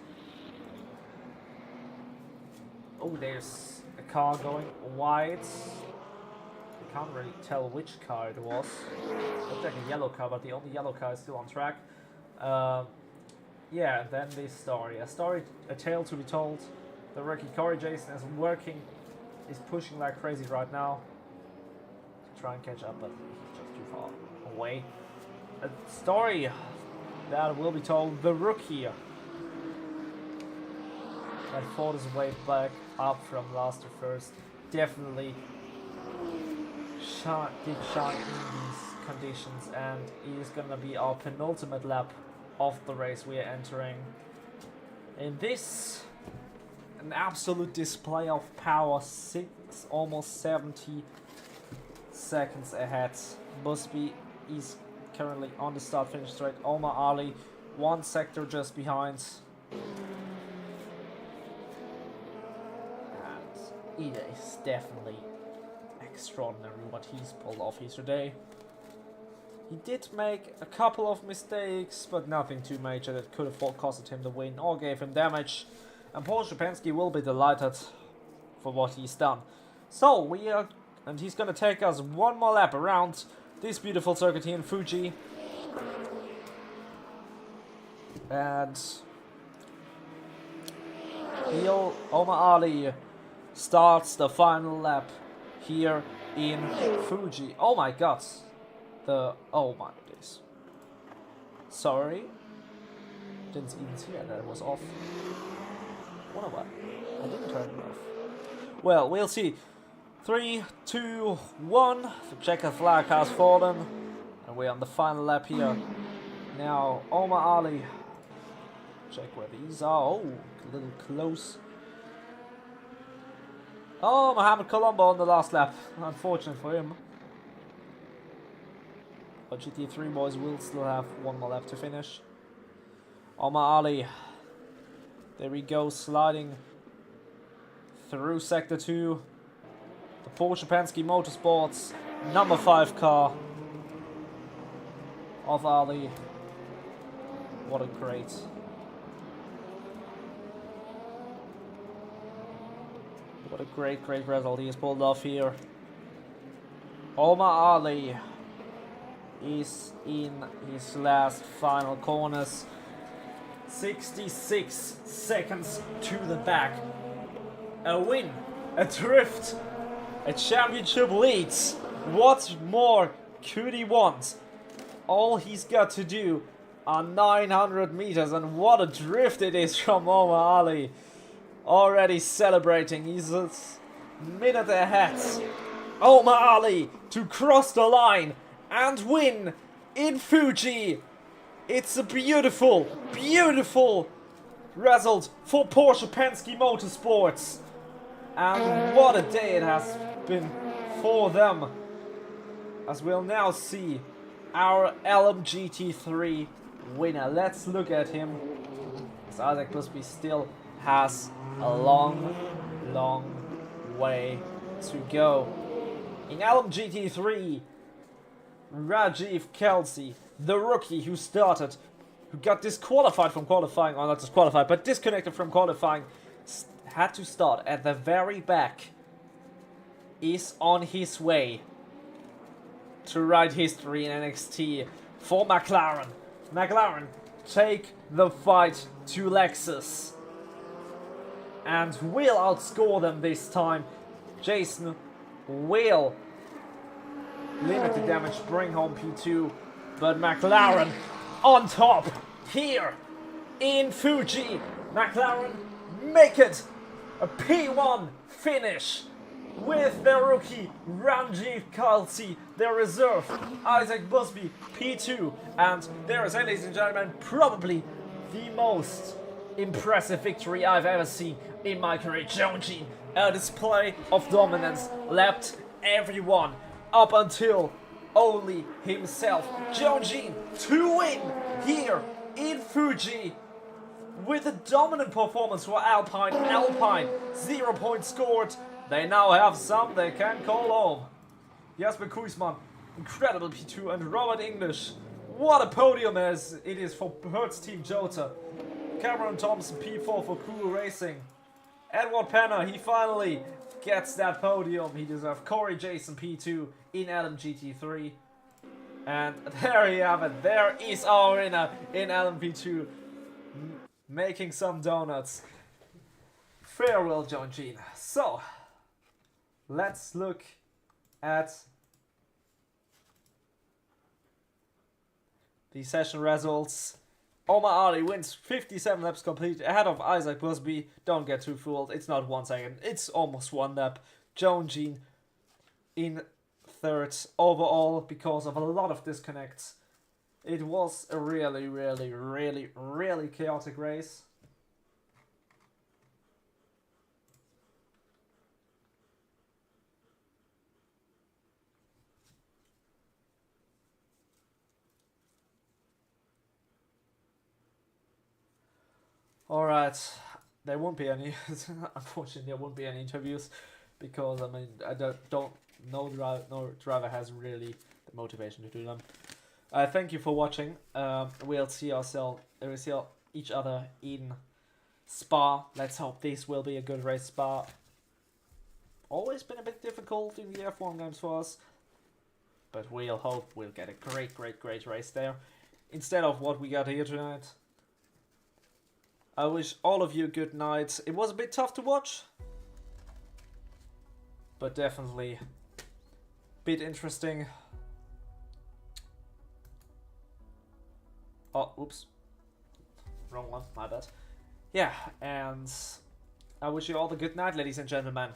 Oh, there's a car going wide. I can't really tell which car it was. Looked like a yellow car, but the only yellow car is still on track. Yeah, then this story. A tale to be told. The rookie Corey Jason is pushing like crazy right now to try and catch up, but he's just too far away. A story that will be told. The rookie that fought his way back up from last to first definitely did shine in these conditions, and it is gonna be our penultimate lap of the race we are entering. In this, an absolute display of power, almost 70 seconds ahead. Busby is currently on the start-finish straight. Omar Ali, 1 sector just behind. And it is definitely extraordinary what he's pulled off here today. He did make a couple of mistakes, but nothing too major that could have costed him the win or gave him damage. And Porsche Penske will be delighted for what he's done. So and he's gonna take us one more lap around this beautiful circuit here in Fuji. And here Omar Ali starts the final lap here in Fuji. Oh my god. Oh my days. Sorry. Didn't even see that it was off. Wonder why. I didn't turn it off. Well, we'll see. 3, 2, 1. The checkered flag has fallen. And we're on the final lap here. Now, Omar Ali. Check where these are. Oh, a little close. Oh, Mohamed Colombo on the last lap. Unfortunate for him. But GT3 boys will still have one more lap to finish. Omar Ali. There we go, sliding through Sector 2. The Porsche Penske Motorsports number 5 car of Ali. What a great great result he has pulled off here. Omar Ali is in his last final corners. 66 seconds to the back. A win, a drift, a championship leads. What more could he want? All he's got to do are 900 meters, and what a drift it is from Omar Ali. Already celebrating, he's a minute ahead. Omar Ali to cross the line and win in Fuji. It's a beautiful, beautiful result for Porsche Penske Motorsports. And what a day it has been for them. As we'll now see our LMGT3 winner. Let's look at him. As Isaac Busby still has a long, long way to go. In LMGT3, Rajiv Kelsey, the rookie who got disqualified from qualifying, or not disqualified, but disconnected from qualifying, had to start at the very back, is on his way to write history in NXT for McLaren. McLaren take the fight to Lexus and will outscore them this time. Jason will limit the damage, bring home P2, but McLaren on top here in Fuji. McLaren make it a P1 finish with their rookie Ranjiv Kelsey, their reserve Isaac Busby P2, and there is, ladies and gentlemen, probably the most impressive victory I've ever seen in my career. Jeonjin, a display of dominance, lapped everyone up until only himself. Jeonjin to win here in Fuji with a dominant performance for Alpine. Alpine 0 points scored. They now have some they can call home. Jasper Kuismanen, incredible P2, and Robert English. What a podium as it is for Hertz Team Jota. Cameron Thompson P4 for Kuru Racing. Edward Penner, he finally gets that podium he deserved. Corey Jason P2 in LMGT3. And there you have it. There is our winner in LMP2 making some donuts. Farewell, Jeonjin. So, let's look at the session results. Omar Ali wins 57 laps complete ahead of Isaac Busby. Don't get too fooled, it's not 1 second, it's almost 1 lap. Jeonjin in third overall because of a lot of disconnects. It was a really, really, really, really chaotic race. Alright, there won't be any, unfortunately there won't be any interviews because, I mean, I don't know no driver has really the motivation to do them. Thank you for watching. We'll see each other in Spa. Let's hope this will be a good race. Spa always been a bit difficult in the F1 games for us, but we'll hope we'll get a great race there instead of what we got here tonight. I wish all of you good night. It was a bit tough to watch, but definitely a bit interesting. Oh, oops. Wrong one, my bad. Yeah, and I wish you all the good night, ladies and gentlemen.